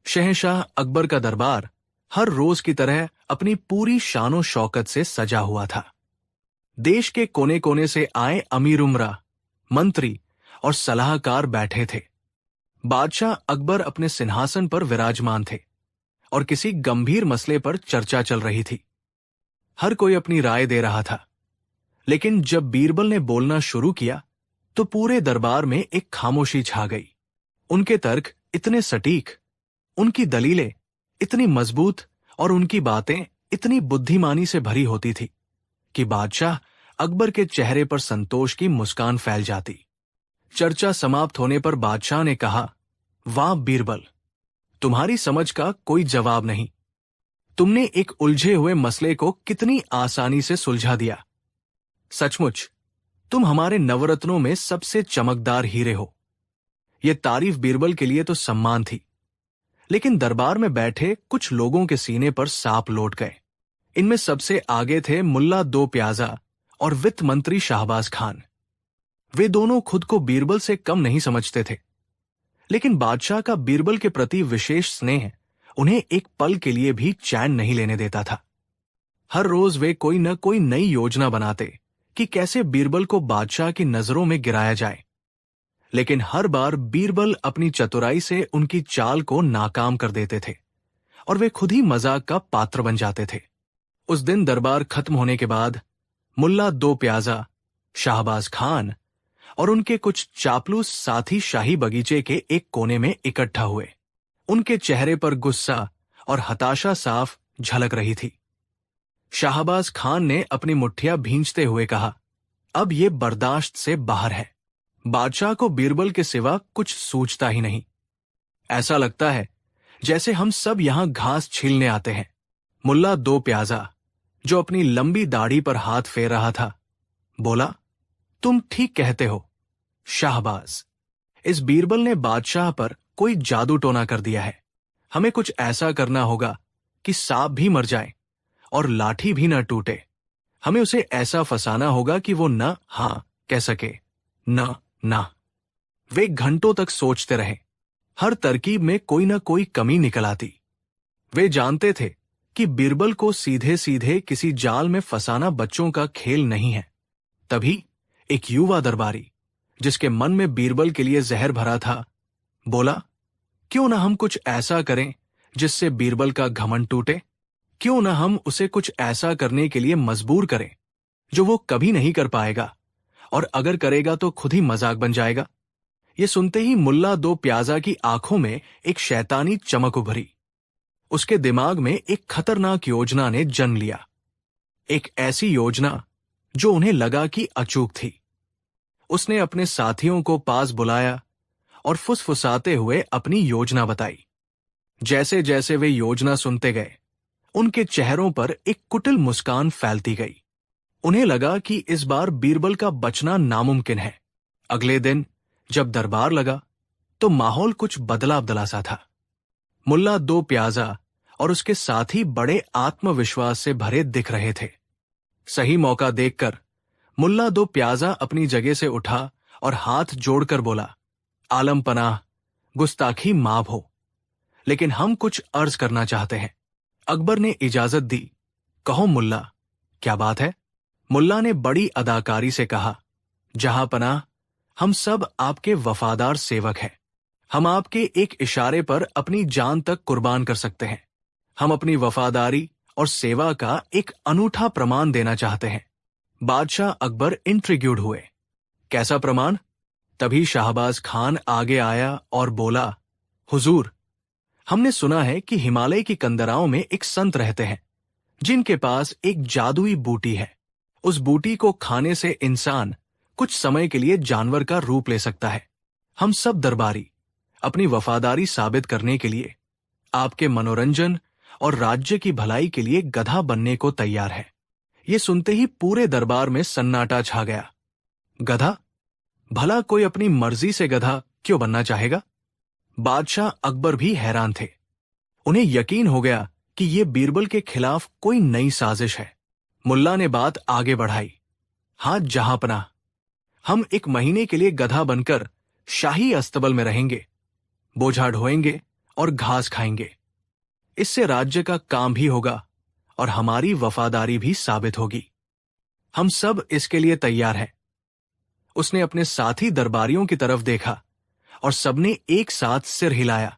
शहंशाह अकबर का दरबार हर रोज की तरह अपनी पूरी शानो शौकत से सजा हुआ था। देश के कोने कोने से आए अमीर उमरा, मंत्री और सलाहकार बैठे थे। बादशाह अकबर अपने सिंहासन पर विराजमान थे और किसी गंभीर मसले पर चर्चा चल रही थी। हर कोई अपनी राय दे रहा था, लेकिन जब बीरबल ने बोलना शुरू किया तो पूरे दरबार में एक खामोशी छा गई। उनके तर्क इतने सटीक, उनकी दलीलें इतनी मजबूत और उनकी बातें इतनी बुद्धिमानी से भरी होती थी कि बादशाह अकबर के चेहरे पर संतोष की मुस्कान फैल जाती। चर्चा समाप्त होने पर बादशाह ने कहा, वाह बीरबल, तुम्हारी समझ का कोई जवाब नहीं। तुमने एक उलझे हुए मसले को कितनी आसानी से सुलझा दिया। सचमुच तुम हमारे नवरत्नों में सबसे चमकदार हीरे हो। यह तारीफ बीरबल के लिए तो सम्मान थी, लेकिन दरबार में बैठे कुछ लोगों के सीने पर सांप लौट गए। इनमें सबसे आगे थे मुल्ला दो प्याजा और वित्त मंत्री शाहबाज खान। वे दोनों खुद को बीरबल से कम नहीं समझते थे, लेकिन बादशाह का बीरबल के प्रति विशेष स्नेह उन्हें एक पल के लिए भी चैन नहीं लेने देता था। हर रोज वे कोई न कोई नई योजना बनाते कि कैसे बीरबल को बादशाह की नजरों में गिराया जाए, लेकिन हर बार बीरबल अपनी चतुराई से उनकी चाल को नाकाम कर देते थे और वे खुद ही मजाक का पात्र बन जाते थे। उस दिन दरबार खत्म होने के बाद मुल्ला दो प्याजा, शाहबाज खान और उनके कुछ चापलूस साथी शाही बगीचे के एक कोने में इकट्ठा हुए। उनके चेहरे पर गुस्सा और हताशा साफ झलक रही थी। शाहबाज खान ने अपनी मुट्ठियां भींचते हुए कहा, अब ये बर्दाश्त से बाहर है। बादशाह को बीरबल के सिवा कुछ सूझता ही नहीं। ऐसा लगता है जैसे हम सब यहां घास छीलने आते हैं। मुल्ला दो प्याजा, जो अपनी लंबी दाढ़ी पर हाथ फेर रहा था, बोला, तुम ठीक कहते हो शाहबाज। इस बीरबल ने बादशाह पर कोई जादू टोना कर दिया है। हमें कुछ ऐसा करना होगा कि सांप भी मर जाए और लाठी भी न टूटे। हमें उसे ऐसा फंसाना होगा कि वो न हां कह सके न ना। वे घंटों तक सोचते रहे। हर तरकीब में कोई न कोई कमी निकल आती। वे जानते थे कि बीरबल को सीधे सीधे किसी जाल में फंसाना बच्चों का खेल नहीं है। तभी एक युवा दरबारी, जिसके मन में बीरबल के लिए जहर भरा था, बोला, क्यों ना हम कुछ ऐसा करें जिससे बीरबल का घमंड टूटे? क्यों ना हम उसे कुछ ऐसा करने के लिए मजबूर करें जो वो कभी नहीं कर पाएगा, और अगर करेगा तो खुद ही मजाक बन जाएगा। ये सुनते ही मुल्ला दो प्याजा की आंखों में एक शैतानी चमक उभरी। उसके दिमाग में एक खतरनाक योजना ने जन्म लिया। एक ऐसी योजना जो उन्हें लगा कि अचूक थी। उसने अपने साथियों को पास बुलाया और फुसफुसाते हुए अपनी योजना बताई। जैसे जैसे वे योजना सुनते गए, उनके चेहरों पर एक कुटिल मुस्कान फैलती गई। उन्हें लगा कि इस बार बीरबल का बचना नामुमकिन है। अगले दिन जब दरबार लगा तो माहौल कुछ बदला बदला सा था। मुल्ला दो प्याजा और उसके साथी बड़े आत्मविश्वास से भरे दिख रहे थे। सही मौका देखकर मुल्ला दो प्याजा अपनी जगह से उठा और हाथ जोड़कर बोला, आलम पनाह, गुस्ताखी माफ हो, लेकिन हम कुछ अर्ज करना चाहते हैं। अकबर ने इजाजत दी। कहो मुल्ला, क्या बात है? मुल्ला ने बड़ी अदाकारी से कहा, जहां पनाह, हम सब आपके वफादार सेवक हैं। हम आपके एक इशारे पर अपनी जान तक कुर्बान कर सकते हैं। हम अपनी वफादारी और सेवा का एक अनूठा प्रमाण देना चाहते हैं। बादशाह अकबर इंट्रिग्यूड हुए। कैसा प्रमाण? तभी शाहबाज खान आगे आया और बोला, हुजूर, हमने सुना है कि हिमालय की कंदराओं में एक संत रहते हैं जिनके पास एक जादुई बूटी है। उस बूटी को खाने से इंसान कुछ समय के लिए जानवर का रूप ले सकता है। हम सब दरबारी अपनी वफादारी साबित करने के लिए आपके मनोरंजन और राज्य की भलाई के लिए गधा बनने को तैयार है। ये सुनते ही पूरे दरबार में सन्नाटा छा गया। गधा? भला कोई अपनी मर्जी से गधा क्यों बनना चाहेगा? बादशाह अकबर भी हैरान थे। उन्हें यकीन हो गया कि ये बीरबल के खिलाफ कोई नई साजिश है। मुल्ला ने बात आगे बढ़ाई। हाँ जहांपनाह, हम 1 महीने के लिए गधा बनकर शाही अस्तबल में रहेंगे, बोझा ढोएंगे और घास खाएंगे। इससे राज्य का काम भी होगा और हमारी वफादारी भी साबित होगी। हम सब इसके लिए तैयार हैं। उसने अपने साथी दरबारियों की तरफ देखा और सबने एक साथ सिर हिलाया।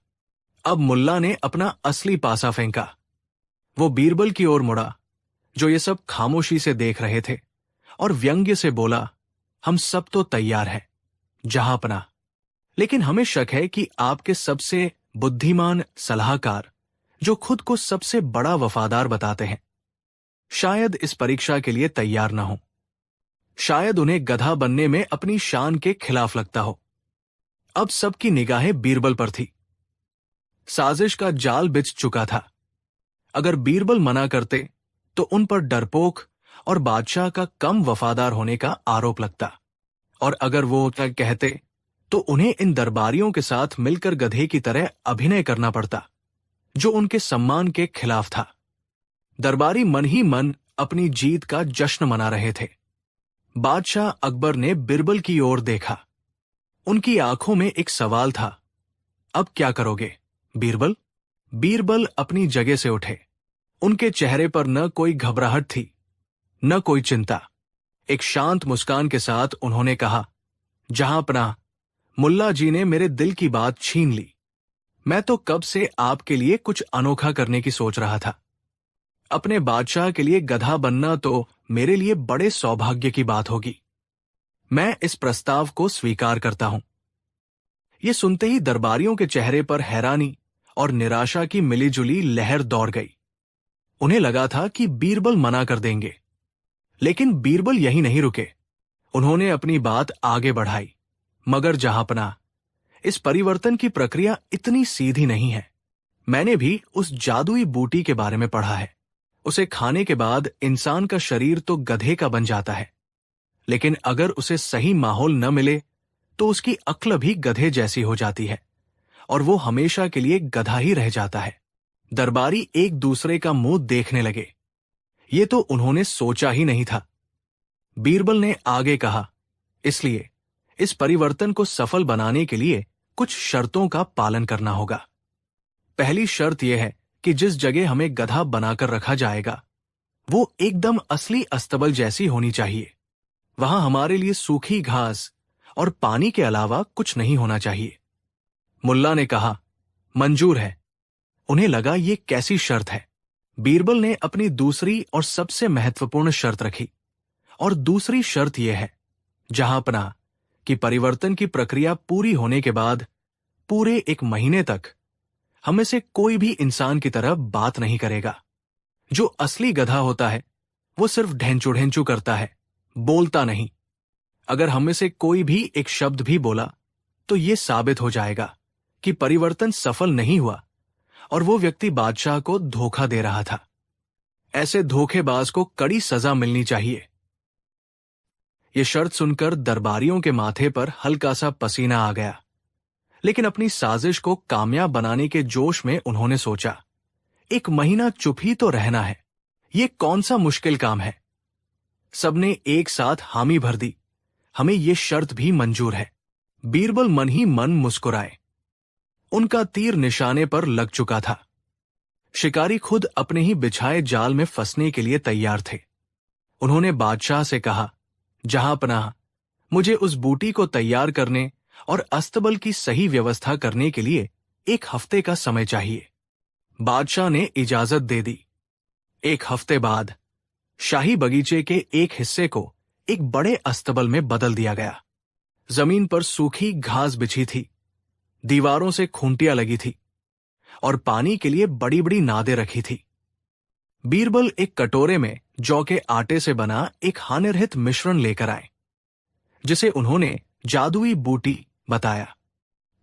अब मुल्ला ने अपना असली पासा फेंका। वो बीरबल की ओर मुड़ा, जो ये सब खामोशी से देख रहे थे, और व्यंग्य से बोला, हम सब तो तैयार हैं, जहांपना। लेकिन हमें शक है कि आपके सबसे बुद्धिमान सलाहकार, जो खुद को सबसे बड़ा वफादार बताते हैं, शायद इस परीक्षा के लिए तैयार न हो। शायद उन्हें गधा बनने में अपनी शान के खिलाफ लगता हो। अब सबकी निगाहें बीरबल पर थी। साजिश का जाल बिछ चुका था। अगर बीरबल मना करते तो उन पर डरपोक और बादशाह का कम वफादार होने का आरोप लगता, और अगर वो कहते तो उन्हें इन दरबारियों के साथ मिलकर गधे की तरह अभिनय करना पड़ता, जो उनके सम्मान के खिलाफ था। दरबारी मन ही मन अपनी जीत का जश्न मना रहे थे। बादशाह अकबर ने बीरबल की ओर देखा। उनकी आंखों में एक सवाल था। अब क्या करोगे बीरबल? बीरबल अपनी जगह से उठे। उनके चेहरे पर न कोई घबराहट थी, न कोई चिंता। एक शांत मुस्कान के साथ उन्होंने कहा, जहांपनाह, मुल्ला जी ने मेरे दिल की बात छीन ली। मैं तो कब से आपके लिए कुछ अनोखा करने की सोच रहा था। अपने बादशाह के लिए गधा बनना तो मेरे लिए बड़े सौभाग्य की बात होगी। मैं इस प्रस्ताव को स्वीकार करता हूं। यह सुनते ही दरबारियों के चेहरे पर हैरानी और निराशा की मिलीजुली लहर दौड़ गई। उन्हें लगा था कि बीरबल मना कर देंगे, लेकिन बीरबल यहीं नहीं रुके। उन्होंने अपनी बात आगे बढ़ाई, मगर जहांपनाह, इस परिवर्तन की प्रक्रिया इतनी सीधी नहीं है। मैंने भी उस जादुई बूटी के बारे में पढ़ा है। उसे खाने के बाद इंसान का शरीर तो गधे का बन जाता है, लेकिन अगर उसे सही माहौल न मिले तो उसकी अक्ल भी गधे जैसी हो जाती है और वो हमेशा के लिए गधा ही रह जाता है। दरबारी एक दूसरे का मुंह देखने लगे। ये तो उन्होंने सोचा ही नहीं था। बीरबल ने आगे कहा, इसलिए इस परिवर्तन को सफल बनाने के लिए कुछ शर्तों का पालन करना होगा। पहली शर्त यह है कि जिस जगह हमें गधा बनाकर रखा जाएगा, वो एकदम असली अस्तबल जैसी होनी चाहिए। वहां हमारे लिए सूखी घास और पानी के अलावा कुछ नहीं होना चाहिए। मुल्ला ने कहा, मंजूर है। उन्हें लगा ये कैसी शर्त है। बीरबल ने अपनी दूसरी और सबसे महत्वपूर्ण शर्त रखी, और दूसरी शर्त यह है, जहांपनाह, कि परिवर्तन की प्रक्रिया पूरी होने के बाद पूरे 1 महीने तक हमें से कोई भी इंसान की तरह बात नहीं करेगा। जो असली गधा होता है वो सिर्फ ढेंचू ढेंचू करता है, बोलता नहीं। अगर हमें से कोई भी एक शब्द भी बोला तो ये साबित हो जाएगा कि परिवर्तन सफल नहीं हुआ और वो व्यक्ति बादशाह को धोखा दे रहा था। ऐसे धोखेबाज को कड़ी सजा मिलनी चाहिए। ये शर्त सुनकर दरबारियों के माथे पर हल्का सा पसीना आ गया, लेकिन अपनी साजिश को कामयाब बनाने के जोश में उन्होंने सोचा, 1 महीना चुप ही तो रहना है, ये कौन सा मुश्किल काम है। सबने एक साथ हामी भर दी, हमें ये शर्त भी मंजूर है। बीरबल मन ही मन मुस्कुराए। उनका तीर निशाने पर लग चुका था। शिकारी खुद अपने ही बिछाए जाल में फंसने के लिए तैयार थे। उन्होंने बादशाह से कहा, जहांपनाह, मुझे उस बूटी को तैयार करने और अस्तबल की सही व्यवस्था करने के लिए 1 हफ्ते का समय चाहिए। बादशाह ने इजाजत दे दी। 1 हफ्ते बाद शाही बगीचे के एक हिस्से को एक बड़े अस्तबल में बदल दिया गया। जमीन पर सूखी घास बिछी थी, दीवारों से खूंटियां लगी थी और पानी के लिए बड़ी बड़ी नादें रखी थी। बीरबल एक कटोरे में जौ के आटे से बना एक हानिरहित मिश्रण लेकर आए, जिसे उन्होंने जादुई बूटी बताया।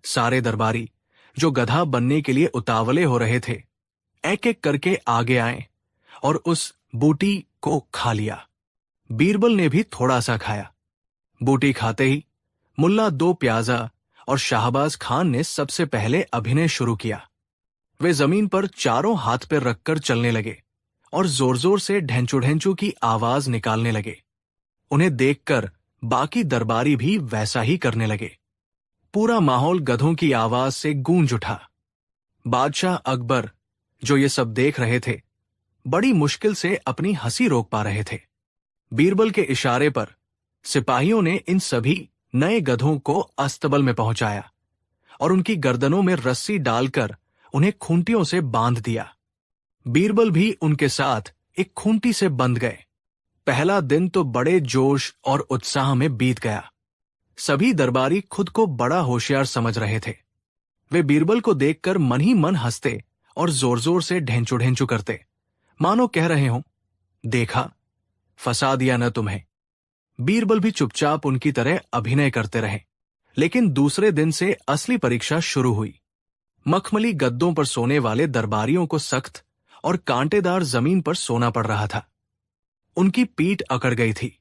सारे दरबारी जो गधा बनने के लिए उतावले हो रहे थे, एक एक करके आगे आए और उस बूटी को खा लिया। बीरबल ने भी थोड़ा सा खाया। बूटी खाते ही मुल्ला 2 प्याजा और शाहबाज खान ने सबसे पहले अभिनय शुरू किया। वे जमीन पर चारों हाथ पैर रखकर चलने लगे और जोर जोर से ढेंचू ढेंचू की आवाज निकालने लगे। उन्हें देखकर बाकी दरबारी भी वैसा ही करने लगे। पूरा माहौल गधों की आवाज से गूंज उठा। बादशाह अकबर, जो ये सब देख रहे थे, बड़ी मुश्किल से अपनी हंसी रोक पा रहे थे। बीरबल के इशारे पर सिपाहियों ने इन सभी नए गधों को अस्तबल में पहुंचाया और उनकी गर्दनों में रस्सी डालकर उन्हें खूंटियों से बांध दिया। बीरबल भी उनके साथ एक खूंटी से बंध गए। पहला दिन तो बड़े जोश और उत्साह में बीत गया। सभी दरबारी खुद को बड़ा होशियार समझ रहे थे। वे बीरबल को देखकर मन ही मन हंसते और जोर जोर से ढेंचू ढेंचू करते, मानो कह रहे हों, देखा, फंसा दिया न तुम्हें। बीरबल भी चुपचाप उनकी तरह अभिनय करते रहे। लेकिन दूसरे दिन से असली परीक्षा शुरू हुई। मखमली गद्दों पर सोने वाले दरबारियों को सख्त और कांटेदार जमीन पर सोना पड़ रहा था। उनकी पीठ अकड़ गई थी।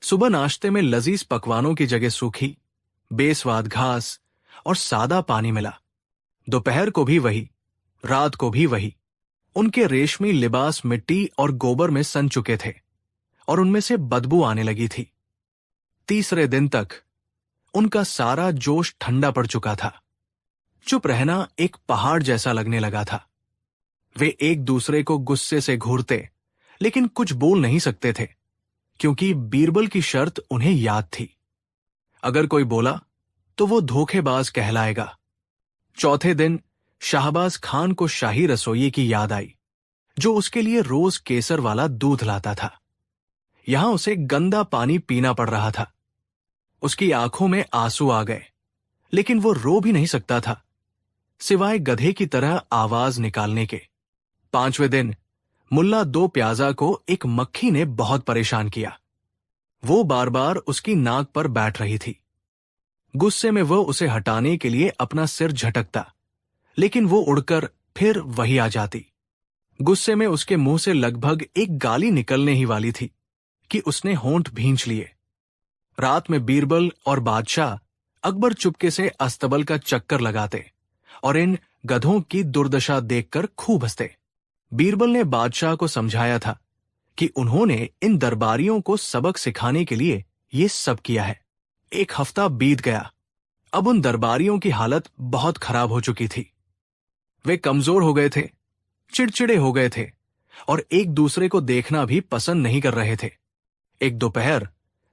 सुबह नाश्ते में लजीज पकवानों की जगह सूखी, बेस्वाद घास और सादा पानी मिला। दोपहर को भी वही, रात को भी वही। उनके रेशमी लिबास मिट्टी और गोबर में सन चुके थे और उनमें से बदबू आने लगी थी। तीसरे दिन तक उनका सारा जोश ठंडा पड़ चुका था। चुप रहना एक पहाड़ जैसा लगने लगा था। वे एक दूसरे को गुस्से से घूरते, लेकिन कुछ बोल नहीं सकते थे, क्योंकि बीरबल की शर्त उन्हें याद थी। अगर कोई बोला तो वो धोखेबाज कहलाएगा। चौथे दिन शाहबाज खान को शाही रसोई की याद आई, जो उसके लिए रोज केसर वाला दूध लाता था। यहां उसे गंदा पानी पीना पड़ रहा था। उसकी आंखों में आंसू आ गए, लेकिन वो रो भी नहीं सकता था, सिवाय गधे की तरह आवाज निकालने के। पांचवें दिन मुल्ला दो प्याजा को एक मक्खी ने बहुत परेशान किया। वो बार बार उसकी नाक पर बैठ रही थी। गुस्से में वो उसे हटाने के लिए अपना सिर झटकता, लेकिन वो उड़कर फिर वही आ जाती। गुस्से में उसके मुंह से लगभग एक गाली निकलने ही वाली थी कि उसने होंठ भींच लिए। रात में बीरबल और बादशाह अकबर चुपके से अस्तबल का चक्कर लगाते और इन गधों की दुर्दशा देखकर खूब हंसते। बीरबल ने बादशाह को समझाया था कि उन्होंने इन दरबारियों को सबक सिखाने के लिए ये सब किया है। एक हफ्ता बीत गया। अब उन दरबारियों की हालत बहुत खराब हो चुकी थी। वे कमजोर हो गए थे, चिड़चिड़े हो गए थे और एक दूसरे को देखना भी पसंद नहीं कर रहे थे। एक दोपहर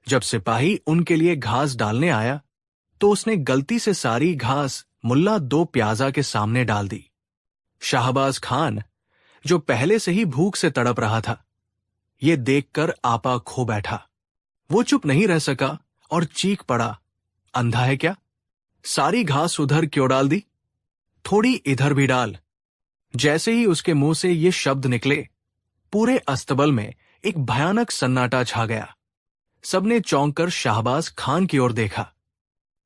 जब सिपाही उनके लिए घास डालने आया, तो उसने गलती से सारी घास मुल्ला दो प्याजा के सामने डाल दी। शाहबाज खान, जो पहले से ही भूख से तड़प रहा था, ये देखकर आपा खो बैठा। वो चुप नहीं रह सका और चीख पड़ा, अंधा है क्या? सारी घास उधर क्यों डाल दी? थोड़ी इधर भी डाल। जैसे ही उसके मुंह से ये शब्द निकले, पूरे अस्तबल में एक भयानक सन्नाटा छा गया। सबने चौंक कर शाहबाज खान की ओर देखा।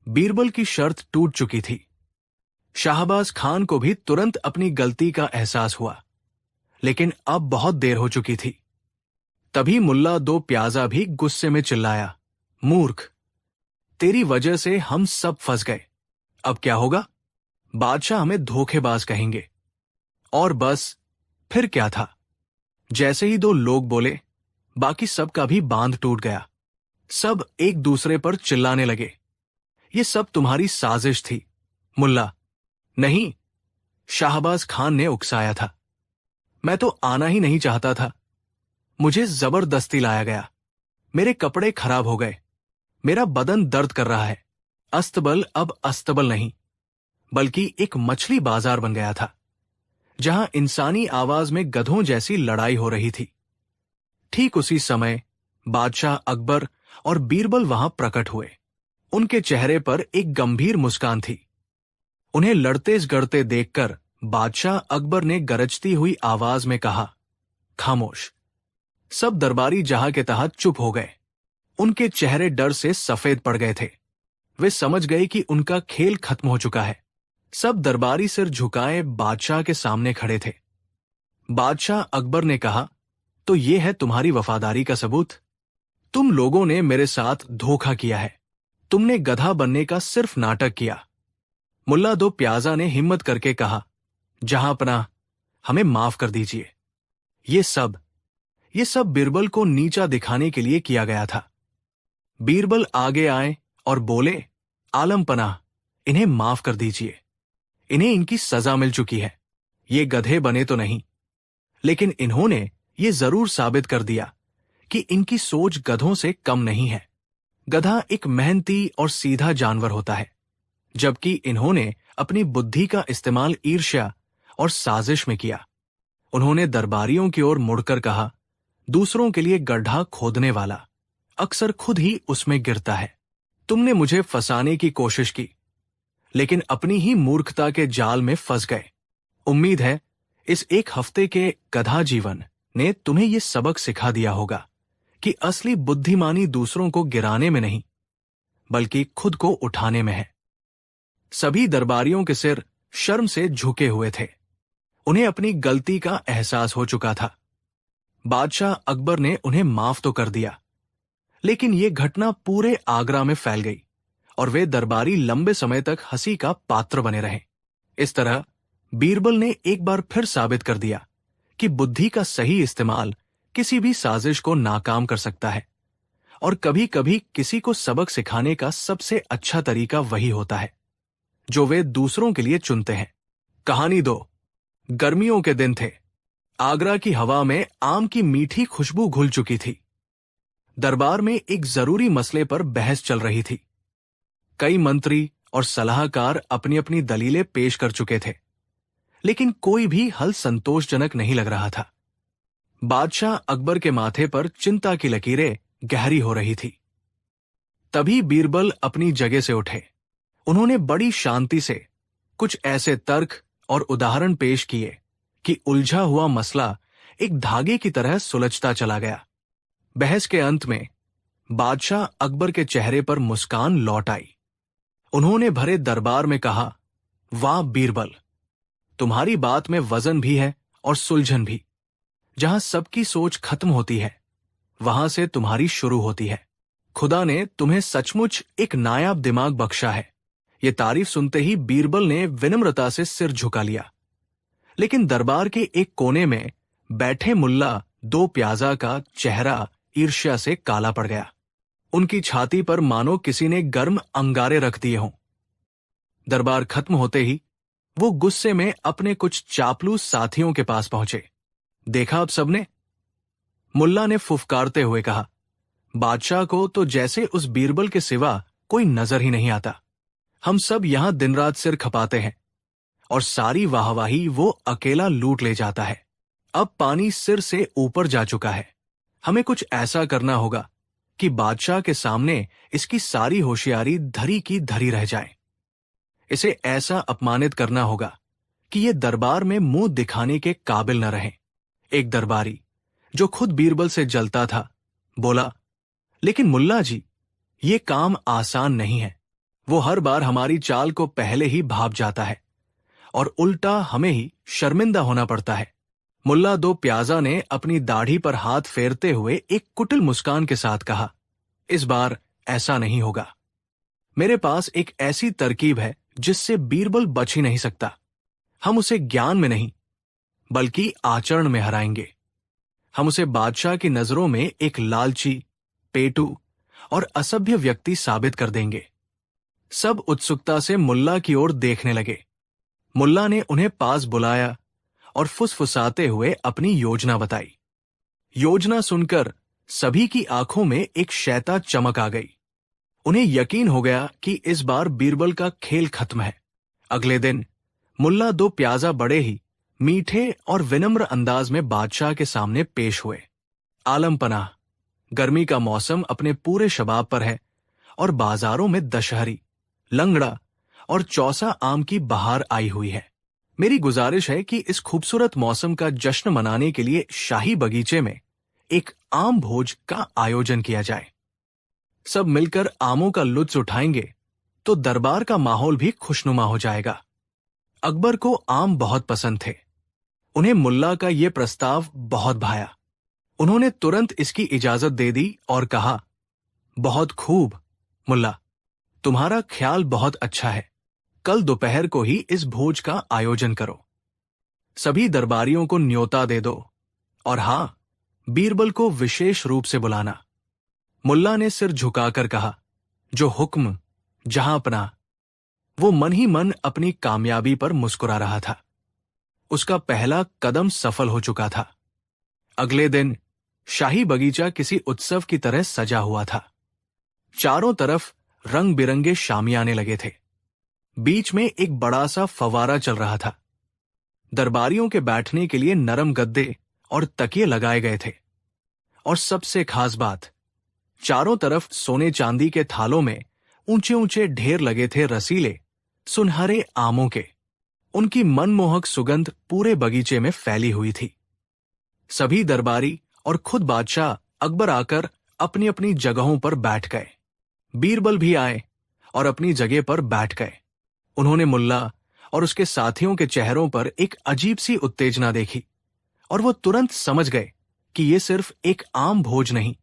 बीरबल की शर्त टूट चुकी थी। शाहबाज खान को भी तुरंत अपनी गलती का एहसास हुआ, लेकिन अब बहुत देर हो चुकी थी। तभी मुल्ला दो प्याजा भी गुस्से में चिल्लाया, मूर्ख, तेरी वजह से हम सब फंस गए। अब क्या होगा? बादशाह हमें धोखेबाज कहेंगे। और बस फिर क्या था? जैसे ही दो लोग बोले, बाकी सबका भी बांध टूट गया। सब एक दूसरे पर चिल्लाने लगे, ये सब तुम्हारी साजिश थी मुल्ला। नहीं, शाहबाज खान ने उकसाया था। मैं तो आना ही नहीं चाहता था। मुझे जबरदस्ती लाया गया। मेरे कपड़े खराब हो गए। मेरा बदन दर्द कर रहा है। अस्तबल अब अस्तबल नहीं, बल्कि एक मछली बाजार बन गया था, जहां इंसानी आवाज में गधों जैसी लड़ाई हो रही थी। ठीक उसी समय बादशाह अकबर और बीरबल वहां प्रकट हुए। उनके चेहरे पर एक गंभीर मुस्कान थी। उन्हें लड़ते गड़ते देखकर बादशाह अकबर ने गरजती हुई आवाज में कहा, खामोश। सब दरबारी जहां के तहां चुप हो गए। उनके चेहरे डर से सफेद पड़ गए थे। वे समझ गए कि उनका खेल खत्म हो चुका है। सब दरबारी सिर झुकाए बादशाह के सामने खड़े थे। बादशाह अकबर ने कहा, तो ये है तुम्हारी वफादारी का सबूत? तुम लोगों ने मेरे साथ धोखा किया है। तुमने गधा बनने का सिर्फ नाटक किया। मुल्ला दो प्याजा ने हिम्मत करके कहा, जहांपनाह, हमें माफ कर दीजिए। ये सब बीरबल को नीचा दिखाने के लिए किया गया था। बीरबल आगे आए और बोले, आलम पनाह, इन्हें माफ कर दीजिए। इन्हें इनकी सजा मिल चुकी है। ये गधे बने तो नहीं, लेकिन इन्होंने ये जरूर साबित कर दिया कि इनकी सोच गधों से कम नहीं है। गधा एक मेहनती और सीधा जानवर होता है, जबकि इन्होंने अपनी बुद्धि का इस्तेमाल ईर्ष्या और साजिश में किया। उन्होंने दरबारियों की ओर मुड़कर कहा, दूसरों के लिए गड्ढा खोदने वाला अक्सर खुद ही उसमें गिरता है। तुमने मुझे फंसाने की कोशिश की, लेकिन अपनी ही मूर्खता के जाल में फंस गए। उम्मीद है इस एक हफ्ते के गधा जीवन ने तुम्हें यह सबक सिखा दिया होगा कि असली बुद्धिमानी दूसरों को गिराने में नहीं, बल्कि खुद को उठाने में है। सभी दरबारियों के सिर शर्म से झुके हुए थे। उन्हें अपनी गलती का एहसास हो चुका था। बादशाह अकबर ने उन्हें माफ तो कर दिया, लेकिन यह घटना पूरे आगरा में फैल गई और वे दरबारी लंबे समय तक हंसी का पात्र बने रहे। इस तरह बीरबल ने एक बार फिर साबित कर दिया कि बुद्धि का सही इस्तेमाल किसी भी साजिश को नाकाम कर सकता है, और कभी कभी किसी को सबक सिखाने का सबसे अच्छा तरीका वही होता है जो वे दूसरों के लिए चुनते हैं। कहानी 2। गर्मियों के दिन थे। आगरा की हवा में आम की मीठी खुशबू घुल चुकी थी। दरबार में एक जरूरी मसले पर बहस चल रही थी। कई मंत्री और सलाहकार अपनी अपनी दलीलें पेश कर चुके थे, लेकिन कोई भी हल संतोषजनक नहीं लग रहा था। बादशाह अकबर के माथे पर चिंता की लकीरें गहरी हो रही थी। तभी बीरबल अपनी जगह से उठे। उन्होंने बड़ी शांति से कुछ ऐसे तर्क और उदाहरण पेश किए कि उलझा हुआ मसला एक धागे की तरह सुलझता चला गया। बहस के अंत में बादशाह अकबर के चेहरे पर मुस्कान लौट आई। उन्होंने भरे दरबार में कहा, वाह बीरबल, तुम्हारी बात में वजन भी है और सुलझन भी। जहां सबकी खोज खत्म होती है, वहां से तुम्हारी शुरू होती है। खुदा ने तुम्हें सचमुच एक नायाब दिमाग बख्शा है। यह तारीफ सुनते ही बीरबल ने विनम्रता से सिर झुका लिया। लेकिन दरबार के एक कोने में बैठे मुल्ला दो प्याजा का चेहरा ईर्ष्या से काला पड़ गया। उनकी छाती पर मानो किसी ने गर्म अंगारे रख दिए हों। दरबार खत्म होते ही वो गुस्से में अपने कुछ चापलूस साथियों के पास पहुंचे। देखा अब सबने? मुल्ला ने फुफकारते हुए कहा, बादशाह को तो जैसे उस बीरबल के सिवा कोई नजर ही नहीं आता। हम सब यहां दिन रात सिर खपाते हैं और सारी वाहवाही वो अकेला लूट ले जाता है। अब पानी सिर से ऊपर जा चुका है। हमें कुछ ऐसा करना होगा कि बादशाह के सामने इसकी सारी होशियारी धरी की धरी रह जाए। इसे ऐसा अपमानित करना होगा कि ये दरबार में मुंह दिखाने के काबिल न रहे। एक दरबारी जो खुद बीरबल से जलता था बोला, लेकिन मुल्ला जी, ये काम आसान नहीं है। वो हर बार हमारी चाल को पहले ही भाप जाता है और उल्टा हमें ही शर्मिंदा होना पड़ता है। मुल्ला दो प्याजा ने अपनी दाढ़ी पर हाथ फेरते हुए एक कुटिल मुस्कान के साथ कहा, इस बार ऐसा नहीं होगा। मेरे पास एक ऐसी तरकीब है जिससे बीरबल बच ही नहीं सकता। हम उसे ज्ञान में नहीं बल्कि आचरण में हराएंगे। हम उसे बादशाह की नजरों में एक लालची, पेटू और असभ्य व्यक्ति साबित कर देंगे। सब उत्सुकता से मुल्ला की ओर देखने लगे। मुल्ला ने उन्हें पास बुलाया और फुसफुसाते हुए अपनी योजना बताई। योजना सुनकर सभी की आंखों में एक शैता चमक आ गई। उन्हें यकीन हो गया कि इस बार बीरबल का खेल खत्म है। अगले दिन मुल्ला दो प्याजा बड़े ही मीठे और विनम्र अंदाज में बादशाह के सामने पेश हुए। आलम पनाह, गर्मी का मौसम अपने पूरे शबाब पर है और बाजारों में दशहरी, लंगड़ा और चौसा आम की बहार आई हुई है। मेरी गुजारिश है कि इस खूबसूरत मौसम का जश्न मनाने के लिए शाही बगीचे में एक आम भोज का आयोजन किया जाए। सब मिलकर आमों का लुत्फ उठाएंगे तो दरबार का माहौल भी खुशनुमा हो जाएगा। अकबर को आम बहुत पसंद थे। उन्हें मुल्ला का यह प्रस्ताव बहुत भाया। उन्होंने तुरंत इसकी इजाजत दे दी और कहा, बहुत खूब मुल्ला, तुम्हारा ख्याल बहुत अच्छा है। कल दोपहर को ही इस भोज का आयोजन करो। सभी दरबारियों को न्योता दे दो और हां, बीरबल को विशेष रूप से बुलाना। मुल्ला ने सिर झुकाकर कहा, जो हुक्म, जहां अपना। वो मन ही मन अपनी कामयाबी पर मुस्कुरा रहा था। उसका पहला कदम सफल हो चुका था। अगले दिन शाही बगीचा किसी उत्सव की तरह सजा हुआ था। चारों तरफ रंग बिरंगे शामियाने लगे थे। बीच में एक बड़ा सा फव्वारा चल रहा था। दरबारियों के बैठने के लिए नरम गद्दे और तकिए लगाए गए थे। और सबसे खास बात, चारों तरफ सोने चांदी के थालों में ऊंचे ऊंचे ढेर लगे थे रसीले सुनहरे आमों के। उनकी मनमोहक सुगंध पूरे बगीचे में फैली हुई थी। सभी दरबारी और खुद बादशाह अकबर आकर अपनी अपनी जगहों पर बैठ गए। बीरबल भी आए और अपनी जगह पर बैठ गए। उन्होंने मुल्ला और उसके साथियों के चेहरों पर एक अजीब सी उत्तेजना देखी और वो तुरंत समझ गए कि ये सिर्फ एक आम भोज नहीं,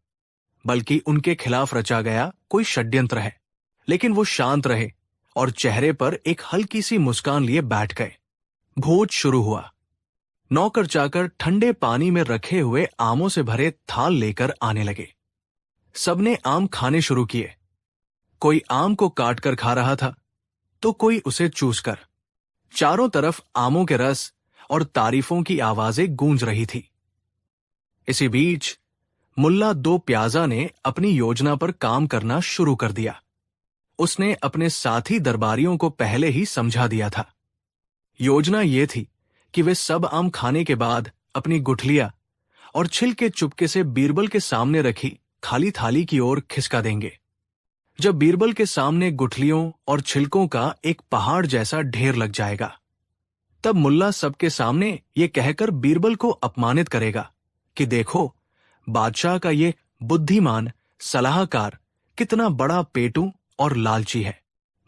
बल्कि उनके खिलाफ रचा गया कोई षड्यंत्र है। लेकिन वो शांत रहे और चेहरे पर एक हल्की सी मुस्कान लिए बैठ गए। भोज शुरू हुआ। नौकर चाकर ठंडे पानी में रखे हुए आमों से भरे थाल लेकर आने लगे। सबने आम खाने शुरू किए। कोई आम को काट कर खा रहा था तो कोई उसे चूस कर। चारों तरफ आमों के रस और तारीफों की आवाजें गूंज रही थी। इसी बीच मुल्ला दो प्याजा ने अपनी योजना पर काम करना शुरू कर दिया। उसने अपने साथी दरबारियों को पहले ही समझा दिया था। योजना ये थी कि वे सब आम खाने के बाद अपनी गुठलियां और छिलके चुपके से बीरबल के सामने रखी खाली थाली की ओर खिसका देंगे। जब बीरबल के सामने गुठलियों और छिलकों का एक पहाड़ जैसा ढेर लग जाएगा, तब मुल्ला सबके सामने ये कहकर बीरबल को अपमानित करेगा कि देखो, बादशाह का ये बुद्धिमान सलाहकार कितना बड़ा पेटू और लालची है।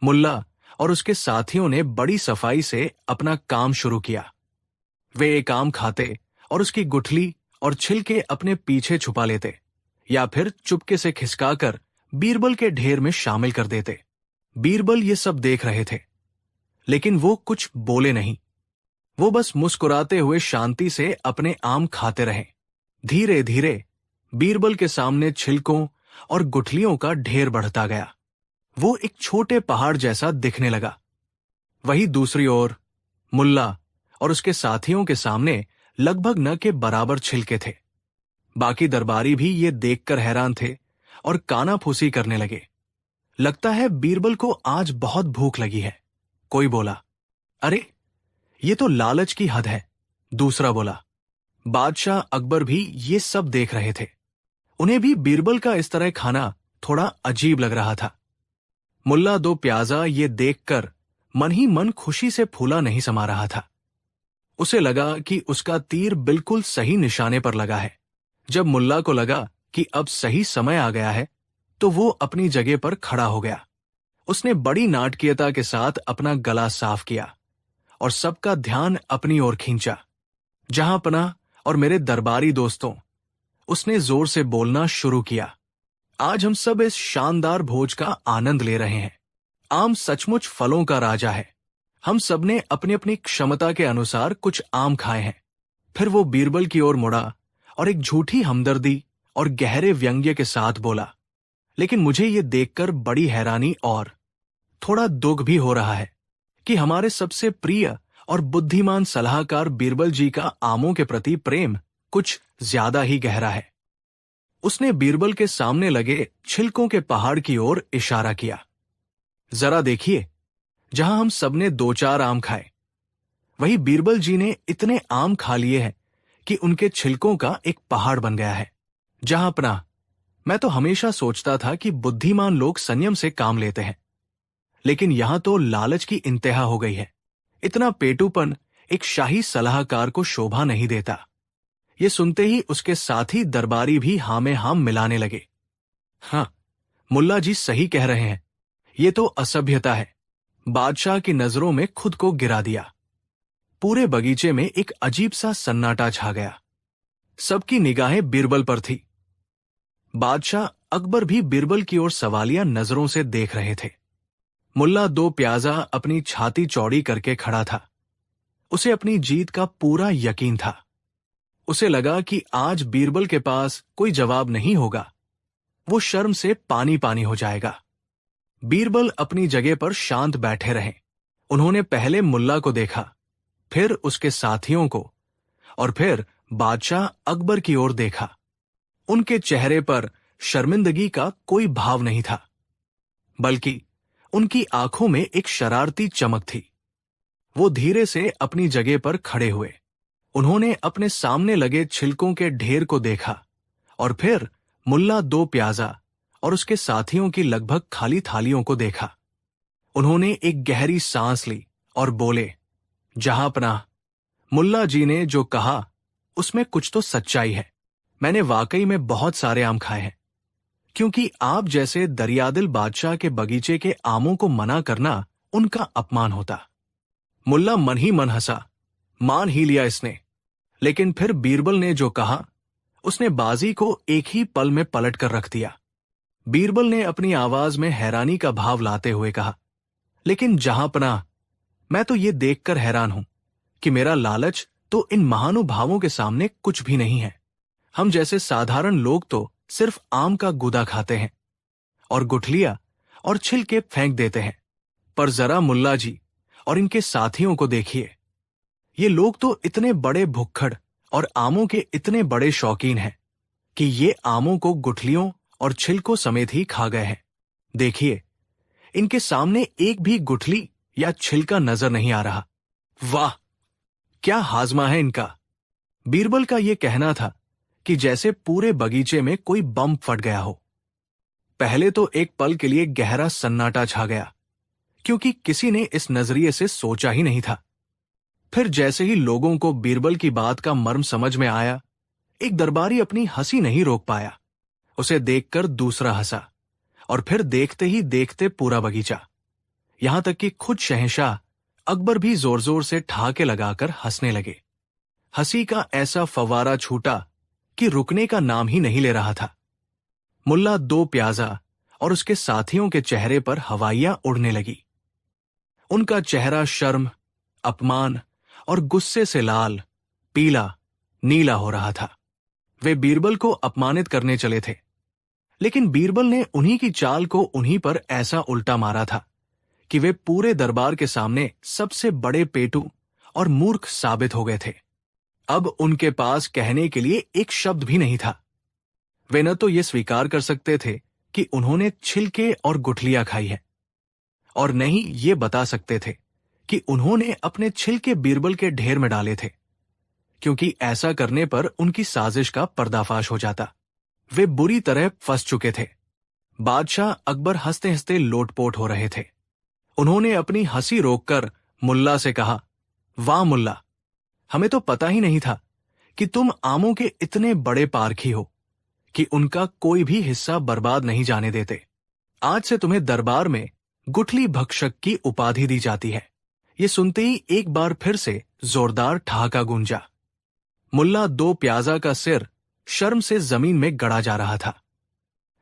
मुल्ला और उसके साथियों ने बड़ी सफाई से अपना काम शुरू किया। वे एक आम खाते और उसकी गुठली और छिलके अपने पीछे छुपा लेते या फिर चुपके से खिसकाकर बीरबल के ढेर में शामिल कर देते। बीरबल ये सब देख रहे थे, लेकिन वो कुछ बोले नहीं। वो बस मुस्कुराते हुए शांति से अपने आम खाते रहे। धीरे धीरे बीरबल के सामने छिलकों और गुठलियों का ढेर बढ़ता गया। वो एक छोटे पहाड़ जैसा दिखने लगा। वहीं दूसरी ओर मुल्ला और उसके साथियों के सामने लगभग न के बराबर छिलके थे। बाकी दरबारी भी ये देखकर हैरान थे और कानाफूसी करने लगे। लगता है बीरबल को आज बहुत भूख लगी है। कोई बोला, अरे ये तो लालच की हद है। दूसरा बोला। बादशाह अकबर भी ये सब देख रहे थे। उन्हें भी बीरबल का इस तरह खाना थोड़ा अजीब लग रहा था। मुल्ला दो प्याजा ये देखकर मन ही मन खुशी से फूला नहीं समा रहा था। उसे लगा कि उसका तीर बिल्कुल सही निशाने पर लगा है। जब मुल्ला को लगा कि अब सही समय आ गया है, तो वो अपनी जगह पर खड़ा हो गया। उसने बड़ी नाटकीयता के साथ अपना गला साफ किया और सबका ध्यान अपनी ओर खींचा। जहां पना और मेरे दरबारी दोस्तों, उसने जोर से बोलना शुरू किया। आज हम सब इस शानदार भोज का आनंद ले रहे हैं। आम सचमुच फलों का राजा है। हम सबने अपनी अपनी क्षमता के अनुसार कुछ आम खाए हैं। फिर वो बीरबल की ओर मुड़ा और एक झूठी हमदर्दी और गहरे व्यंग्य के साथ बोला, लेकिन मुझे ये देखकर बड़ी हैरानी और थोड़ा दुख भी हो रहा है कि हमारे सबसे प्रिय और बुद्धिमान सलाहकार बीरबल जी का आमों के प्रति प्रेम कुछ ज्यादा ही गहरा है। उसने बीरबल के सामने लगे छिलकों के पहाड़ की ओर इशारा किया। जरा देखिए, जहां हम सबने दो चार आम खाए, वही बीरबल जी ने इतने आम खा लिए हैं कि उनके छिलकों का एक पहाड़ बन गया है। जहां अपना, मैं तो हमेशा सोचता था कि बुद्धिमान लोग संयम से काम लेते हैं, लेकिन यहां तो लालच की इंतहा हो गई है। इतना पेटूपन एक शाही सलाहकार को शोभा नहीं देता। ये सुनते ही उसके साथी दरबारी भी हां में हां मिलाने लगे। हाँ, मुल्ला जी सही कह रहे हैं। ये तो असभ्यता है। बादशाह की नजरों में खुद को गिरा दिया। पूरे बगीचे में एक अजीब सा सन्नाटा छा गया। सबकी निगाहें बीरबल पर थी। बादशाह अकबर भी बीरबल की ओर सवालिया नजरों से देख रहे थे। मुल्ला दो प्याजा अपनी छाती चौड़ी करके खड़ा था। उसे अपनी जीत का पूरा यकीन था। उसे लगा कि आज बीरबल के पास कोई जवाब नहीं होगा। वो शर्म से पानी पानी हो जाएगा। बीरबल अपनी जगह पर शांत बैठे रहे। उन्होंने पहले मुल्ला को देखा, फिर उसके साथियों को, और फिर बादशाह अकबर की ओर देखा। उनके चेहरे पर शर्मिंदगी का कोई भाव नहीं था, बल्कि उनकी आंखों में एक शरारती चमक थी। वो धीरे से अपनी जगह पर खड़े हुए। उन्होंने अपने सामने लगे छिलकों के ढेर को देखा और फिर मुल्ला दो प्याजा और उसके साथियों की लगभग खाली थालियों को देखा। उन्होंने एक गहरी सांस ली और बोले, जहांपनाह, मुल्ला जी ने जो कहा उसमें कुछ तो सच्चाई है। मैंने वाकई में बहुत सारे आम खाए हैं, क्योंकि आप जैसे दरियादिल बादशाह के बगीचे के आमों को मना करना उनका अपमान होता। मुल्ला मन ही मन हंसा, मान ही लिया इसने। लेकिन फिर बीरबल ने जो कहा उसने बाजी को एक ही पल में पलट कर रख दिया। बीरबल ने अपनी आवाज में हैरानी का भाव लाते हुए कहा, लेकिन जहांपनाह, मैं तो ये देखकर हैरान हूं कि मेरा लालच तो इन महानुभावों के सामने कुछ भी नहीं है। हम जैसे साधारण लोग तो सिर्फ आम का गूदा खाते हैं और गुठलियां और छिलके फेंक देते हैं, पर जरा मुल्ला जी और इनके साथियों को देखिए। ये लोग तो इतने बड़े भुक्खड़ और आमों के इतने बड़े शौकीन हैं कि ये आमों को गुठलियों और छिलकों समेत ही खा गए हैं। देखिए, इनके सामने एक भी गुठली या छिलका नजर नहीं आ रहा। वाह, क्या हाजमा है इनका। बीरबल का यह कहना था कि जैसे पूरे बगीचे में कोई बम फट गया हो। पहले तो एक पल के लिए गहरा सन्नाटा छा गया, क्योंकि किसी ने इस नजरिए से सोचा ही नहीं था। फिर जैसे ही लोगों को बीरबल की बात का मर्म समझ में आया, एक दरबारी अपनी हंसी नहीं रोक पाया। उसे देखकर दूसरा हंसा और फिर देखते ही देखते पूरा बगीचा, यहां तक कि खुद शहंशाह अकबर भी जोर जोर से ठहाके लगाकर हंसने लगे। हंसी का ऐसा फव्वारा छूटा कि रुकने का नाम ही नहीं ले रहा था। मुल्ला दो प्याजा और उसके साथियों के चेहरे पर हवाइयां उड़ने लगी। उनका चेहरा शर्म, अपमान और गुस्से से लाल, पीला, नीला हो रहा था। वे बीरबल को अपमानित करने चले थे, लेकिन बीरबल ने उन्हीं की चाल को उन्हीं पर ऐसा उल्टा मारा था कि वे पूरे दरबार के सामने सबसे बड़े पेटू और मूर्ख साबित हो गए थे। अब उनके पास कहने के लिए एक शब्द भी नहीं था। वे न तो ये स्वीकार कर सकते थे कि उन्होंने छिलके और गुठलियां खाई है, और न ही ये बता सकते थे कि उन्होंने अपने छिलके बीरबल के ढेर में डाले थे, क्योंकि ऐसा करने पर उनकी साजिश का पर्दाफाश हो जाता। वे बुरी तरह फंस चुके थे। बादशाह अकबर हंसते हंसते लोटपोट हो रहे थे। उन्होंने अपनी हंसी रोककर मुल्ला से कहा, वाह मुल्ला, हमें तो पता ही नहीं था कि तुम आमों के इतने बड़े पारखी हो कि उनका कोई भी हिस्सा बर्बाद नहीं जाने देते। आज से तुम्हें दरबार में गुठली भक्षक की उपाधि दी जाती है। ये सुनते ही एक बार फिर से जोरदार ठहाका गूंजा। मुल्ला दो प्याजा का सिर शर्म से जमीन में गड़ा जा रहा था।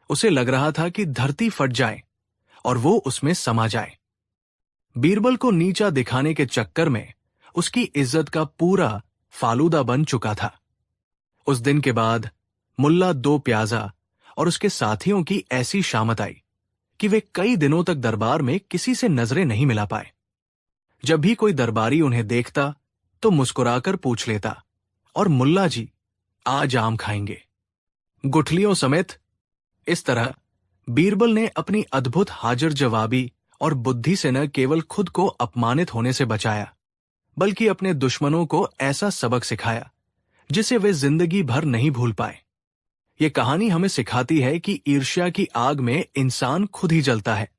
उसे लग रहा था कि धरती फट जाए और वो उसमें समा जाए। बीरबल को नीचा दिखाने के चक्कर में उसकी इज्जत का पूरा फालूदा बन चुका था। उस दिन के बाद मुल्ला दो प्याजा और उसके साथियों की ऐसी शामत आई कि वे कई दिनों तक दरबार में किसी से नजरें नहीं मिला पाए। जब भी कोई दरबारी उन्हें देखता तो मुस्कुराकर पूछ लेता, और मुल्ला जी आज आम खाएंगे गुठलियों समेत। इस तरह बीरबल ने अपनी अद्भुत हाजिर जवाबी और बुद्धि से न केवल खुद को अपमानित होने से बचाया, बल्कि अपने दुश्मनों को ऐसा सबक सिखाया जिसे वे जिंदगी भर नहीं भूल पाए। ये कहानी हमें सिखाती है कि ईर्ष्या की आग में इंसान खुद ही जलता है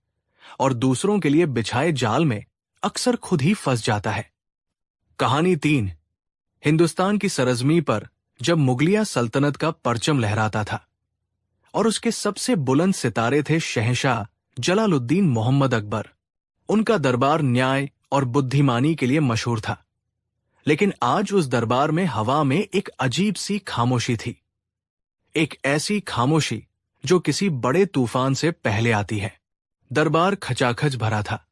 और दूसरों के लिए बिछाए जाल में अक्सर खुद ही फंस जाता है। कहानी 3। हिंदुस्तान की सरजमी पर जब मुगलिया सल्तनत का परचम लहराता था और उसके सबसे बुलंद सितारे थे शहंशाह जलालुद्दीन मोहम्मद अकबर। उनका दरबार न्याय और बुद्धिमानी के लिए मशहूर था, लेकिन आज उस दरबार में हवा में एक अजीब सी खामोशी थी। एक ऐसी खामोशी जो किसी बड़े तूफान से पहले आती है। दरबार खचाखच भरा था।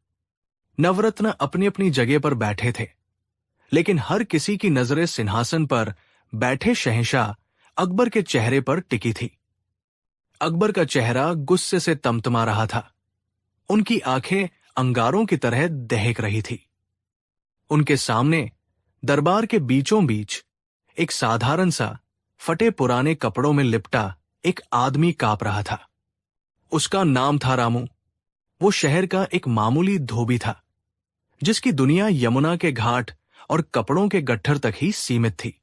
नवरत्न अपनी अपनी जगह पर बैठे थे, लेकिन हर किसी की नजरें सिंहासन पर बैठे शहंशाह अकबर के चेहरे पर टिकी थी। अकबर का चेहरा गुस्से से तमतमा रहा था। उनकी आंखें अंगारों की तरह दहक रही थी। उनके सामने दरबार के बीचों बीच एक साधारण सा फटे पुराने कपड़ों में लिपटा एक आदमी कांप रहा था। उसका नाम था रामू। वो शहर का एक मामूली धोबी था, जिसकी दुनिया यमुना के घाट और कपड़ों के गट्ठर तक ही सीमित थी।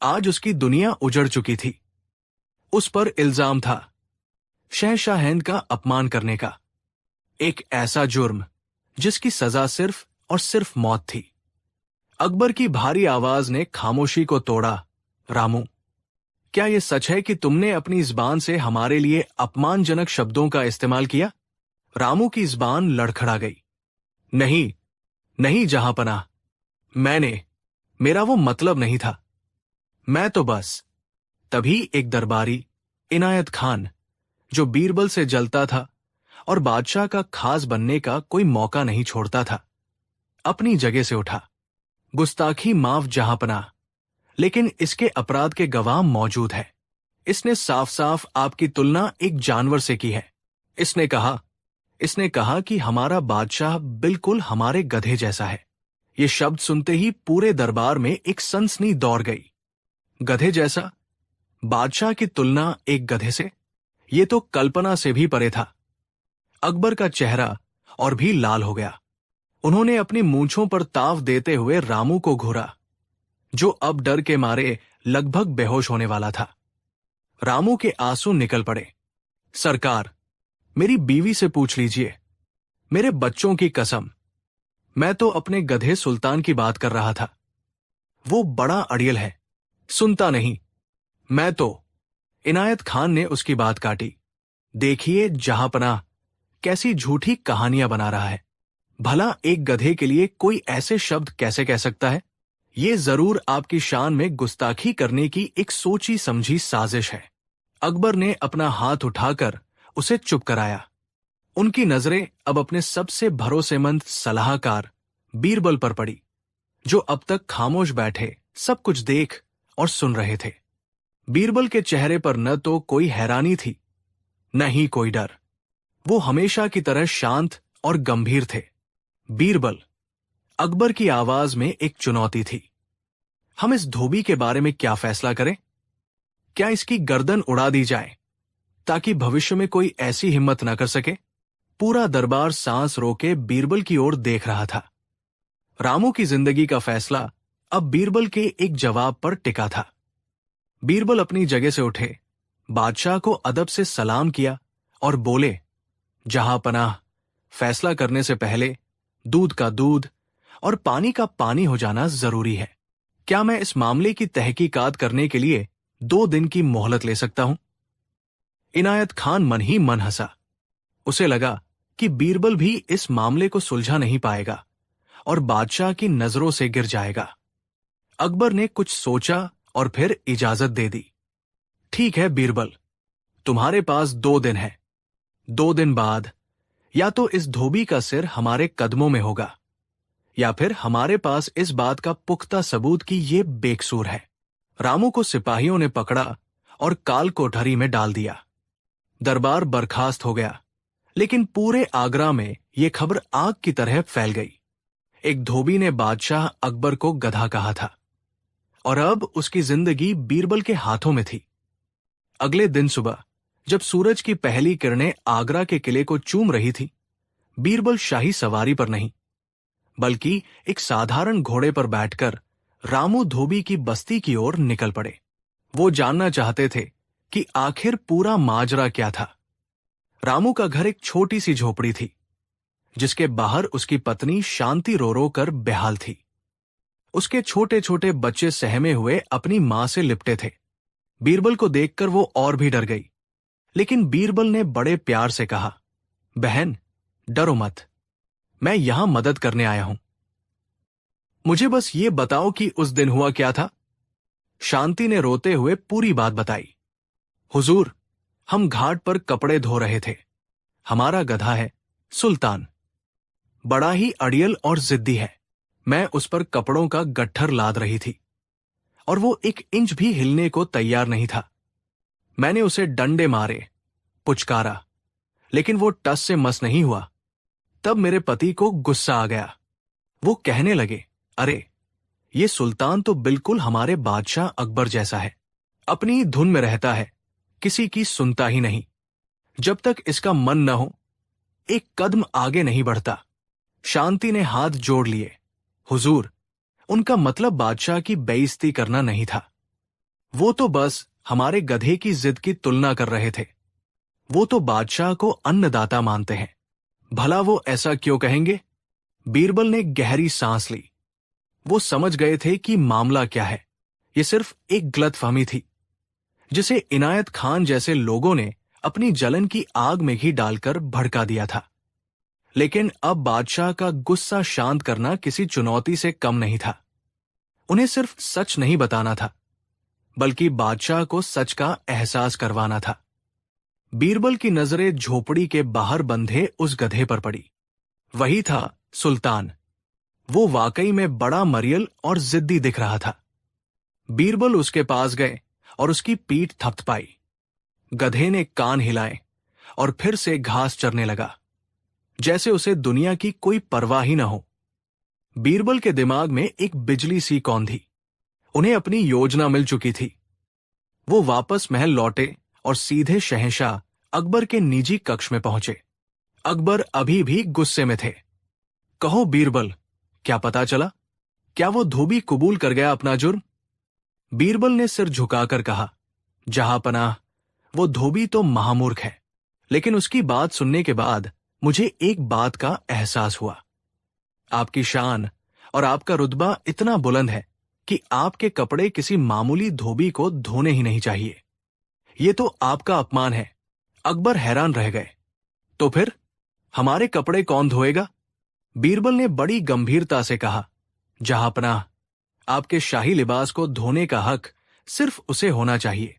आज उसकी दुनिया उजड़ चुकी थी। उस पर इल्जाम था शहंशाह हिंद का अपमान करने का, एक ऐसा जुर्म जिसकी सजा सिर्फ और सिर्फ मौत थी। अकबर की भारी आवाज ने खामोशी को तोड़ा। रामू, क्या यह सच है कि तुमने अपनी जुबान से हमारे लिए अपमानजनक शब्दों का इस्तेमाल किया? रामू की जुबान लड़खड़ा गई। नहीं, नहीं जहांपनाह, मेरा वो मतलब नहीं था। मैं तो बस। तभी एक दरबारी, इनायत खान, जो बीरबल से जलता था और बादशाह का खास बनने का कोई मौका नहीं छोड़ता था, अपनी जगह से उठा। गुस्ताखी माफ जहांपनाह, लेकिन इसके अपराध के गवाह मौजूद है। इसने साफ साफ आपकी तुलना एक जानवर से की है। इसने कहा कि हमारा बादशाह बिल्कुल हमारे गधे जैसा है। ये शब्द सुनते ही पूरे दरबार में एक सनसनी दौड़ गई। गधे जैसा? बादशाह की तुलना एक गधे से? ये तो कल्पना से भी परे था। अकबर का चेहरा और भी लाल हो गया। उन्होंने अपनी मूंछों पर ताव देते हुए रामू को घूरा, जो अब डर के मारे लगभग बेहोश होने वाला था। रामू के आंसू निकल पड़े। सरकार, मेरी बीवी से पूछ लीजिए, मेरे बच्चों की कसम, मैं तो अपने गधे सुल्तान की बात कर रहा था। वो बड़ा अड़ियल है, सुनता नहीं। मैं तो। इनायत खान ने उसकी बात काटी। देखिए जहांपनाह, कैसी झूठी कहानियां बना रहा है। भला एक गधे के लिए कोई ऐसे शब्द कैसे कह सकता है? ये जरूर आपकी शान में गुस्ताखी करने की एक सोची समझी साजिश है। अकबर ने अपना हाथ उठाकर उसे चुप कराया। उनकी नजरें अब अपने सबसे भरोसेमंद सलाहकार बीरबल पर पड़ी, जो अब तक खामोश बैठे सब कुछ देख और सुन रहे थे। बीरबल के चेहरे पर न तो कोई हैरानी थी, न ही कोई डर। वो हमेशा की तरह शांत और गंभीर थे। बीरबल, अकबर की आवाज में एक चुनौती थी। हम इस धोबी के बारे में क्या फैसला करें? क्या इसकी गर्दन उड़ा दी जाए, ताकि भविष्य में कोई ऐसी हिम्मत न कर सके? पूरा दरबार सांस रोके बीरबल की ओर देख रहा था। रामू की जिंदगी का फैसला अब बीरबल के एक जवाब पर टिका था। बीरबल अपनी जगह से उठे, बादशाह को अदब से सलाम किया और बोले, जहांपनाह, फैसला करने से पहले दूध का दूध और पानी का पानी हो जाना जरूरी है। क्या मैं इस मामले की तहकीकात करने के लिए 2 दिन की मोहलत ले सकता हूं? इनायत खान मन ही मन हंसा। उसे लगा कि बीरबल भी इस मामले को सुलझा नहीं पाएगा और बादशाह की नजरों से गिर जाएगा। अकबर ने कुछ सोचा और फिर इजाजत दे दी। ठीक है बीरबल, तुम्हारे पास 2 दिन है। 2 दिन बाद या तो इस धोबी का सिर हमारे कदमों में होगा, या फिर हमारे पास इस बात का पुख्ता सबूत कि ये बेकसूर है। रामू को सिपाहियों ने पकड़ा और काल कोठरी में डाल दिया। दरबार बर्खास्त हो गया, लेकिन पूरे आगरा में यह खबर आग की तरह फैल गई। एक धोबी ने बादशाह अकबर को गधा कहा था, और अब उसकी जिंदगी बीरबल के हाथों में थी। अगले दिन सुबह जब सूरज की पहली किरणें आगरा के किले को चूम रही थी, बीरबल शाही सवारी पर नहीं, बल्कि एक साधारण घोड़े पर बैठकर रामू धोबी की बस्ती की ओर निकल पड़े। वो जानना चाहते थे कि आखिर पूरा माजरा क्या था। रामू का घर एक छोटी सी झोपड़ी थी, जिसके बाहर उसकी पत्नी शांति रो रो कर बेहाल थी। उसके छोटे छोटे बच्चे सहमे हुए अपनी मां से लिपटे थे। बीरबल को देखकर वो और भी डर गई, लेकिन बीरबल ने बड़े प्यार से कहा, बहन, डरो मत, मैं यहां मदद करने आया हूं। मुझे बस ये बताओ कि उस दिन हुआ क्या था। शांति ने रोते हुए पूरी बात बताई। हुजूर, हम घाट पर कपड़े धो रहे थे। हमारा गधा है सुल्तान, बड़ा ही अड़ियल और जिद्दी है। मैं उस पर कपड़ों का गट्ठर लाद रही थी और वो 1 इंच भी हिलने को तैयार नहीं था। मैंने उसे डंडे मारे, पुचकारा, लेकिन वो टस से मस नहीं हुआ। तब मेरे पति को गुस्सा आ गया। वो कहने लगे, अरे ये सुल्तान तो बिल्कुल हमारे बादशाह अकबर जैसा है, अपनी धुन में रहता है, किसी की सुनता ही नहीं। जब तक इसका मन न हो एक कदम आगे नहीं बढ़ता। शांति ने हाथ जोड़ लिए। हुजूर, उनका मतलब बादशाह की बेइज्जती करना नहीं था। वो तो बस हमारे गधे की जिद की तुलना कर रहे थे। वो तो बादशाह को अन्नदाता मानते हैं। भला वो ऐसा क्यों कहेंगे? बीरबल ने गहरी सांस ली। वो समझ गए थे कि मामला क्या है। ये सिर्फ एक गलतफहमी थी, जिसे इनायत खान जैसे लोगों ने अपनी जलन की आग में ही डालकर भड़का दिया था। लेकिन अब बादशाह का गुस्सा शांत करना किसी चुनौती से कम नहीं था। उन्हें सिर्फ सच नहीं बताना था, बल्कि बादशाह को सच का एहसास करवाना था। बीरबल की नजरें झोपड़ी के बाहर बंधे उस गधे पर पड़ी। वही था सुल्तान। वो वाकई में बड़ा मरियल और जिद्दी दिख रहा था। बीरबल उसके पास गए और उसकी पीठ थपथपाई। गधे ने कान हिलाए और फिर से घास चरने लगा, जैसे उसे दुनिया की कोई परवाह ही न हो। बीरबल के दिमाग में एक बिजली सी कौंधी। उन्हें अपनी योजना मिल चुकी थी। वो वापस महल लौटे और सीधे शहंशाह अकबर के निजी कक्ष में पहुंचे। अकबर अभी भी गुस्से में थे। कहो बीरबल, क्या पता चला? क्या वो धोबी कबूल कर गया अपना जुर्म? बीरबल ने सिर झुकाकर कहा, जहांपनाह, वो धोबी तो महामूर्ख है, लेकिन उसकी बात सुनने के बाद मुझे एक बात का एहसास हुआ। आपकी शान और आपका रुतबा इतना बुलंद है कि आपके कपड़े किसी मामूली धोबी को धोने ही नहीं चाहिए। ये तो आपका अपमान है। अकबर हैरान रह गए। तो फिर हमारे कपड़े कौन धोएगा? बीरबल ने बड़ी गंभीरता से कहा, जहांपनाह, आपके शाही लिबास को धोने का हक सिर्फ उसे होना चाहिए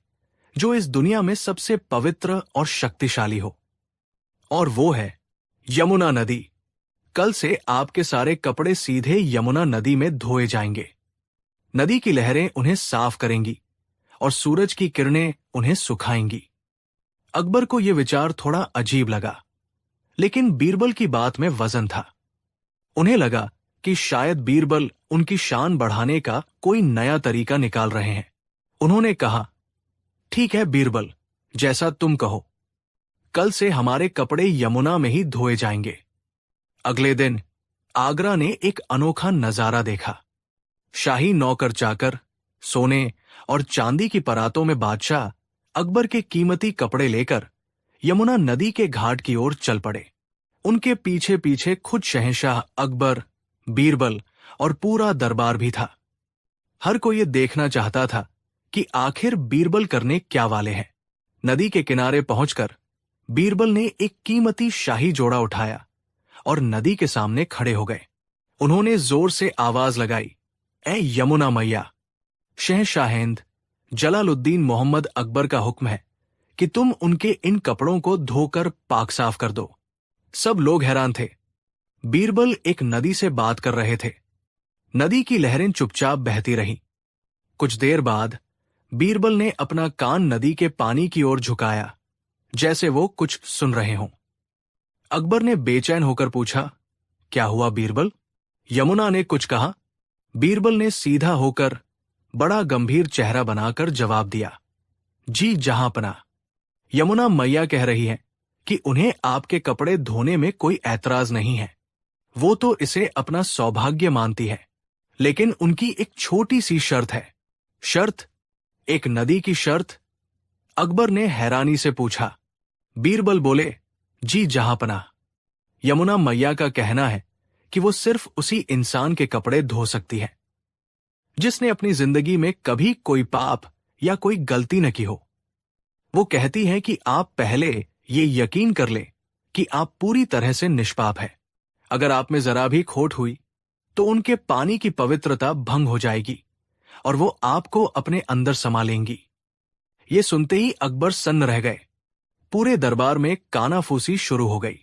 जो इस दुनिया में सबसे पवित्र और शक्तिशाली हो, और वो है यमुना नदी। कल से आपके सारे कपड़े सीधे यमुना नदी में धोए जाएंगे। नदी की लहरें उन्हें साफ करेंगी और सूरज की किरणें उन्हें सुखाएंगी। अकबर को यह विचार थोड़ा अजीब लगा, लेकिन बीरबल की बात में वजन था। उन्हें लगा कि शायद बीरबल उनकी शान बढ़ाने का कोई नया तरीका निकाल रहे हैं। उन्होंने कहा, ठीक है बीरबल, जैसा तुम कहो। कल से हमारे कपड़े यमुना में ही धोए जाएंगे। अगले दिन आगरा ने एक अनोखा नजारा देखा। शाही नौकर चाकर सोने और चांदी की परातों में बादशाह अकबर के कीमती कपड़े लेकर यमुना नदी के घाट की ओर चल पड़े। उनके पीछे पीछे खुद शहंशाह अकबर, बीरबल और पूरा दरबार भी था। हर कोई ये देखना चाहता था कि आखिर बीरबल करने क्या वाले हैं। नदी के किनारे पहुंचकर बीरबल ने एक कीमती शाही जोड़ा उठाया और नदी के सामने खड़े हो गए। उन्होंने जोर से आवाज लगाई, ए यमुना मैया, शहंशाहेंद जलालुद्दीन मोहम्मद अकबर का हुक्म है कि तुम उनके इन कपड़ों को धोकर पाक साफ कर दो। सब लोग हैरान थे। बीरबल एक नदी से बात कर रहे थे। नदी की लहरें चुपचाप बहती रहीं। कुछ देर बाद बीरबल ने अपना कान नदी के पानी की ओर झुकाया, जैसे वो कुछ सुन रहे हों। अकबर ने बेचैन होकर पूछा, क्या हुआ बीरबल? यमुना ने कुछ कहा। बीरबल ने सीधा होकर बड़ा गंभीर चेहरा बनाकर जवाब दिया, जी जहांपनाह, यमुना मैया कह रही है कि उन्हें आपके कपड़े धोने में कोई ऐतराज नहीं है। वो तो इसे अपना सौभाग्य मानती है, लेकिन उनकी एक छोटी सी शर्त है। शर्त? एक नदी की शर्त? अकबर ने हैरानी से पूछा। बीरबल बोले, जी जहांपनाह, यमुना मैया का कहना है कि वो सिर्फ उसी इंसान के कपड़े धो सकती है जिसने अपनी जिंदगी में कभी कोई पाप या कोई गलती न की हो। वो कहती है कि आप पहले ये यकीन कर लें कि आप पूरी तरह से निष्पाप है। अगर आप में जरा भी खोट हुई तो उनके पानी की पवित्रता भंग हो जाएगी और वो आपको अपने अंदर समा लेंगी। ये सुनते ही अकबर सन्न रह गए। पूरे दरबार में कानाफूसी शुरू हो गई।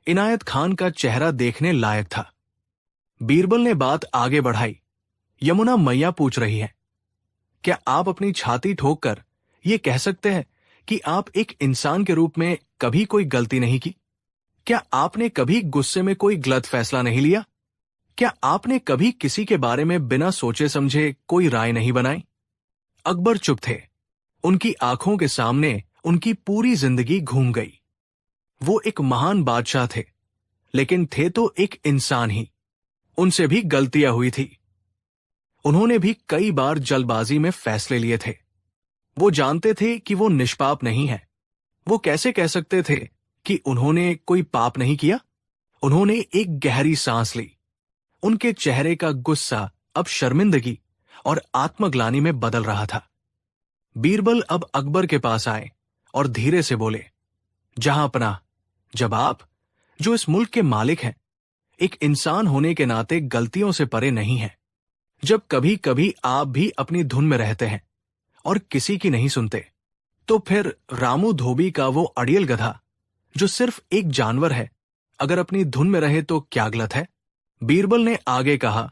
इनायत खान का चेहरा देखने लायक था। बीरबल ने बात आगे बढ़ाई, यमुना मैया पूछ रही है, क्या आप अपनी छाती ठोककर ये कह सकते हैं कि आप एक इंसान के रूप में कभी कोई गलती नहीं की? क्या आपने कभी गुस्से में कोई गलत फैसला नहीं लिया? क्या आपने कभी किसी के बारे में बिना सोचे समझे कोई राय नहीं बनाई? अकबर चुप थे। उनकी आंखों के सामने उनकी पूरी जिंदगी घूम गई। वो एक महान बादशाह थे, लेकिन थे तो एक इंसान ही। उनसे भी गलतियां हुई थी। उन्होंने भी कई बार जल्दबाजी में फैसले लिए थे। वो जानते थे कि वो निष्पाप नहीं है। वो कैसे कह सकते थे कि उन्होंने कोई पाप नहीं किया? उन्होंने एक गहरी सांस ली। उनके चेहरे का गुस्सा अब शर्मिंदगी और आत्मग्लानि में बदल रहा था। बीरबल अब अकबर के पास आए और धीरे से बोले, जहांपनाह, जब आप, जो इस मुल्क के मालिक हैं, एक इंसान होने के नाते गलतियों से परे नहीं हैं, जब कभी कभी आप भी अपनी धुन में रहते हैं और किसी की नहीं सुनते, तो फिर रामू धोबी का वो अड़ियल गधा, जो सिर्फ एक जानवर है, अगर अपनी धुन में रहे तो क्या गलत है? बीरबल ने आगे कहा,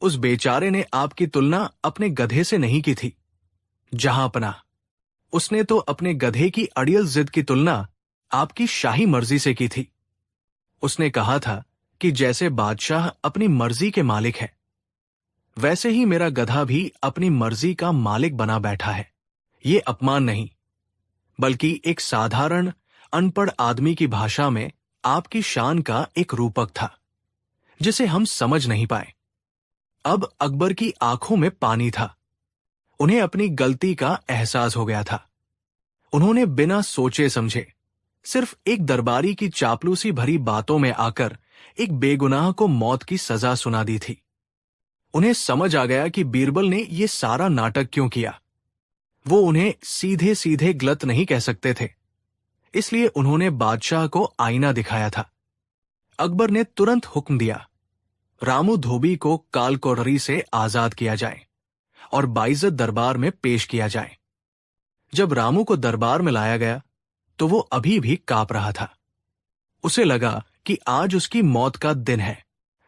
उस बेचारे ने आपकी तुलना अपने गधे से नहीं की थी। जहांपनाह, उसने तो अपने गधे की अड़ियल जिद की तुलना आपकी शाही मर्जी से की थी। उसने कहा था कि जैसे बादशाह अपनी मर्जी के मालिक है, वैसे ही मेरा गधा भी अपनी मर्जी का मालिक बना बैठा है। ये अपमान नहीं, बल्कि एक साधारण अनपढ़ आदमी की भाषा में आपकी शान का एक रूपक था, जिसे हम समझ नहीं पाए। अब अकबर की आंखों में पानी था। उन्हें अपनी गलती का एहसास हो गया था। उन्होंने बिना सोचे समझे सिर्फ एक दरबारी की चापलूसी भरी बातों में आकर एक बेगुनाह को मौत की सजा सुना दी थी। उन्हें समझ आ गया कि बीरबल ने यह सारा नाटक क्यों किया। वो उन्हें सीधे सीधे गलत नहीं कह सकते थे, इसलिए उन्होंने बादशाह को आईना दिखाया था। अकबर ने तुरंत हुक्म दिया, रामू धोबी को कालकोठरी से आजाद किया जाए और बाइज्जत दरबार में पेश किया जाए। जब रामू को दरबार में लाया गया तो वो अभी भी कांप रहा था। उसे लगा कि आज उसकी मौत का दिन है,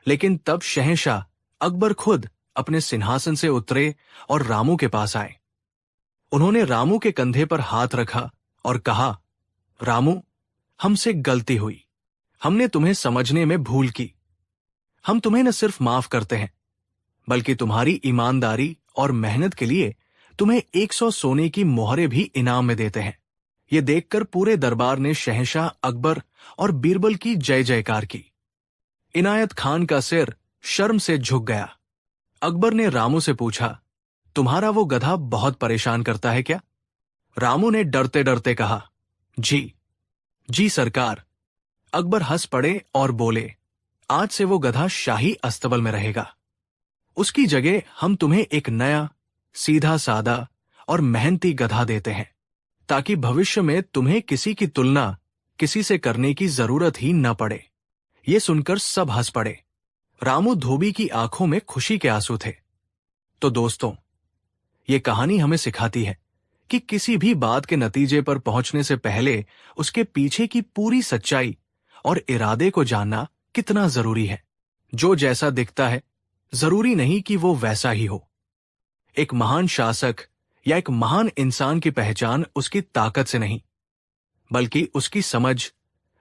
लेकिन तब शहंशाह अकबर खुद अपने सिंहासन से उतरे और रामू के पास आए। उन्होंने रामू के कंधे पर हाथ रखा और कहा, रामू, हमसे गलती हुई। हमने तुम्हें समझने में भूल की। हम तुम्हें न सिर्फ माफ करते हैं, बल्कि तुम्हारी ईमानदारी और मेहनत के लिए तुम्हें 100 सोने की मोहरें भी इनाम में देते हैं। ये देखकर पूरे दरबार ने शहंशाह अकबर और बीरबल की जय जयकार की। इनायत खान का सिर शर्म से झुक गया। अकबर ने रामू से पूछा, तुम्हारा वो गधा बहुत परेशान करता है क्या? रामू ने डरते डरते कहा, जी सरकार। अकबर हंस पड़े और बोले, आज से वो गधा शाही अस्तबल में रहेगा। उसकी जगह हम तुम्हें एक नया, सीधा सादा और मेहनती गधा देते हैं, ताकि भविष्य में तुम्हें किसी की तुलना किसी से करने की जरूरत ही न पड़े। ये सुनकर सब हंस पड़े। रामू धोबी की आंखों में खुशी के आंसू थे। तो दोस्तों, ये कहानी हमें सिखाती है कि किसी भी बात के नतीजे पर पहुंचने से पहले उसके पीछे की पूरी सच्चाई और इरादे को जानना कितना जरूरी है। जो जैसा दिखता है, जरूरी नहीं कि वो वैसा ही हो। एक महान शासक या एक महान इंसान की पहचान उसकी ताकत से नहीं, बल्कि उसकी समझ,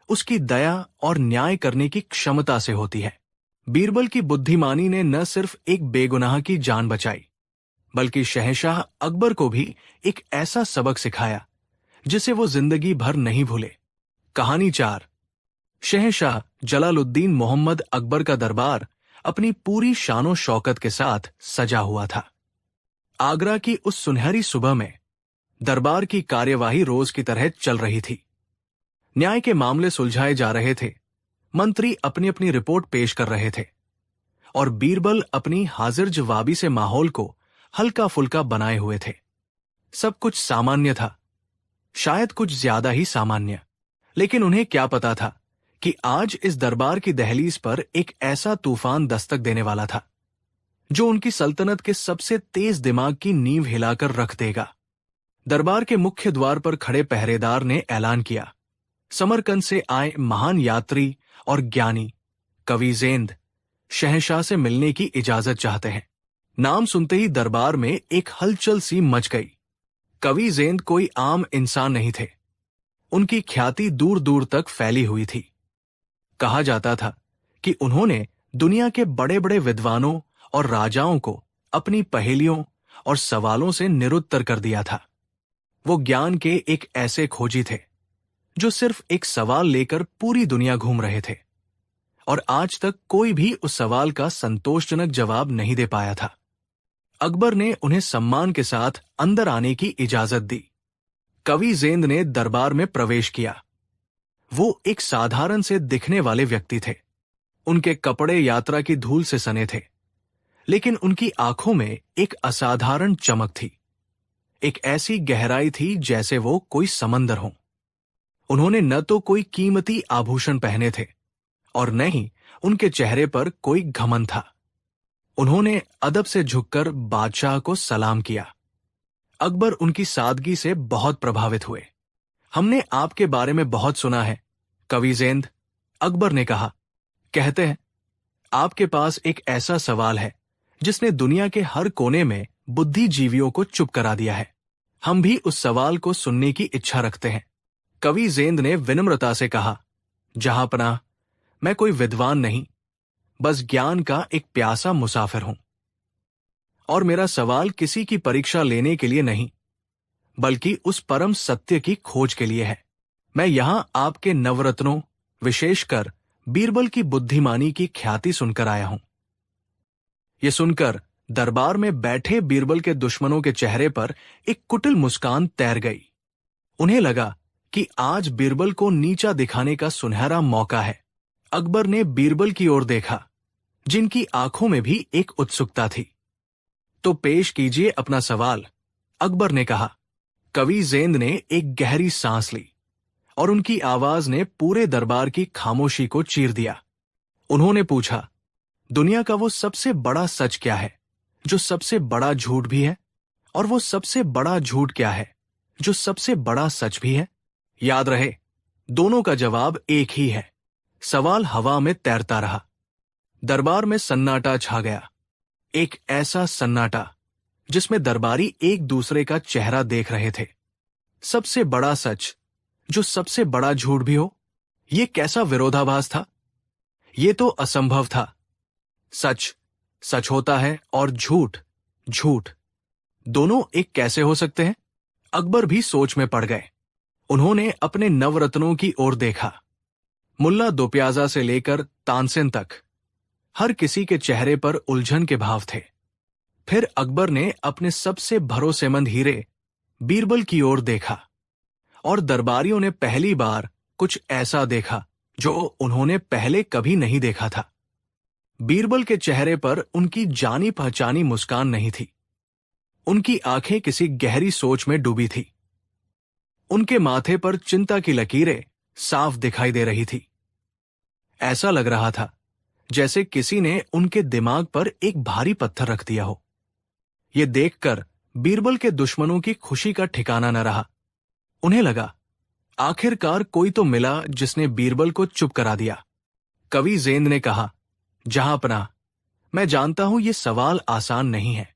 उसकी दया और न्याय करने की क्षमता से होती है। बीरबल की बुद्धिमानी ने न सिर्फ एक बेगुनाह की जान बचाई, बल्कि शहंशाह अकबर को भी एक ऐसा सबक सिखाया जिसे वो जिंदगी भर नहीं भूले। कहानी 4। शहंशाह जलालुद्दीन मोहम्मद अकबर का दरबार अपनी पूरी शानो शौकत के साथ सजा हुआ था। आगरा की उस सुनहरी सुबह में दरबार की कार्यवाही रोज की तरह चल रही थी। न्याय के मामले सुलझाए जा रहे थे, मंत्री अपनी अपनी रिपोर्ट पेश कर रहे थे और बीरबल अपनी हाजिर जवाबी से माहौल को हल्का फुल्का बनाए हुए थे। सब कुछ सामान्य था, शायद कुछ ज्यादा ही सामान्य, लेकिन उन्हें क्या पता था कि आज इस दरबार की दहलीज पर एक ऐसा तूफान दस्तक देने वाला था जो उनकी सल्तनत के सबसे तेज दिमाग की नींव हिलाकर रख देगा। दरबार के मुख्य द्वार पर खड़े पहरेदार ने ऐलान किया, समरकंद से आए महान यात्री और ज्ञानी कविजेंद शहंशाह से मिलने की इजाजत चाहते हैं। नाम सुनते ही दरबार में एक हलचल सी मच गई। कवि ज़ेंद कोई आम इंसान नहीं थे। उनकी ख्याति दूर दूर तक फैली हुई थी। कहा जाता था कि उन्होंने दुनिया के बड़े बड़े विद्वानों और राजाओं को अपनी पहेलियों और सवालों से निरुत्तर कर दिया था। वो ज्ञान के एक ऐसे खोजी थे जो सिर्फ एक सवाल लेकर पूरी दुनिया घूम रहे थे, और आज तक कोई भी उस सवाल का संतोषजनक जवाब नहीं दे पाया था। अकबर ने उन्हें सम्मान के साथ अंदर आने की इजाजत दी। कवि ज़ेंद ने दरबार में प्रवेश किया। वो एक साधारण से दिखने वाले व्यक्ति थे। उनके कपड़े यात्रा की धूल से सने थे, लेकिन उनकी आंखों में एक असाधारण चमक थी। एक ऐसी गहराई थी जैसे वो कोई समंदर हो। उन्होंने न तो कोई कीमती आभूषण पहने थे और न ही उनके चेहरे पर कोई घमंड था। उन्होंने अदब से झुककर बादशाह को सलाम किया। अकबर उनकी सादगी से बहुत प्रभावित हुए। हमने आपके बारे में बहुत सुना है, कवि ज़ेंद, अकबर ने कहा। कहते हैं आपके पास एक ऐसा सवाल है जिसने दुनिया के हर कोने में बुद्धिजीवियों को चुप करा दिया है। हम भी उस सवाल को सुनने की इच्छा रखते हैं। कवि ज़ेंद ने विनम्रता से कहा, जहांपनाह, मैं कोई विद्वान नहीं, बस ज्ञान का एक प्यासा मुसाफिर हूं। और मेरा सवाल किसी की परीक्षा लेने के लिए नहीं, बल्कि उस परम सत्य की खोज के लिए है। मैं यहां आपके नवरत्नों, विशेषकर बीरबल की बुद्धिमानी की ख्याति सुनकर आया हूं। यह सुनकर दरबार में बैठे बीरबल के दुश्मनों के चेहरे पर एक कुटिल मुस्कान तैर गई। उन्हें लगा कि आज बीरबल को नीचा दिखाने का सुनहरा मौका है। अकबर ने बीरबल की ओर देखा, जिनकी आंखों में भी एक उत्सुकता थी। तो पेश कीजिए अपना सवाल, अकबर ने कहा। कवि ज़ेंद ने एक गहरी सांस ली और उनकी आवाज ने पूरे दरबार की खामोशी को चीर दिया। उन्होंने पूछा, दुनिया का वो सबसे बड़ा सच क्या है जो सबसे बड़ा झूठ भी है, और वो सबसे बड़ा झूठ क्या है जो सबसे बड़ा सच भी है? याद रहे, दोनों का जवाब एक ही है। सवाल हवा में तैरता रहा। दरबार में सन्नाटा छा गया। एक ऐसा सन्नाटा जिसमें दरबारी एक दूसरे का चेहरा देख रहे थे। सबसे बड़ा सच जो सबसे बड़ा झूठ भी हो, यह कैसा विरोधाभास था? यह तो असंभव था। सच सच होता है और झूठ झूठ। दोनों एक कैसे हो सकते हैं? अकबर भी सोच में पड़ गए। उन्होंने अपने नवरत्नों की ओर देखा। मुल्ला दोप्याजा से लेकर तानसेन तक हर किसी के चेहरे पर उलझन के भाव थे। फिर अकबर ने अपने सबसे भरोसेमंद हीरे बीरबल की ओर देखा, और दरबारियों ने पहली बार कुछ ऐसा देखा जो उन्होंने पहले कभी नहीं देखा था। बीरबल के चेहरे पर उनकी जानी पहचानी मुस्कान नहीं थी। उनकी आंखें किसी गहरी सोच में डूबी थी। उनके माथे पर चिंता की लकीरें साफ दिखाई दे रही थी। ऐसा लग रहा था जैसे किसी ने उनके दिमाग पर एक भारी पत्थर रख दिया हो। यह देखकर बीरबल के दुश्मनों की खुशी का ठिकाना न रहा। उन्हें लगा, आखिरकार कोई तो मिला जिसने बीरबल को चुप करा दिया। कवि ज़ेंद ने कहा, जहांपनाह, मैं जानता हूं यह सवाल आसान नहीं है।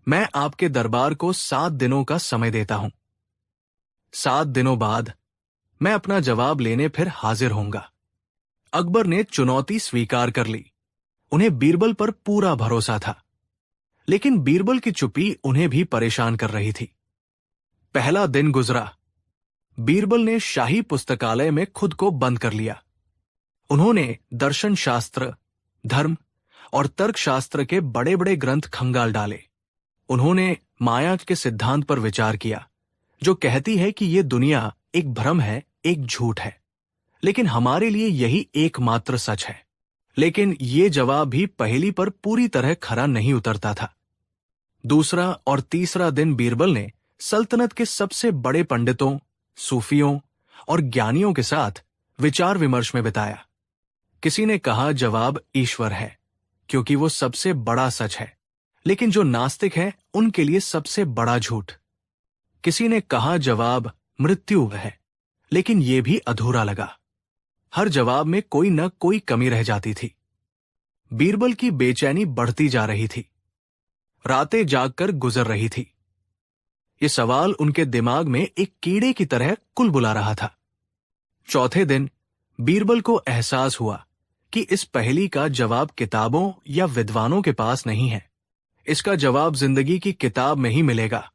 मैं आपके दरबार को 7 दिनों का समय देता हूं। 7 दिनों बाद मैं अपना जवाब लेने फिर हाजिर होऊंगा। अकबर ने चुनौती स्वीकार कर ली। उन्हें बीरबल पर पूरा भरोसा था, लेकिन बीरबल की चुप्पी उन्हें भी परेशान कर रही थी। पहला दिन गुजरा। बीरबल ने शाही पुस्तकालय में खुद को बंद कर लिया। उन्होंने दर्शन शास्त्र, धर्म और तर्कशास्त्र के बड़े बड़े ग्रंथ खंगाल डाले। उन्होंने माया के सिद्धांत पर विचार किया, जो कहती है कि यह दुनिया एक भ्रम है, एक झूठ है, लेकिन हमारे लिए यही एकमात्र सच है। लेकिन यह जवाब भी पहेली पर पूरी तरह खरा नहीं उतरता था। दूसरा और तीसरा दिन बीरबल ने सल्तनत के सबसे बड़े पंडितों, सूफियों और ज्ञानियों के साथ विचार विमर्श में बिताया। किसी ने कहा जवाब ईश्वर है, क्योंकि वो सबसे बड़ा सच है, लेकिन जो नास्तिक है उनके लिए सबसे बड़ा झूठ। किसी ने कहा जवाब मृत्यु है, लेकिन यह भी अधूरा लगा। हर जवाब में कोई न कोई कमी रह जाती थी। बीरबल की बेचैनी बढ़ती जा रही थी। रातें जागकर गुजर रही थी। ये सवाल उनके दिमाग में एक कीड़े की तरह कुलबुला रहा था। चौथे दिन बीरबल को एहसास हुआ कि इस पहेली का जवाब किताबों या विद्वानों के पास नहीं है। इसका जवाब जिंदगी की किताब में ही मिलेगा।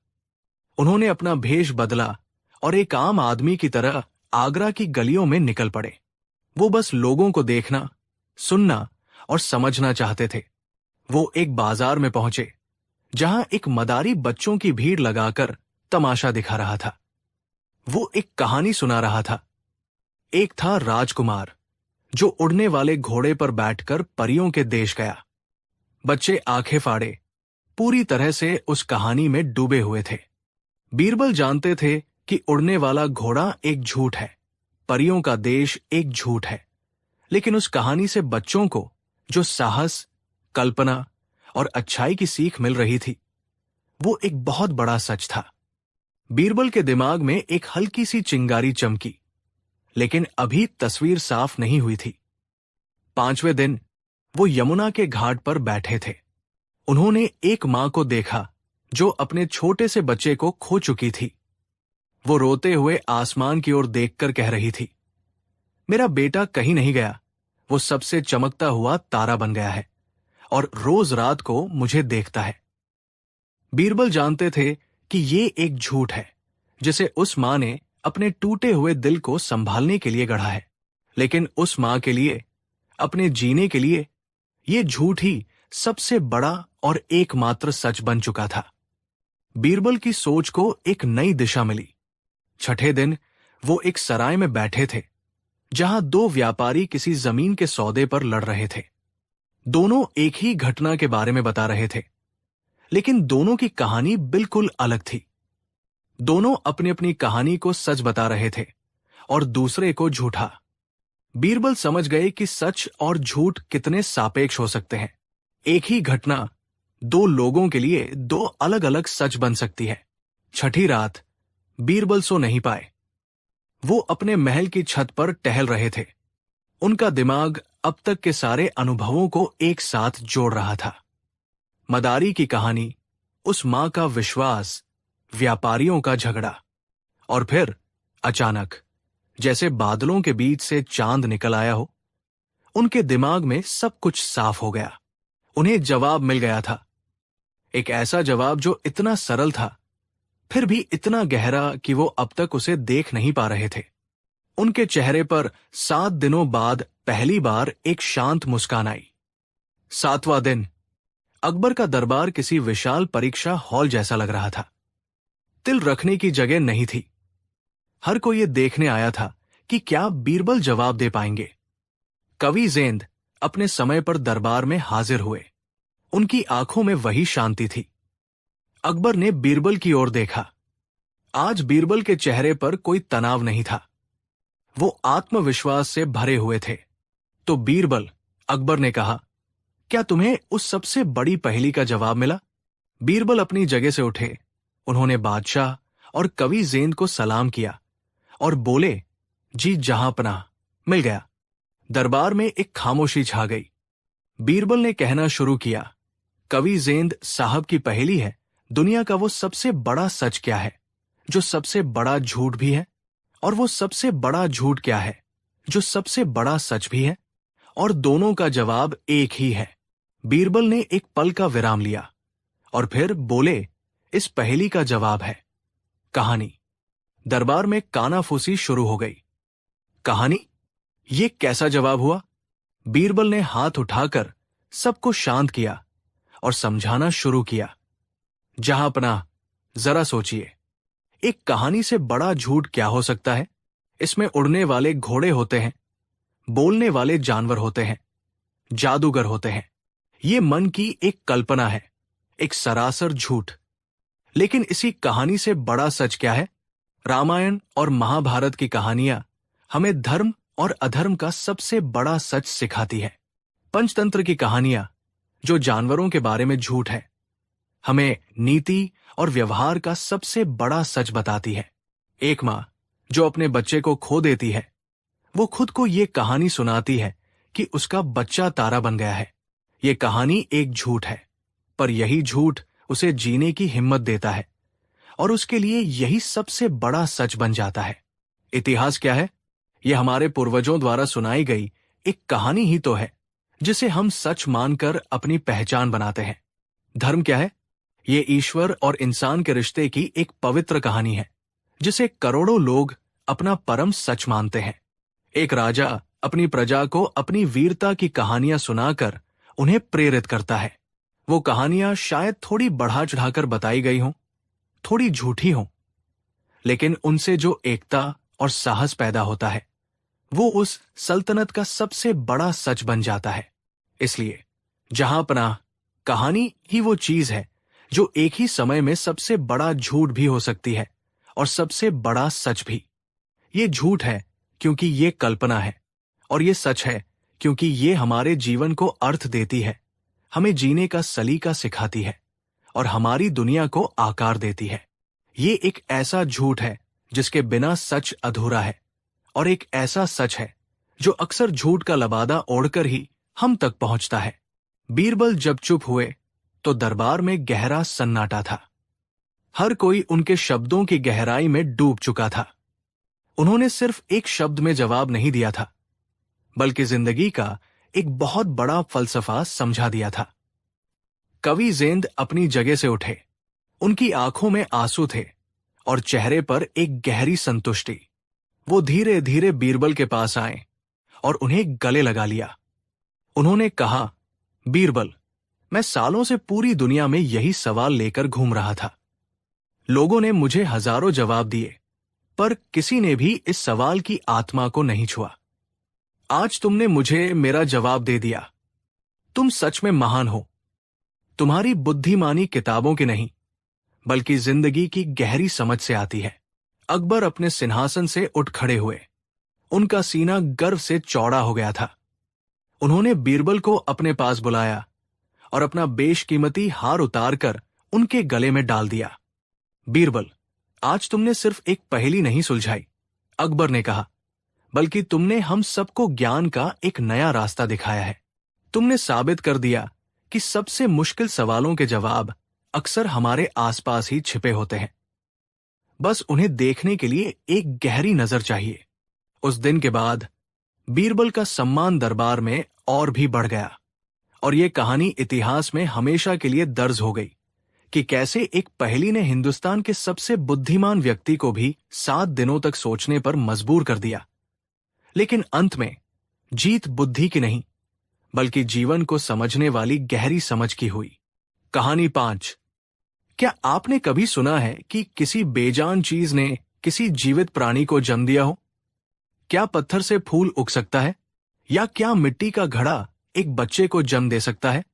उन्होंने अपना भेष बदला और एक आम आदमी की तरह आगरा की गलियों में निकल पड़े। वो बस लोगों को देखना, सुनना और समझना चाहते थे। वो एक बाजार में पहुंचे जहां एक मदारी बच्चों की भीड़ लगाकर तमाशा दिखा रहा था। वो एक कहानी सुना रहा था। एक था राजकुमार जो उड़ने वाले घोड़े पर बैठकर परियों के देश गया। बच्चे आंखें फाड़े पूरी तरह से उस कहानी में डूबे हुए थे। बीरबल जानते थे कि उड़ने वाला घोड़ा एक झूठ है, परियों का देश एक झूठ है, लेकिन उस कहानी से बच्चों को जो साहस, कल्पना और अच्छाई की सीख मिल रही थी, वो एक बहुत बड़ा सच था। बीरबल के दिमाग में एक हल्की सी चिंगारी चमकी, लेकिन अभी तस्वीर साफ नहीं हुई थी। 5वें दिन वो यमुना के घाट पर बैठे थे। उन्होंने एक मां को देखा जो अपने छोटे से बच्चे को खो चुकी थी। वो रोते हुए आसमान की ओर देखकर कह रही थी, मेरा बेटा कहीं नहीं गया, वो सबसे चमकता हुआ तारा बन गया है और रोज रात को मुझे देखता है। बीरबल जानते थे कि ये एक झूठ है जिसे उस मां ने अपने टूटे हुए दिल को संभालने के लिए गढ़ा है, लेकिन उस मां के लिए, अपने जीने के लिए, ये झूठ ही सबसे बड़ा और एकमात्र सच बन चुका था। बीरबल की सोच को एक नई दिशा मिली। छठे दिन वो एक सराय में बैठे थे जहां 2 व्यापारी किसी जमीन के सौदे पर लड़ रहे थे। दोनों एक ही घटना के बारे में बता रहे थे, लेकिन दोनों की कहानी बिल्कुल अलग थी। दोनों अपनी अपनी कहानी को सच बता रहे थे और दूसरे को झूठा। बीरबल समझ गए कि सच और झूठ कितने सापेक्ष हो सकते हैं। एक ही घटना 2 लोगों के लिए 2 अलग अलग सच बन सकती है। छठी रात बीरबल सो नहीं पाए। वो अपने महल की छत पर टहल रहे थे। उनका दिमाग अब तक के सारे अनुभवों को एक साथ जोड़ रहा था। मदारी की कहानी, उस मां का विश्वास, व्यापारियों का झगड़ा, और फिर अचानक जैसे बादलों के बीच से चांद निकल आया हो। उनके दिमाग में सब कुछ साफ हो गया। उन्हें जवाब मिल गया था। एक ऐसा जवाब जो इतना सरल था, फिर भी इतना गहरा कि वो अब तक उसे देख नहीं पा रहे थे। उनके चेहरे पर 7 दिनों बाद पहली बार एक शांत मुस्कान आई। 7वां दिन अकबर का दरबार किसी विशाल परीक्षा हॉल जैसा लग रहा था। तिल रखने की जगह नहीं थी। हर कोई ये देखने आया था कि क्या बीरबल जवाब दे पाएंगे। कवि ज़ेंद अपने समय पर दरबार में हाजिर हुए। उनकी आंखों में वही शांति थी। अकबर ने बीरबल की ओर देखा। आज बीरबल के चेहरे पर कोई तनाव नहीं था। वो आत्मविश्वास से भरे हुए थे। तो बीरबल, अकबर ने कहा, क्या तुम्हें उस सबसे बड़ी पहेली का जवाब मिला? बीरबल अपनी जगह से उठे। उन्होंने बादशाह और कवि ज़ेंद को सलाम किया और बोले, जी जहांपनाह, मिल गया। दरबार में एक खामोशी छा गई। बीरबल ने कहना शुरू किया, कवि ज़ेंद साहब की पहेली है, दुनिया का वो सबसे बड़ा सच क्या है जो सबसे बड़ा झूठ भी है, और वो सबसे बड़ा झूठ क्या है जो सबसे बड़ा सच भी है, और दोनों का जवाब एक ही है। बीरबल ने एक पल का विराम लिया और फिर बोले, इस पहेली का जवाब है कहानी। दरबार में कानाफूसी शुरू हो गई। कहानी? ये कैसा जवाब हुआ? बीरबल ने हाथ उठाकर सबको शांत किया और समझाना शुरू किया। जहांपनाह, जरा सोचिए, एक कहानी से बड़ा झूठ क्या हो सकता है? इसमें उड़ने वाले घोड़े होते हैं, बोलने वाले जानवर होते हैं, जादूगर होते हैं। ये मन की एक कल्पना है, एक सरासर झूठ। लेकिन इसी कहानी से बड़ा सच क्या है? रामायण और महाभारत की कहानियां हमें धर्म और अधर्म का सबसे बड़ा सच सिखाती है। पंचतंत्र की कहानियां, जो जानवरों के बारे में झूठ है, हमें नीति और व्यवहार का सबसे बड़ा सच बताती है। एक मां जो अपने बच्चे को खो देती है, वो खुद को ये कहानी सुनाती है कि उसका बच्चा तारा बन गया है। ये कहानी एक झूठ है, पर यही झूठ उसे जीने की हिम्मत देता है और उसके लिए यही सबसे बड़ा सच बन जाता है। इतिहास क्या है? यह हमारे पूर्वजों द्वारा सुनाई गई एक कहानी ही तो है, जिसे हम सच मानकर अपनी पहचान बनाते हैं। धर्म क्या है? ये ईश्वर और इंसान के रिश्ते की एक पवित्र कहानी है, जिसे करोड़ों लोग अपना परम सच मानते हैं। एक राजा अपनी प्रजा को अपनी वीरता की कहानियां सुनाकर उन्हें प्रेरित करता है। वो कहानियां शायद थोड़ी बढ़ा चढ़ाकर बताई गई हों, थोड़ी झूठी हों, लेकिन उनसे जो एकता और साहस पैदा होता है, वो उस सल्तनत का सबसे बड़ा सच बन जाता है। इसलिए जहांपनाह कहानी ही वो चीज है जो एक ही समय में सबसे बड़ा झूठ भी हो सकती है और सबसे बड़ा सच भी। ये झूठ है क्योंकि ये कल्पना है, और ये सच है क्योंकि ये हमारे जीवन को अर्थ देती है, हमें जीने का सलीका सिखाती है और हमारी दुनिया को आकार देती है। ये एक ऐसा झूठ है जिसके बिना सच अधूरा है, और एक ऐसा सच है जो अक्सर झूठ का लबादा ओढ़कर ही हम तक पहुंचता है। बीरबल जब चुप हुए तो दरबार में गहरा सन्नाटा था। हर कोई उनके शब्दों की गहराई में डूब चुका था। उन्होंने सिर्फ एक शब्द में जवाब नहीं दिया था, बल्कि जिंदगी का एक बहुत बड़ा फलसफा समझा दिया था। कवि जेंद अपनी जगह से उठे। उनकी आंखों में आंसू थे और चेहरे पर एक गहरी संतुष्टि। वो धीरे धीरे बीरबल के पास आए और उन्हें गले लगा लिया। उन्होंने कहा, बीरबल, मैं सालों से पूरी दुनिया में यही सवाल लेकर घूम रहा था। लोगों ने मुझे हजारों जवाब दिए, पर किसी ने भी इस सवाल की आत्मा को नहीं छुआ। आज तुमने मुझे मेरा जवाब दे दिया। तुम सच में महान हो। तुम्हारी बुद्धिमानी किताबों की नहीं, बल्कि जिंदगी की गहरी समझ से आती है। अकबर अपने सिंहासन से उठ खड़े हुए। उनका सीना गर्व से चौड़ा हो गया था। उन्होंने बीरबल को अपने पास बुलाया और अपना बेशकीमती हार उतारकर उनके गले में डाल दिया। बीरबल, आज तुमने सिर्फ एक पहेली नहीं सुलझाई, अकबर ने कहा, बल्कि तुमने हम सबको ज्ञान का एक नया रास्ता दिखाया है। तुमने साबित कर दिया कि सबसे मुश्किल सवालों के जवाब अक्सर हमारे आसपास ही छिपे होते हैं। बस उन्हें देखने के लिए एक गहरी नजर चाहिए। उस दिन के बाद बीरबल का सम्मान दरबार में और भी बढ़ गया, और यह कहानी इतिहास में हमेशा के लिए दर्ज हो गई कि कैसे एक पहेली ने हिंदुस्तान के सबसे बुद्धिमान व्यक्ति को भी 7 दिनों तक सोचने पर मजबूर कर दिया। लेकिन अंत में जीत बुद्धि की नहीं, बल्कि जीवन को समझने वाली गहरी समझ की हुई। कहानी 5। क्या आपने कभी सुना है कि किसी बेजान चीज ने किसी जीवित प्राणी को जन्म दिया हो? क्या पत्थर से फूल उग सकता है? या क्या मिट्टी का घड़ा एक बच्चे को जन्म दे सकता है?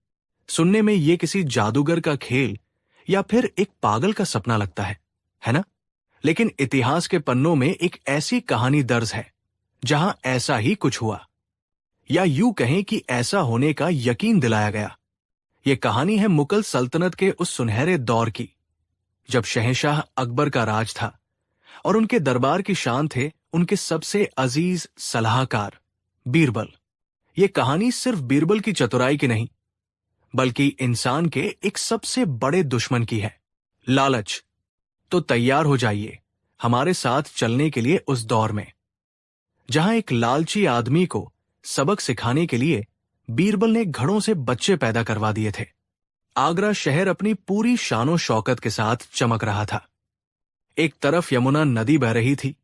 सुनने में यह किसी जादूगर का खेल या फिर एक पागल का सपना लगता है ना? लेकिन इतिहास के पन्नों में एक ऐसी कहानी दर्ज है जहां ऐसा ही कुछ हुआ, या यूं कहें कि ऐसा होने का यकीन दिलाया गया। यह कहानी है मुगल सल्तनत के उस सुनहरे दौर की, जब शहंशाह अकबर का राज था और उनके दरबार की शान थे उनके सबसे अजीज सलाहकार बीरबल। यह कहानी सिर्फ बीरबल की चतुराई की नहीं, बल्कि इंसान के एक सबसे बड़े दुश्मन की है, लालच। तो तैयार हो जाइए हमारे साथ चलने के लिए उस दौर में, जहां एक लालची आदमी को सबक सिखाने के लिए बीरबल ने घड़ों से बच्चे पैदा करवा दिए थे। आगरा शहर अपनी पूरी शानो शौकत के साथ चमक रहा था। एक तरफ यमुना नदी बह रही थी,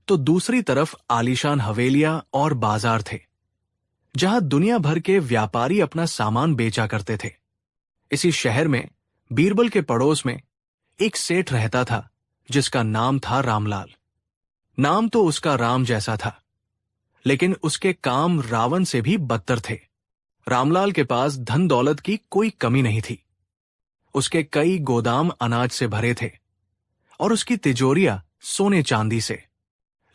तो दूसरी तरफ आलीशान हवेलियां और बाजार थे, जहां दुनिया भर के व्यापारी अपना सामान बेचा करते थे। इसी शहर में बीरबल के पड़ोस में एक सेठ रहता था, जिसका नाम था रामलाल। नाम तो उसका राम जैसा था, लेकिन उसके काम रावण से भी बदतर थे। रामलाल के पास धन दौलत की कोई कमी नहीं थी। उसके कई गोदाम अनाज से भरे थे और उसकी तिजोरियां सोने चांदी से।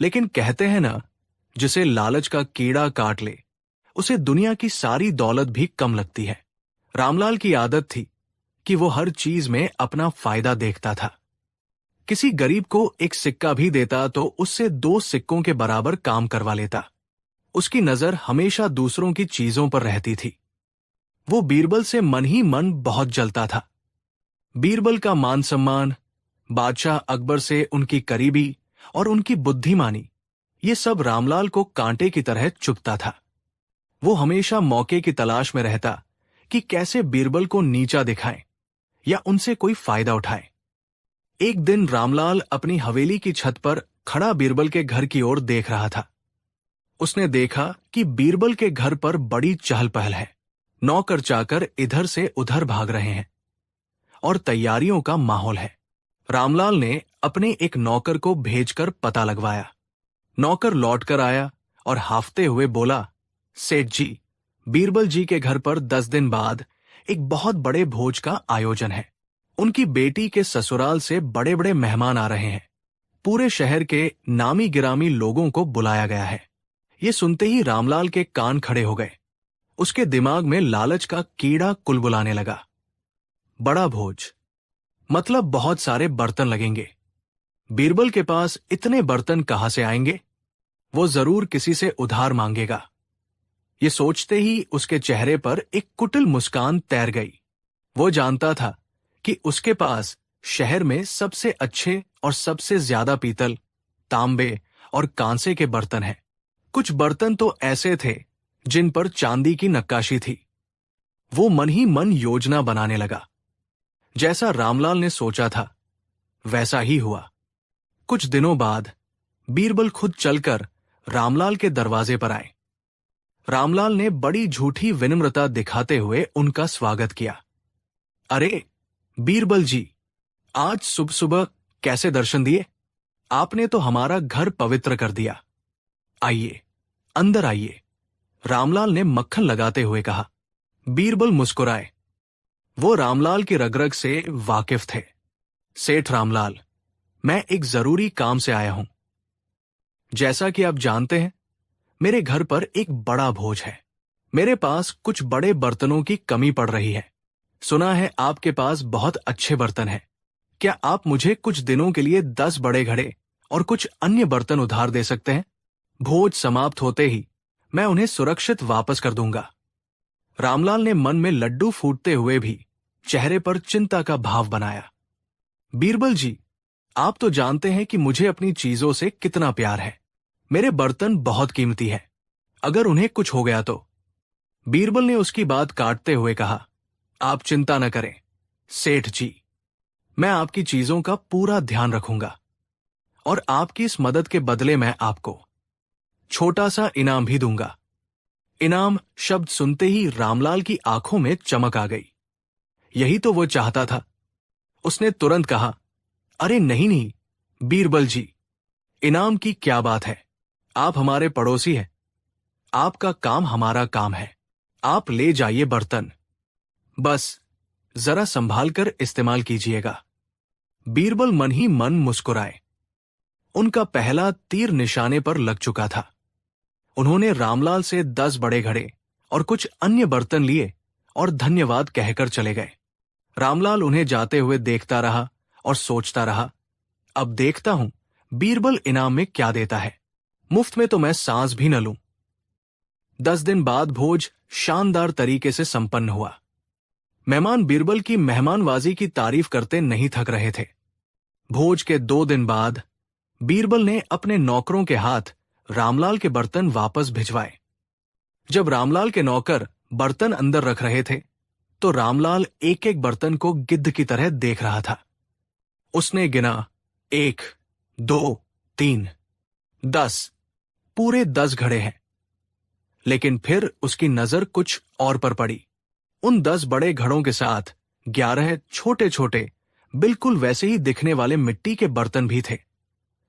लेकिन कहते हैं ना, जिसे लालच का कीड़ा काट ले, उसे दुनिया की सारी दौलत भी कम लगती है। रामलाल की आदत थी कि वो हर चीज में अपना फायदा देखता था। किसी गरीब को एक सिक्का भी देता तो उससे 2 सिक्कों के बराबर काम करवा लेता। उसकी नजर हमेशा दूसरों की चीजों पर रहती थी। वो बीरबल से मन ही मन बहुत जलता था। बीरबल का मान सम्मान, बादशाह अकबर से उनकी करीबी और उनकी बुद्धिमानी, ये सब रामलाल को कांटे की तरह चुभता था। वो हमेशा मौके की तलाश में रहता कि कैसे बीरबल को नीचा दिखाएं या उनसे कोई फायदा उठाएं। एक दिन रामलाल अपनी हवेली की छत पर खड़ा बीरबल के घर की ओर देख रहा था। उसने देखा कि बीरबल के घर पर बड़ी चहल पहल है। नौकर चाकर इधर से उधर भाग रहे हैं और तैयारियों का माहौल है। रामलाल ने अपने एक नौकर को भेजकर पता लगवाया। नौकर लौटकर आया और हाफते हुए बोला, सेठ जी, बीरबल जी के घर पर 10 दिन बाद एक बहुत बड़े भोज का आयोजन है। उनकी बेटी के ससुराल से बड़े बड़े मेहमान आ रहे हैं। पूरे शहर के नामी गिरामी लोगों को बुलाया गया है। ये सुनते ही रामलाल के कान खड़े हो गए। उसके दिमाग में लालच का कीड़ा कुलबुलाने लगा। बड़ा भोज मतलब बहुत सारे बर्तन लगेंगे। बीरबल के पास इतने बर्तन कहां से आएंगे? वो जरूर किसी से उधार मांगेगा। ये सोचते ही उसके चेहरे पर एक कुटिल मुस्कान तैर गई। वो जानता था कि उसके पास शहर में सबसे अच्छे और सबसे ज्यादा पीतल, तांबे और कांसे के बर्तन हैं। कुछ बर्तन तो ऐसे थे जिन पर चांदी की नक्काशी थी। वो मन ही मन योजना बनाने लगा। जैसा रामलाल ने सोचा था वैसा ही हुआ। कुछ दिनों बाद बीरबल खुद चलकर रामलाल के दरवाजे पर आए। रामलाल ने बड़ी झूठी विनम्रता दिखाते हुए उनका स्वागत किया। अरे बीरबल जी, आज सुबह सुबह कैसे दर्शन दिए? आपने तो हमारा घर पवित्र कर दिया। आइए, अंदर आइए, रामलाल ने मक्खन लगाते हुए कहा। बीरबल मुस्कुराए। वो रामलाल की रगरग से वाकिफ थे। सेठ रामलाल, मैं एक जरूरी काम से आया हूं। जैसा कि आप जानते हैं, मेरे घर पर एक बड़ा भोज है। मेरे पास कुछ बड़े बर्तनों की कमी पड़ रही है। सुना है आपके पास बहुत अच्छे बर्तन हैं। क्या आप मुझे कुछ दिनों के लिए 10 बड़े घड़े और कुछ अन्य बर्तन उधार दे सकते हैं? भोज समाप्त होते ही मैं उन्हें सुरक्षित वापस कर दूंगा। रामलाल ने मन में लड्डू फूटते हुए भी चेहरे पर चिंता का भाव बनाया। बीरबल जी, आप तो जानते हैं कि मुझे अपनी चीजों से कितना प्यार है। मेरे बर्तन बहुत कीमती हैं। अगर उन्हें कुछ हो गया तो? बीरबल ने उसकी बात काटते हुए कहा, आप चिंता न करें सेठ जी, मैं आपकी चीजों का पूरा ध्यान रखूंगा और आपकी इस मदद के बदले मैं आपको छोटा सा इनाम भी दूंगा। इनाम शब्द सुनते ही रामलाल की आंखों में चमक आ गई। यही तो वो चाहता था। उसने तुरंत कहा, अरे नहीं नहीं बीरबल जी, इनाम की क्या बात है। आप हमारे पड़ोसी हैं। आपका काम हमारा काम है। आप ले जाइए बर्तन, बस जरा संभाल कर इस्तेमाल कीजिएगा। बीरबल मन ही मन मुस्कुराए। उनका पहला तीर निशाने पर लग चुका था। उन्होंने रामलाल से 10 बड़े घड़े और कुछ अन्य बर्तन लिए और धन्यवाद कहकर चले गए। रामलाल उन्हें जाते हुए देखता रहा और सोचता रहा, अब देखता हूं बीरबल इनाम में क्या देता है। मुफ्त में तो मैं सांस भी न लूं। 10 दिन बाद भोज शानदार तरीके से संपन्न हुआ। मेहमान बीरबल की मेहमानवाजी की तारीफ करते नहीं थक रहे थे। भोज के 2 दिन बाद बीरबल ने अपने नौकरों के हाथ रामलाल के बर्तन वापस भिजवाए। जब रामलाल के नौकर बर्तन अंदर रख रहे थे तो रामलाल एक एक बर्तन को गिद्ध की तरह देख रहा था। उसने गिना, 1, 2, 3, 10, पूरे 10 घड़े हैं। लेकिन फिर उसकी नजर कुछ और पर पड़ी। उन 10 बड़े घड़ों के साथ 11 छोटे छोटे बिल्कुल वैसे ही दिखने वाले मिट्टी के बर्तन भी थे,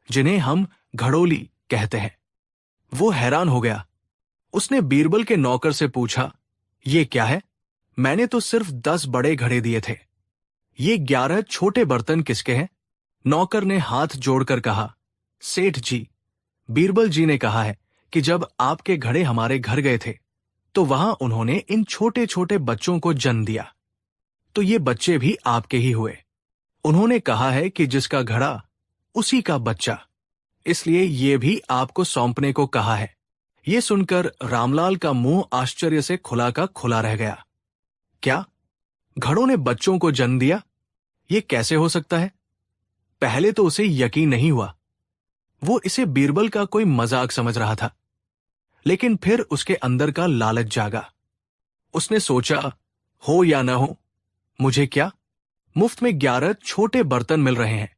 जिन्हें हम घड़ोली कहते हैं। वो हैरान हो गया। उसने बीरबल के नौकर से पूछा, ये क्या है? मैंने तो सिर्फ 10 बड़े घड़े दिए थे। ये 11 छोटे बर्तन किसके हैं? नौकर ने हाथ जोड़कर कहा, सेठ जी, बीरबल जी ने कहा है कि जब आपके घड़े हमारे घर गए थे तो वहां उन्होंने इन छोटे छोटे बच्चों को जन्म दिया, तो ये बच्चे भी आपके ही हुए। उन्होंने कहा है कि जिसका घड़ा उसी का बच्चा, इसलिए ये भी आपको सौंपने को कहा है। ये सुनकर रामलाल का मुंह आश्चर्य से खुला का खुला रह गया। क्या घड़ों ने बच्चों को जन्म दिया? ये कैसे हो सकता है? पहले तो उसे यकीन नहीं हुआ। वो इसे बीरबल का कोई मजाक समझ रहा था। लेकिन फिर उसके अंदर का लालच जागा। उसने सोचा, हो या न हो, मुझे क्या, मुफ्त में 11 छोटे बर्तन मिल रहे हैं,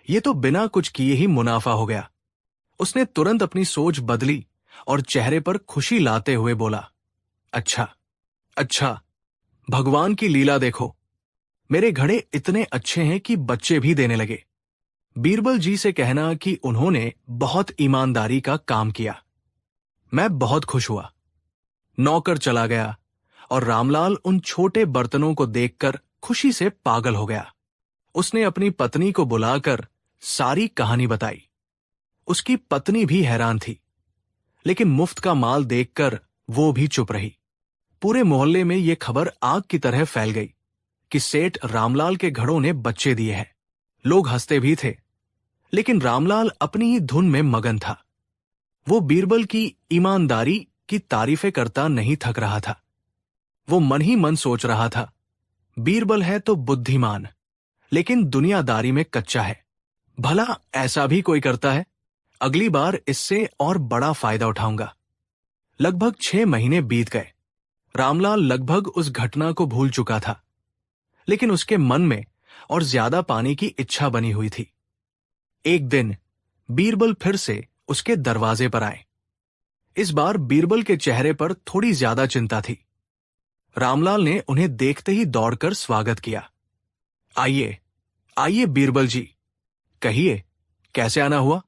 ये तो बिना कुछ किए ही मुनाफा हो गया। उसने तुरंत अपनी सोच बदली और चेहरे पर खुशी लाते हुए बोला, अच्छा अच्छा, भगवान की लीला देखो, मेरे घड़े इतने अच्छे हैं कि बच्चे भी देने लगे। बीरबल जी से कहना कि उन्होंने बहुत ईमानदारी का काम किया। मैं बहुत खुश हुआ। नौकर चला गया और रामलाल उन छोटे बर्तनों को देखकर खुशी से पागल हो गया। उसने अपनी पत्नी को बुलाकर सारी कहानी बताई। उसकी पत्नी भी हैरान थी, लेकिन मुफ्त का माल देखकर वो भी चुप रही। पूरे मोहल्ले में ये खबर आग की तरह फैल गई कि सेठ रामलाल के घड़ों ने बच्चे दिए हैं। लोग हंसते भी थे, लेकिन रामलाल अपनी ही धुन में मगन था। वो बीरबल की ईमानदारी की तारीफें करता नहीं थक रहा था। वो मन ही मन सोच रहा था, बीरबल है तो बुद्धिमान, लेकिन दुनियादारी में कच्चा है। भला ऐसा भी कोई करता है? अगली बार इससे और बड़ा फायदा उठाऊंगा। लगभग 6 महीने बीत गए। रामलाल लगभग उस घटना को भूल चुका था, लेकिन उसके मन में और ज्यादा पाने की इच्छा बनी हुई थी। एक दिन बीरबल फिर से उसके दरवाजे पर आए। इस बार बीरबल के चेहरे पर थोड़ी ज्यादा चिंता थी। रामलाल ने उन्हें देखते ही दौड़कर स्वागत किया। आइए आइए बीरबल जी, कहिए कैसे आना हुआ?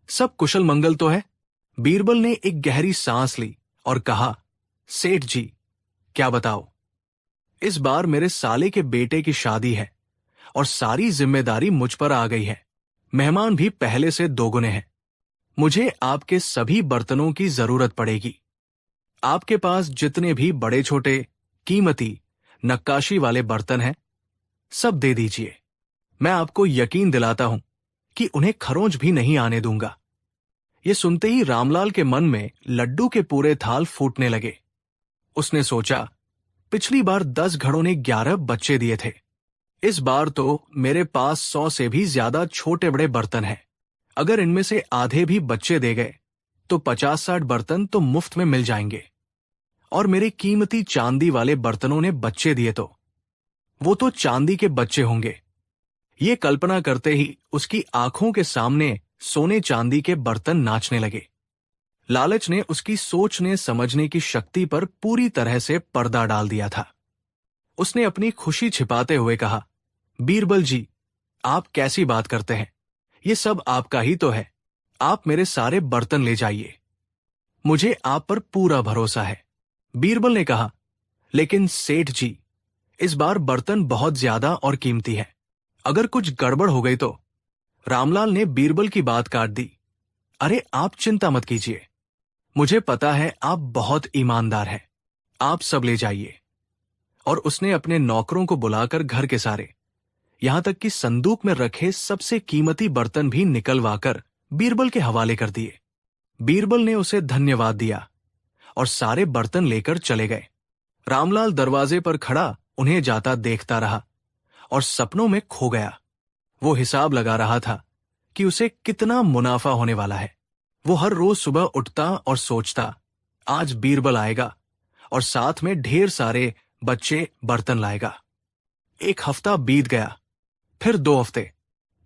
सब कुशल मंगल तो है? बीरबल ने एक गहरी सांस ली और कहा, सेठ जी, क्या बताओ? इस बार मेरे साले के बेटे की शादी है और सारी जिम्मेदारी मुझ पर आ गई है। मेहमान भी पहले से दोगुने हैं। मुझे आपके सभी बर्तनों की जरूरत पड़ेगी। आपके पास जितने भी बड़े छोटे कीमती नक्काशी वाले बर्तन हैं, सब दे दीजिए। मैं आपको यकीन दिलाता हूं कि उन्हें खरोंच भी नहीं आने दूंगा। ये सुनते ही रामलाल के मन में लड्डू के पूरे थाल फूटने लगे। उसने सोचा, पिछली बार 10 घड़ों ने 11 बच्चे दिए थे। इस बार तो मेरे पास 100 से भी ज्यादा छोटे बड़े बर्तन हैं। अगर इनमें से आधे भी बच्चे दे गए तो 50-60 बर्तन तो मुफ्त में मिल जाएंगे। और मेरे कीमती चांदी वाले बर्तनों ने बच्चे दिए तो वो तो चांदी के बच्चे होंगे। ये कल्पना करते ही उसकी आंखों के सामने सोने चांदी के बर्तन नाचने लगे। लालच ने उसकी सोचने समझने की शक्ति पर पूरी तरह से पर्दा डाल दिया था। उसने अपनी खुशी छिपाते हुए कहा, बीरबल जी, आप कैसी बात करते हैं? ये सब आपका ही तो है। आप मेरे सारे बर्तन ले जाइए। मुझे आप पर पूरा भरोसा है। बीरबल ने कहा, लेकिन सेठ जी, इस बार बर्तन बहुत ज्यादा और कीमती है। अगर कुछ गड़बड़ हो गई तो? रामलाल ने बीरबल की बात काट दी। अरे आप चिंता मत कीजिए, मुझे पता है आप बहुत ईमानदार हैं। आप सब ले जाइए। और उसने अपने नौकरों को बुलाकर घर के सारे, यहां तक कि संदूक में रखे सबसे कीमती बर्तन भी निकलवाकर बीरबल के हवाले कर दिए। बीरबल ने उसे धन्यवाद दिया और सारे बर्तन लेकर चले गए। रामलाल दरवाजे पर खड़ा उन्हें जाता देखता रहा और सपनों में खो गया। वो हिसाब लगा रहा था कि उसे कितना मुनाफा होने वाला है। वो हर रोज सुबह उठता और सोचता, आज बीरबल आएगा और साथ में ढेर सारे बच्चे बर्तन लाएगा। 1 हफ्ता बीत गया, फिर 2 हफ्ते,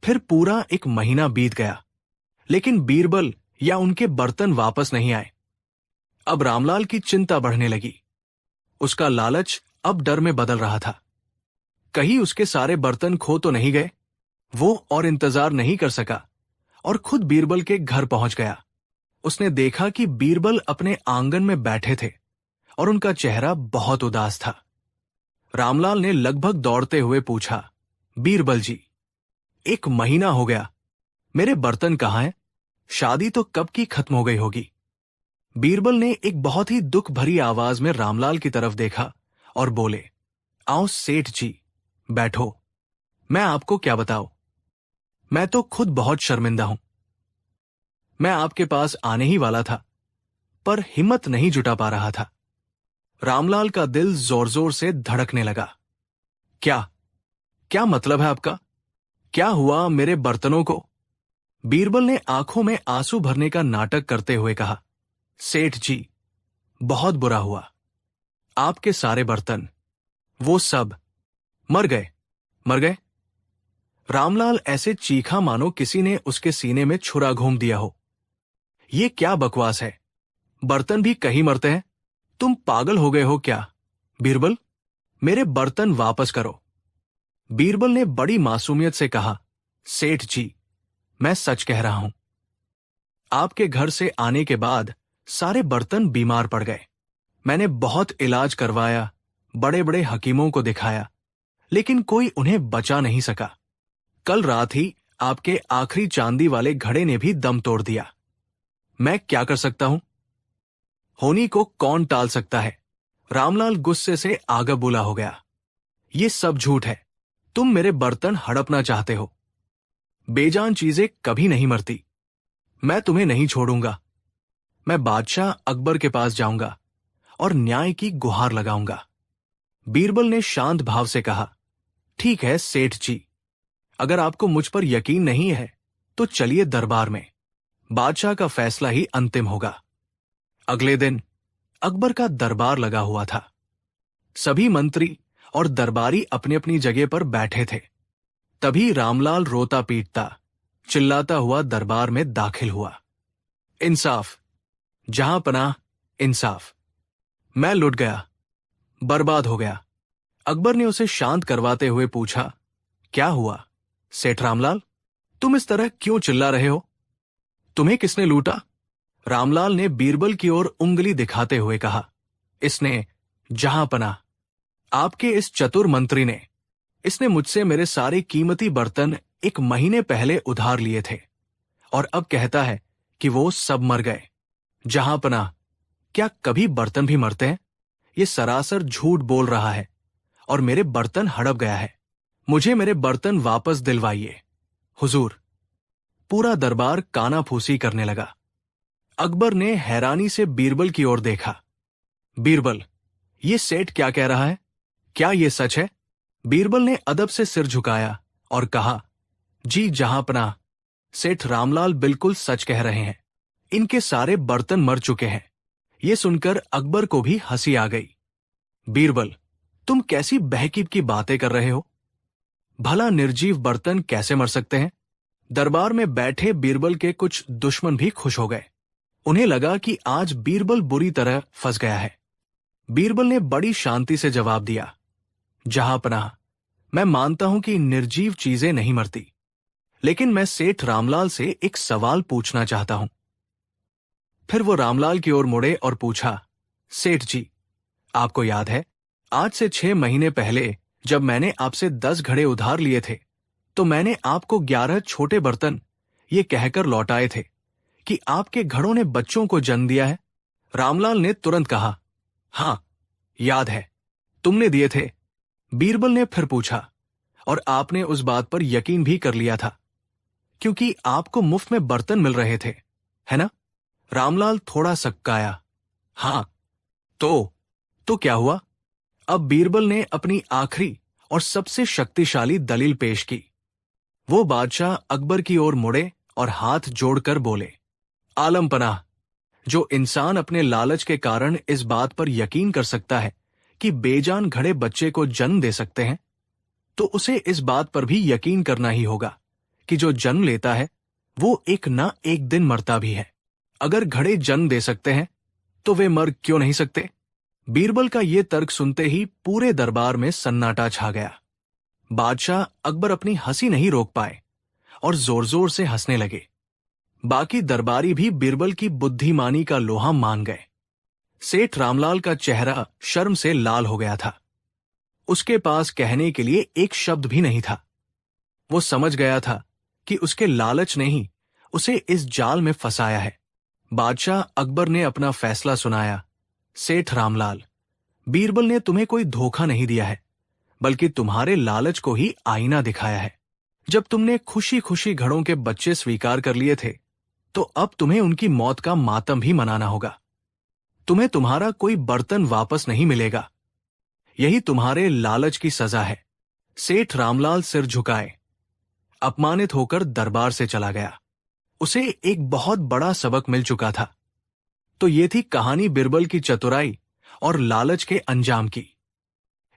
फिर पूरा 1 महीना बीत गया, लेकिन बीरबल या उनके बर्तन वापस नहीं आए। अब रामलाल की चिंता बढ़ने लगी। उसका लालच अब डर में बदल रहा था। कहीं उसके सारे बर्तन खो तो नहीं गए? वो और इंतजार नहीं कर सका और खुद बीरबल के घर पहुंच गया। उसने देखा कि बीरबल अपने आंगन में बैठे थे और उनका चेहरा बहुत उदास था। रामलाल ने लगभग दौड़ते हुए पूछा, बीरबल जी, 1 महीना हो गया, मेरे बर्तन कहाँ हैं? शादी तो कब की खत्म हो गई होगी। बीरबल ने एक बहुत ही दुख भरी आवाज में रामलाल की तरफ देखा और बोले, आओ सेठ जी, बैठो। मैं आपको क्या बताऊं, मैं तो खुद बहुत शर्मिंदा हूं। मैं आपके पास आने ही वाला था, पर हिम्मत नहीं जुटा पा रहा था। रामलाल का दिल जोर जोर से धड़कने लगा। क्या क्या मतलब है आपका? क्या हुआ मेरे बर्तनों को? बीरबल ने आंखों में आंसू भरने का नाटक करते हुए कहा। सेठ जी, बहुत बुरा हुआ। आपके सारे बर्तन, वो सब मर गए। मर गए? रामलाल ऐसे चीखा मानो किसी ने उसके सीने में छुरा घूम दिया हो। ये क्या बकवास है? बर्तन भी कहीं मरते हैं? तुम पागल हो गए हो क्या? बीरबल, मेरे बर्तन वापस करो। बीरबल ने बड़ी मासूमियत से कहा। सेठ जी, मैं सच कह रहा हूं। आपके घर से आने के बाद सारे बर्तन बीमार पड़ गए। मैंने बहुत इलाज करवाया, बड़े बड़े हकीमों को दिखाया, लेकिन कोई उन्हें बचा नहीं सका। कल रात ही आपके आखिरी चांदी वाले घड़े ने भी दम तोड़ दिया। मैं क्या कर सकता हूं? होनी को कौन टाल सकता है? रामलाल गुस्से से आग बुला हो गया। ये सब झूठ है। तुम मेरे बर्तन हड़पना चाहते हो। बेजान चीजें कभी नहीं मरती। मैं तुम्हें नहीं छोड़ूंगा। मैं बादशाह अकबर के पास जाऊंगा और न्याय की गुहार लगाऊंगा। बीरबल ने शांत भाव से कहा। ठीक है सेठ जी, अगर आपको मुझ पर यकीन नहीं है तो चलिए दरबार में। बादशाह का फैसला ही अंतिम होगा। अगले दिन अकबर का दरबार लगा हुआ था। सभी मंत्री और दरबारी अपनी अपनी जगह पर बैठे थे। तभी रामलाल रोता पीटता, चिल्लाता हुआ दरबार में दाखिल हुआ। इंसाफ, जहां पनाह, इंसाफ। मैं लुट गया, बर्बाद हो गया। अकबर ने उसे शांत करवाते हुए पूछा। क्या हुआ सेठ रामलाल? तुम इस तरह क्यों चिल्ला रहे हो? तुम्हें किसने लूटा? रामलाल ने बीरबल की ओर उंगली दिखाते हुए कहा। इसने, जहां पनाह, आपके इस चतुर मंत्री ने। इसने मुझसे मेरे सारे कीमती बर्तन 1 महीने पहले उधार लिए थे और अब कहता है कि वो सब मर गए। जहां पनाह, क्या कभी बर्तन भी मरते हैं? ये सरासर झूठ बोल रहा है और मेरे बर्तन हड़प गया है। मुझे मेरे बर्तन वापस दिलवाइए हुजूर। पूरा दरबार कानाफूसी करने लगा। अकबर ने हैरानी से बीरबल की ओर देखा। बीरबल, ये सेठ क्या कह रहा है? क्या ये सच है? बीरबल ने अदब से सिर झुकाया और कहा। जी जहां पनाह, सेठ रामलाल बिल्कुल सच कह रहे हैं। इनके सारे बर्तन मर चुके हैं। ये सुनकर अकबर को भी हंसी आ गई। बीरबल, तुम कैसी बहकीब की बातें कर रहे हो? भला निर्जीव बर्तन कैसे मर सकते हैं? दरबार में बैठे बीरबल के कुछ दुश्मन भी खुश हो गए। उन्हें लगा कि आज बीरबल बुरी तरह फंस गया है। बीरबल ने बड़ी शांति से जवाब दिया। जहां पनाह, मैं मानता हूं कि निर्जीव चीजें नहीं मरती, लेकिन मैं सेठ रामलाल से एक सवाल पूछना चाहता हूं। फिर वो रामलाल की ओर मुड़े और पूछा। सेठ जी, आपको याद है आज से 6 महीने पहले जब मैंने आपसे 10 घड़े उधार लिए थे तो मैंने आपको 11 छोटे बर्तन ये कहकर लौटाए थे कि आपके घड़ों ने बच्चों को जन्म दिया है? रामलाल ने तुरंत कहा। हां, याद है, तुमने दिए थे। बीरबल ने फिर पूछा। और आपने उस बात पर यकीन भी कर लिया था क्योंकि आपको मुफ्त में बर्तन मिल रहे थे, है ना? रामलाल थोड़ा सक्काया। हां, तो क्या हुआ? अब बीरबल ने अपनी आखिरी और सबसे शक्तिशाली दलील पेश की। वो बादशाह अकबर की ओर मुड़े और हाथ जोड़कर बोले। आलम पनाह, जो इंसान अपने लालच के कारण इस बात पर यकीन कर सकता है कि बेजान घड़े बच्चे को जन्म दे सकते हैं, तो उसे इस बात पर भी यकीन करना ही होगा कि जो जन्म लेता है वो एक ना एक दिन मरता भी है। अगर घड़े जन्म दे सकते हैं तो वे मर क्यों नहीं सकते? बीरबल का ये तर्क सुनते ही पूरे दरबार में सन्नाटा छा गया। बादशाह अकबर अपनी हंसी नहीं रोक पाए और जोर जोर से हंसने लगे। बाकी दरबारी भी बीरबल की बुद्धिमानी का लोहा मान गए। सेठ रामलाल का चेहरा शर्म से लाल हो गया था। उसके पास कहने के लिए एक शब्द भी नहीं था। वो समझ गया था कि उसके लालच ने ही उसे इस जाल में फंसाया है। बादशाह अकबर ने अपना फैसला सुनाया। सेठ रामलाल, बीरबल ने तुम्हें कोई धोखा नहीं दिया है, बल्कि तुम्हारे लालच को ही आईना दिखाया है। जब तुमने खुशी खुशी घड़ों के बच्चे स्वीकार कर लिए थे, तो अब तुम्हें उनकी मौत का मातम भी मनाना होगा। तुम्हें तुम्हारा कोई बर्तन वापस नहीं मिलेगा। यही तुम्हारे लालच की सजा है। सेठ रामलाल सिर झुकाए। अपमानित होकर दरबार से चला गया। उसे एक बहुत बड़ा सबक मिल चुका था। तो ये थी कहानी बीरबल की चतुराई और लालच के अंजाम की।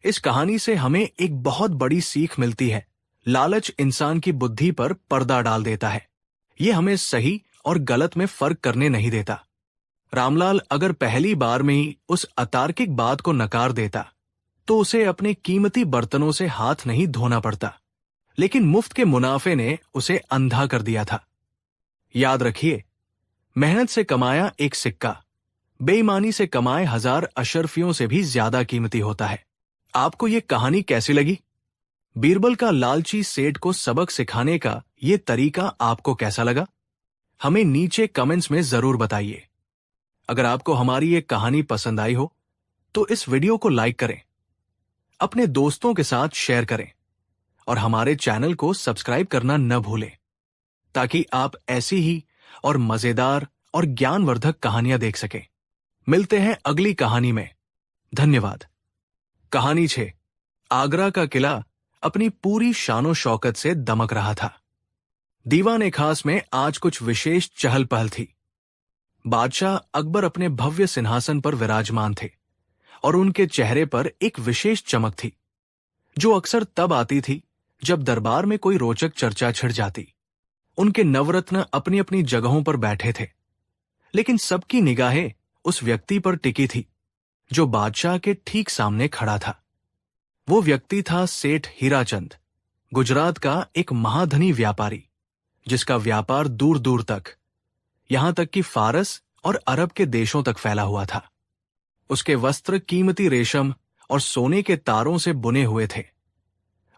इस कहानी से हमें एक बहुत बड़ी सीख मिलती है। लालच इंसान की बुद्धि पर पर्दा डाल देता है। ये हमें सही और गलत में फर्क करने नहीं देता। रामलाल अगर पहली बार में ही उस अतार्किक बात को नकार देता तो उसे अपने कीमती बर्तनों से हाथ नहीं धोना पड़ता, लेकिन मुफ्त के मुनाफे ने उसे अंधा कर दिया था। याद रखिए, मेहनत से कमाया एक सिक्का बेईमानी से कमाए 1000 अशरफियों से भी ज्यादा कीमती होता है। आपको ये कहानी कैसी लगी? बीरबल का लालची सेठ को सबक सिखाने का ये तरीका आपको कैसा लगा? हमें नीचे कमेंट्स में जरूर बताइए। अगर आपको हमारी ये कहानी पसंद आई हो तो इस वीडियो को लाइक करें, अपने दोस्तों के साथ शेयर करें और हमारे चैनल को सब्सक्राइब करना न भूलें, ताकि आप ऐसी ही और मजेदार और ज्ञानवर्धक कहानियां देख सकें। मिलते हैं अगली कहानी में। धन्यवाद। कहानी 6। आगरा का किला अपनी पूरी शानो शौकत से दमक रहा था। दीवाने खास में आज कुछ विशेष चहल पहल थी। बादशाह अकबर अपने भव्य सिंहासन पर विराजमान थे और उनके चेहरे पर एक विशेष चमक थी, जो अक्सर तब आती थी जब दरबार में कोई रोचक चर्चा छिड़ जाती। उनके नवरत्न अपनी अपनी जगहों पर बैठे थे, लेकिन सबकी निगाहें उस व्यक्ति पर टिकी थी जो बादशाह के ठीक सामने खड़ा था। वो व्यक्ति था सेठ हीराचंद, गुजरात का एक महाधनी व्यापारी, जिसका व्यापार दूर दूर तक, यहां तक कि फारस और अरब के देशों तक फैला हुआ था। उसके वस्त्र कीमती रेशम और सोने के तारों से बुने हुए थे।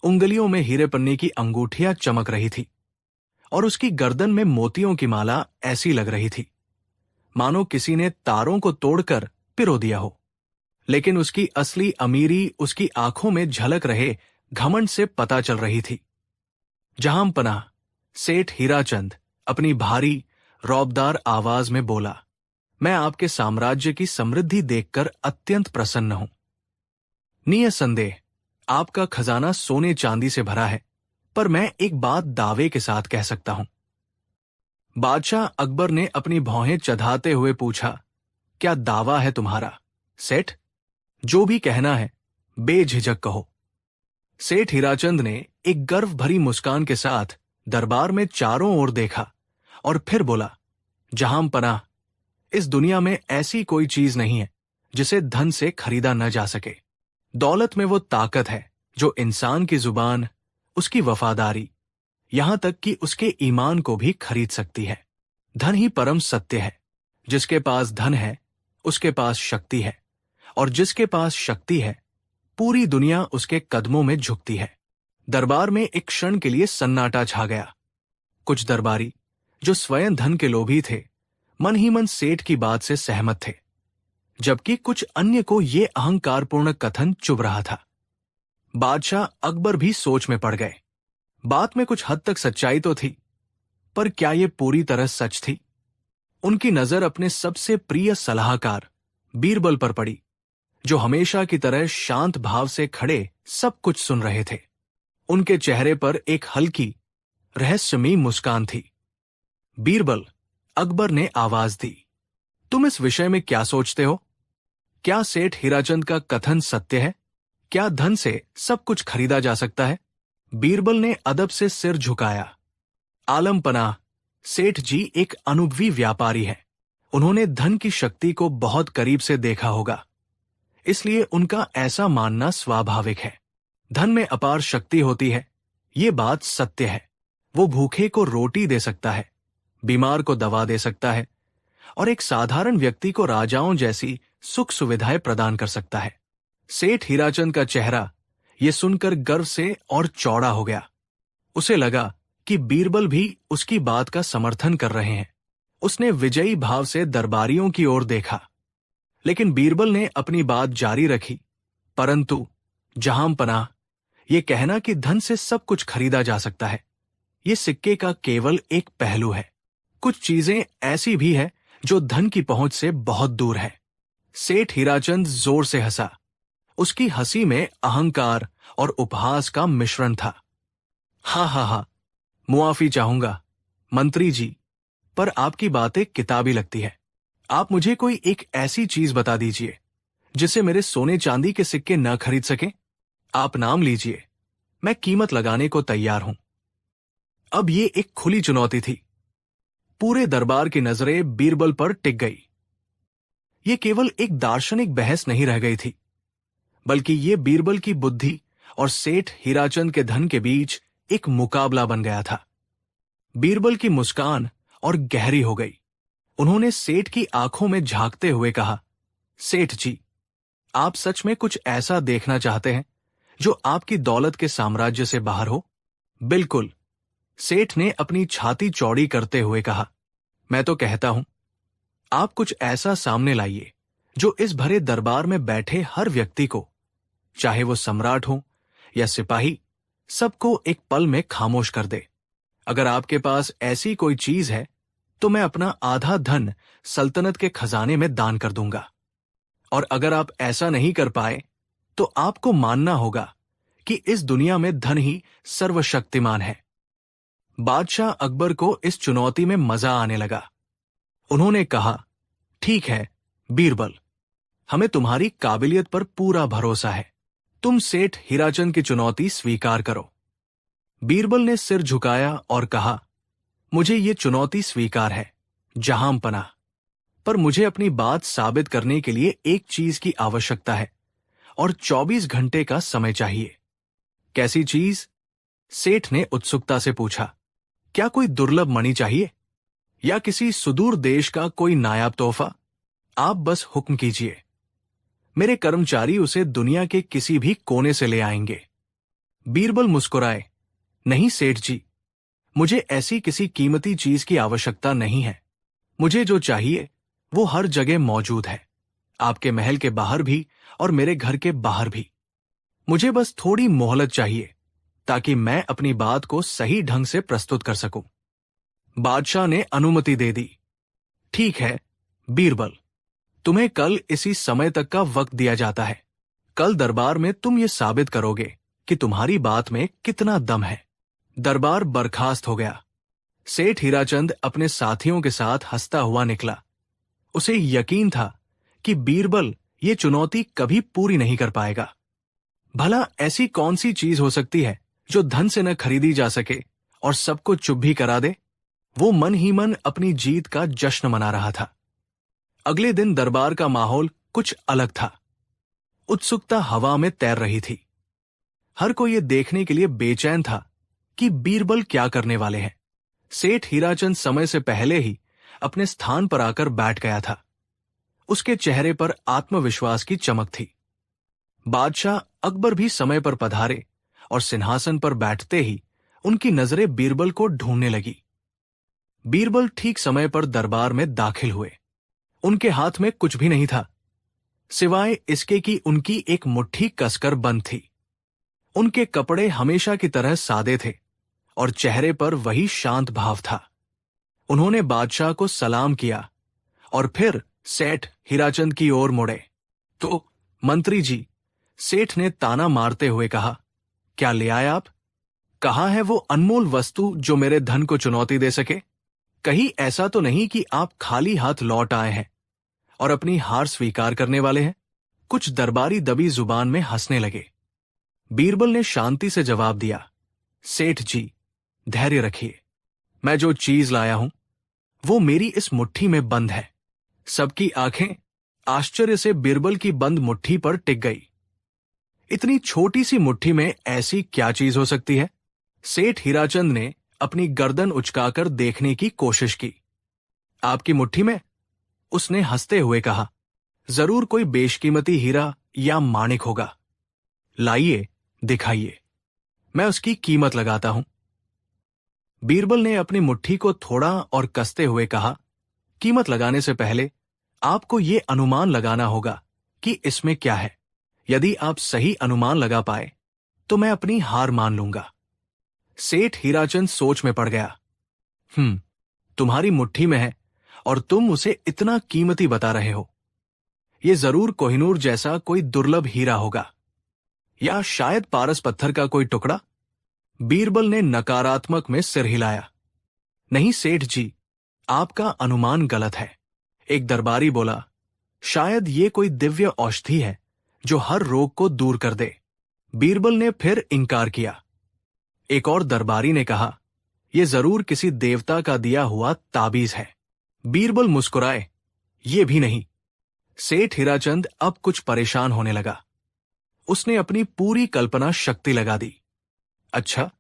उंगलियों में हीरे पन्नी की अंगूठियां चमक रही थी और उसकी गर्दन में मोतियों की माला ऐसी लग रही थी मानो किसी ने तारों को तोड़कर पिरो दिया हो। लेकिन उसकी असली अमीरी उसकी आंखों में झलक रहे घमंड से पता चल रही थी। जहांपनाह सेठ हीराचंद अपनी भारी रौबदार आवाज में बोला, मैं आपके साम्राज्य की समृद्धि देखकर अत्यंत प्रसन्न हूं। निसंदेह आपका खजाना सोने चांदी से भरा है, पर मैं एक बात दावे के साथ कह सकता हूं। बादशाह अकबर ने अपनी भौहें चढ़ाते हुए पूछा, क्या दावा है तुम्हारा सेठ? जो भी कहना है बेझिझक कहो। सेठ हीराचंद ने एक गर्व भरी मुस्कान के साथ दरबार में चारों ओर देखा और फिर बोला, जहांपनाह, इस दुनिया में ऐसी कोई चीज नहीं है जिसे धन से खरीदा न जा सके। दौलत में वो ताकत है जो इंसान की जुबान, उसकी वफादारी, यहां तक कि उसके ईमान को भी खरीद सकती है। धन ही परम सत्य है। जिसके पास धन है उसके पास शक्ति है, और जिसके पास शक्ति है पूरी दुनिया उसके कदमों में झुकती है। दरबार में एक क्षण के लिए सन्नाटा छा गया। कुछ दरबारी जो स्वयं धन के लोभी थे मन ही मन सेठ की बात से सहमत थे, जबकि कुछ अन्य को ये अहंकारपूर्ण कथन चुभ रहा था। बादशाह अकबर भी सोच में पड़ गए। बात में कुछ हद तक सच्चाई तो थी, पर क्या ये पूरी तरह सच थी? उनकी नजर अपने सबसे प्रिय सलाहकार बीरबल पर पड़ी, जो हमेशा की तरह शांत भाव से खड़े सब कुछ सुन रहे थे। उनके चेहरे पर एक हल्की रहस्यमयी मुस्कान थी। बीरबल, अकबर ने आवाज दी, तुम इस विषय में क्या सोचते हो? क्या सेठ हीराचंद का कथन सत्य है? क्या धन से सब कुछ खरीदा जा सकता है? बीरबल ने अदब से सिर झुकाया। आलमपनाह, सेठ जी एक अनुभवी व्यापारी हैं। उन्होंने धन की शक्ति को बहुत करीब से देखा होगा, इसलिए उनका ऐसा मानना स्वाभाविक है। धन में अपार शक्ति होती है, ये बात सत्य है। वो भूखे को रोटी दे सकता है, बीमार को दवा दे सकता है और एक साधारण व्यक्ति को राजाओं जैसी सुख सुविधाएं प्रदान कर सकता है। सेठ हीराचंद का चेहरा ये सुनकर गर्व से और चौड़ा हो गया। उसे लगा कि बीरबल भी उसकी बात का समर्थन कर रहे हैं। उसने विजयी भाव से दरबारियों की ओर देखा, लेकिन बीरबल ने अपनी बात जारी रखी, परंतु जहांपनाह, ये कहना कि धन से सब कुछ खरीदा जा सकता है, ये सिक्के का केवल एक पहलू है। कुछ चीजें ऐसी भी है जो धन की पहुंच से बहुत दूर है। सेठ हीराचंद जोर से हंसा। उसकी हंसी में अहंकार और उपहास का मिश्रण था। हा हा हा, मुआफी चाहूंगा मंत्री जी, पर आपकी बातें किताबी लगती है। आप मुझे कोई एक ऐसी चीज बता दीजिए जिसे मेरे सोने चांदी के सिक्के न खरीद सके। आप नाम लीजिए, मैं कीमत लगाने को तैयार हूं। अब ये एक खुली चुनौती थी। पूरे दरबार की नजरें बीरबल पर टिक गई। ये केवल एक दार्शनिक बहस नहीं रह गई थी, बल्कि ये बीरबल की बुद्धि और सेठ हीराचंद के धन के बीच एक मुकाबला बन गया था। बीरबल की मुस्कान और गहरी हो गई। उन्होंने सेठ की आंखों में झांकते हुए कहा, सेठ जी, आप सच में कुछ ऐसा देखना चाहते हैं जो आपकी दौलत के साम्राज्य से बाहर हो? बिल्कुल, सेठ ने अपनी छाती चौड़ी करते हुए कहा। मैं तो कहता हूं, आप कुछ ऐसा सामने लाइए जो इस भरे दरबार में बैठे हर व्यक्ति को, चाहे वो सम्राट हो या सिपाही, सबको एक पल में खामोश कर दे। अगर आपके पास ऐसी कोई चीज है तो मैं अपना आधा धन सल्तनत के खजाने में दान कर दूंगा। और अगर आप ऐसा नहीं कर पाए तो आपको मानना होगा कि इस दुनिया में धन ही सर्वशक्तिमान है। बादशाह अकबर को इस चुनौती में मजा आने लगा। उन्होंने कहा, ठीक है बीरबल, हमें तुम्हारी काबिलियत पर पूरा भरोसा है। तुम सेठ हीराचंद की चुनौती स्वीकार करो। बीरबल ने सिर झुकाया और कहा, मुझे ये चुनौती स्वीकार है जहांपनाह, पर मुझे अपनी बात साबित करने के लिए एक चीज की आवश्यकता है और 24 घंटे का समय चाहिए। कैसी चीज? सेठ ने उत्सुकता से पूछा। क्या कोई दुर्लभ मणि चाहिए या किसी सुदूर देश का कोई नायाब तोहफा? आप बस हुक्म कीजिए, मेरे कर्मचारी उसे दुनिया के किसी भी कोने से ले आएंगे। बीरबल मुस्कुराए, नहीं सेठ जी, मुझे ऐसी किसी कीमती चीज की आवश्यकता नहीं है। मुझे जो चाहिए वो हर जगह मौजूद है, आपके महल के बाहर भी और मेरे घर के बाहर भी। मुझे बस थोड़ी मोहलत चाहिए ताकि मैं अपनी बात को सही ढंग से प्रस्तुत कर सकूं। बादशाह ने अनुमति दे दी। ठीक है बीरबल, तुम्हें कल इसी समय तक का वक्त दिया जाता है। कल दरबार में तुम ये साबित करोगे कि तुम्हारी बात में कितना दम है। दरबार बर्खास्त हो गया। सेठ हीराचंद अपने साथियों के साथ हंसता हुआ निकला। उसे यकीन था कि बीरबल ये चुनौती कभी पूरी नहीं कर पाएगा। भला ऐसी कौन सी चीज हो सकती है जो धन से न खरीदी जा सके और सबको चुप भी करा दे? वो मन ही मन अपनी जीत का जश्न मना रहा था। अगले दिन दरबार का माहौल कुछ अलग था। उत्सुकता हवा में तैर रही थी। हर कोई ये देखने के लिए बेचैन था कि बीरबल क्या करने वाले हैं। सेठ हीराचंद समय से पहले ही अपने स्थान पर आकर बैठ गया था। उसके चेहरे पर आत्मविश्वास की चमक थी। बादशाह अकबर भी समय पर पधारे और सिंहासन पर बैठते ही उनकी नजरें बीरबल को ढूंढने लगी। बीरबल ठीक समय पर दरबार में दाखिल हुए। उनके हाथ में कुछ भी नहीं था सिवाय इसके कि उनकी एक मुट्ठी कसकर बंद थी। उनके कपड़े हमेशा की तरह सादे थे और चेहरे पर वही शांत भाव था। उन्होंने बादशाह को सलाम किया और फिर सेठ हीराचंद की ओर मुड़े। तो मंत्री जी, सेठ ने ताना मारते हुए कहा, क्या ले आए आप? कहाँ है वो अनमोल वस्तु जो मेरे धन को चुनौती दे सके? कहीं ऐसा तो नहीं कि आप खाली हाथ लौट आए हैं और अपनी हार स्वीकार करने वाले हैं? कुछ दरबारी दबी जुबान में हंसने लगे। बीरबल ने शांति से जवाब दिया, सेठ जी, धैर्य रखिए। मैं जो चीज लाया हूं वो मेरी इस मुट्ठी में बंद है। सबकी आंखें आश्चर्य से बीरबल की बंद मुट्ठी पर टिक गई। इतनी छोटी सी मुट्ठी में ऐसी क्या चीज हो सकती है? सेठ हीराचंद ने अपनी गर्दन उचकाकर देखने की कोशिश की। आपकी मुट्ठी में? उसने हंसते हुए कहा, जरूर कोई बेशकीमती हीरा या माणिक होगा। लाइए, दिखाइए, मैं उसकी कीमत लगाता हूं। बीरबल ने अपनी मुट्ठी को थोड़ा और कसते हुए कहा, कीमत लगाने से पहले आपको यह अनुमान लगाना होगा कि इसमें क्या है। यदि आप सही अनुमान लगा पाए तो मैं अपनी हार मान लूंगा। सेठ हीराचंद सोच में पड़ गया। तुम्हारी मुट्ठी में है और तुम उसे इतना कीमती बता रहे हो। यह जरूर कोहिनूर जैसा कोई दुर्लभ हीरा होगा या शायद पारस पत्थर का कोई टुकड़ा। बीरबल ने नकारात्मक में सिर हिलाया। नहीं सेठ जी, आपका अनुमान गलत है। एक दरबारी बोला, शायद ये कोई दिव्य औषधि है जो हर रोग को दूर कर दे। बीरबल ने फिर इनकार किया। एक और दरबारी ने कहा, यह जरूर किसी देवता का दिया हुआ ताबीज है। बीरबल मुस्कुराए, ये भी नहीं। सेठ हीराचंद अब कुछ परेशान होने लगा। उसने अपनी पूरी कल्पना शक्ति लगा दी। अच्छा,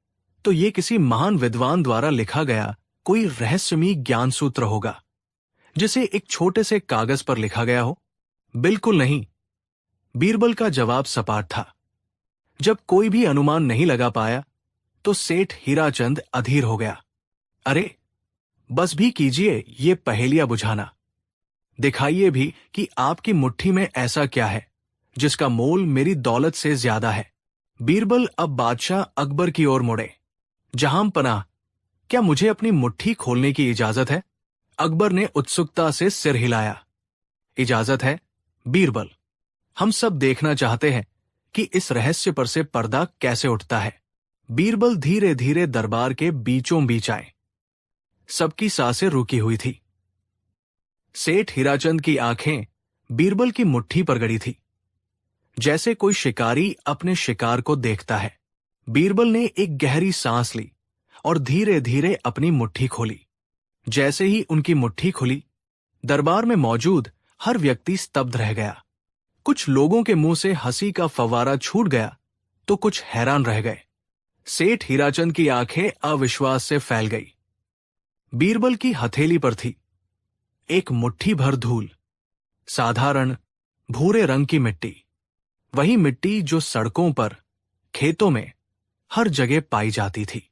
तो ये किसी महान विद्वान द्वारा लिखा गया कोई रहस्यमयी ज्ञान सूत्र होगा जिसे एक छोटे से कागज पर लिखा गया हो? बिल्कुल नहीं। बीरबल का जवाब सपाट था। जब कोई भी अनुमान नहीं लगा पाया तो सेठ हीराचंद अधीर हो गया। अरे, बस भी कीजिए ये पहेलियां बुझाना। दिखाइए भी कि आपकी मुट्ठी में ऐसा क्या है जिसका मोल मेरी दौलत से ज्यादा है। बीरबल अब बादशाह अकबर की ओर मुड़े। जहां पनाह, क्या मुझे अपनी मुट्ठी खोलने की इजाजत है? अकबर ने उत्सुकता से सिर हिलाया। इजाजत है बीरबल। हम सब देखना चाहते हैं कि इस रहस्य पर से पर्दा कैसे उठता है। बीरबल धीरे धीरे दरबार के बीचों बीच आए। सबकी सांसें रुकी हुई थी। सेठ हीराचंद की आंखें बीरबल की मुट्ठी पर गड़ी थी, जैसे कोई शिकारी अपने शिकार को देखता है। बीरबल ने एक गहरी सांस ली और धीरे धीरे अपनी मुट्ठी खोली। जैसे ही उनकी मुट्ठी खुली, दरबार में मौजूद हर व्यक्ति स्तब्ध रह गया। कुछ लोगों के मुंह से हंसी का फव्वारा छूट गया तो कुछ हैरान रह गए। सेठ हीराचंद की आंखें अविश्वास से फैल गई। बीरबल की हथेली पर थी एक मुट्ठी भर धूल, साधारण भूरे रंग की मिट्टी। वही मिट्टी जो सड़कों पर, खेतों में हर जगह पाई जाती थी।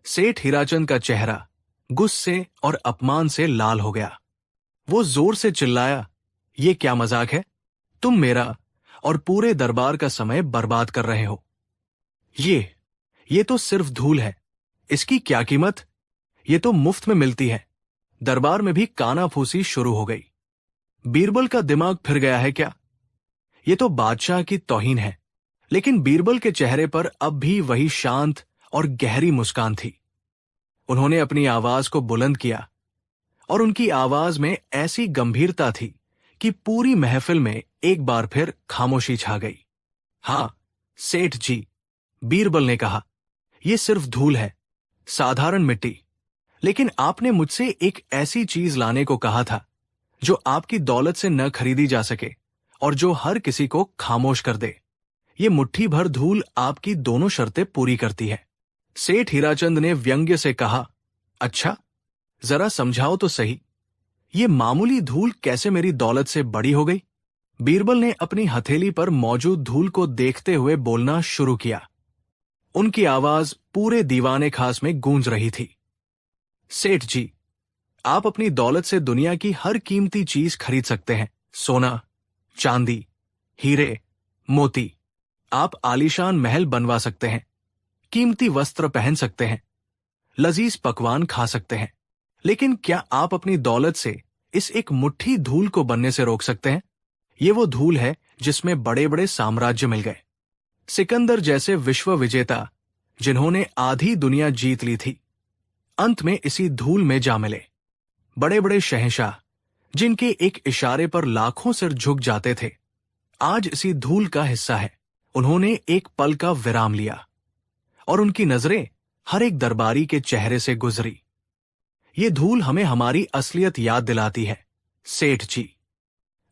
सेठ हीराचंद का चेहरा गुस्से और अपमान से लाल हो गया। वो जोर से चिल्लाया, ये क्या मजाक है? तुम मेरा और पूरे दरबार का समय बर्बाद कर रहे हो। ये तो सिर्फ धूल है। इसकी क्या कीमत? ये तो मुफ्त में मिलती है। दरबार में भी कानाफूसी शुरू हो गई। बीरबल का दिमाग फिर गया है क्या? ये तो बादशाह की तौहीन है। लेकिन बीरबल के चेहरे पर अब भी वही शांत और गहरी मुस्कान थी। उन्होंने अपनी आवाज को बुलंद किया और उनकी आवाज में ऐसी गंभीरता थी कि पूरी महफिल में एक बार फिर खामोशी छा गई। हाँ सेठ जी, बीरबल ने कहा, यह सिर्फ धूल है, साधारण मिट्टी। लेकिन आपने मुझसे एक ऐसी चीज लाने को कहा था जो आपकी दौलत से न खरीदी जा सके और जो हर किसी को खामोश कर दे। ये मुट्ठी भर धूल आपकी दोनों शर्तें पूरी करती है। सेठ हीराचंद ने व्यंग्य से कहा, अच्छा, जरा समझाओ तो सही, ये मामूली धूल कैसे मेरी दौलत से बड़ी हो गई? बीरबल ने अपनी हथेली पर मौजूद धूल को देखते हुए बोलना शुरू किया। उनकी आवाज पूरे दीवाने खास में गूंज रही थी। सेठ जी, आप अपनी दौलत से दुनिया की हर कीमती चीज खरीद सकते हैं। सोना, चांदी, हीरे, मोती। आप आलीशान महल बनवा सकते हैं, कीमती वस्त्र पहन सकते हैं, लजीज पकवान खा सकते हैं। लेकिन क्या आप अपनी दौलत से इस एक मुट्ठी धूल को बनने से रोक सकते हैं? ये वो धूल है जिसमें बड़े बड़े साम्राज्य मिल गए। सिकंदर जैसे विश्व विजेता जिन्होंने आधी दुनिया जीत ली थी, अंत में इसी धूल में जा मिले। बड़े बड़े शहंशाह जिनके एक इशारे पर लाखों सिर झुक जाते थे, आज इसी धूल का हिस्सा है। उन्होंने एक पल का विराम लिया और उनकी नजरें हर एक दरबारी के चेहरे से गुजरी। ये धूल हमें हमारी असलियत याद दिलाती है सेठ जी।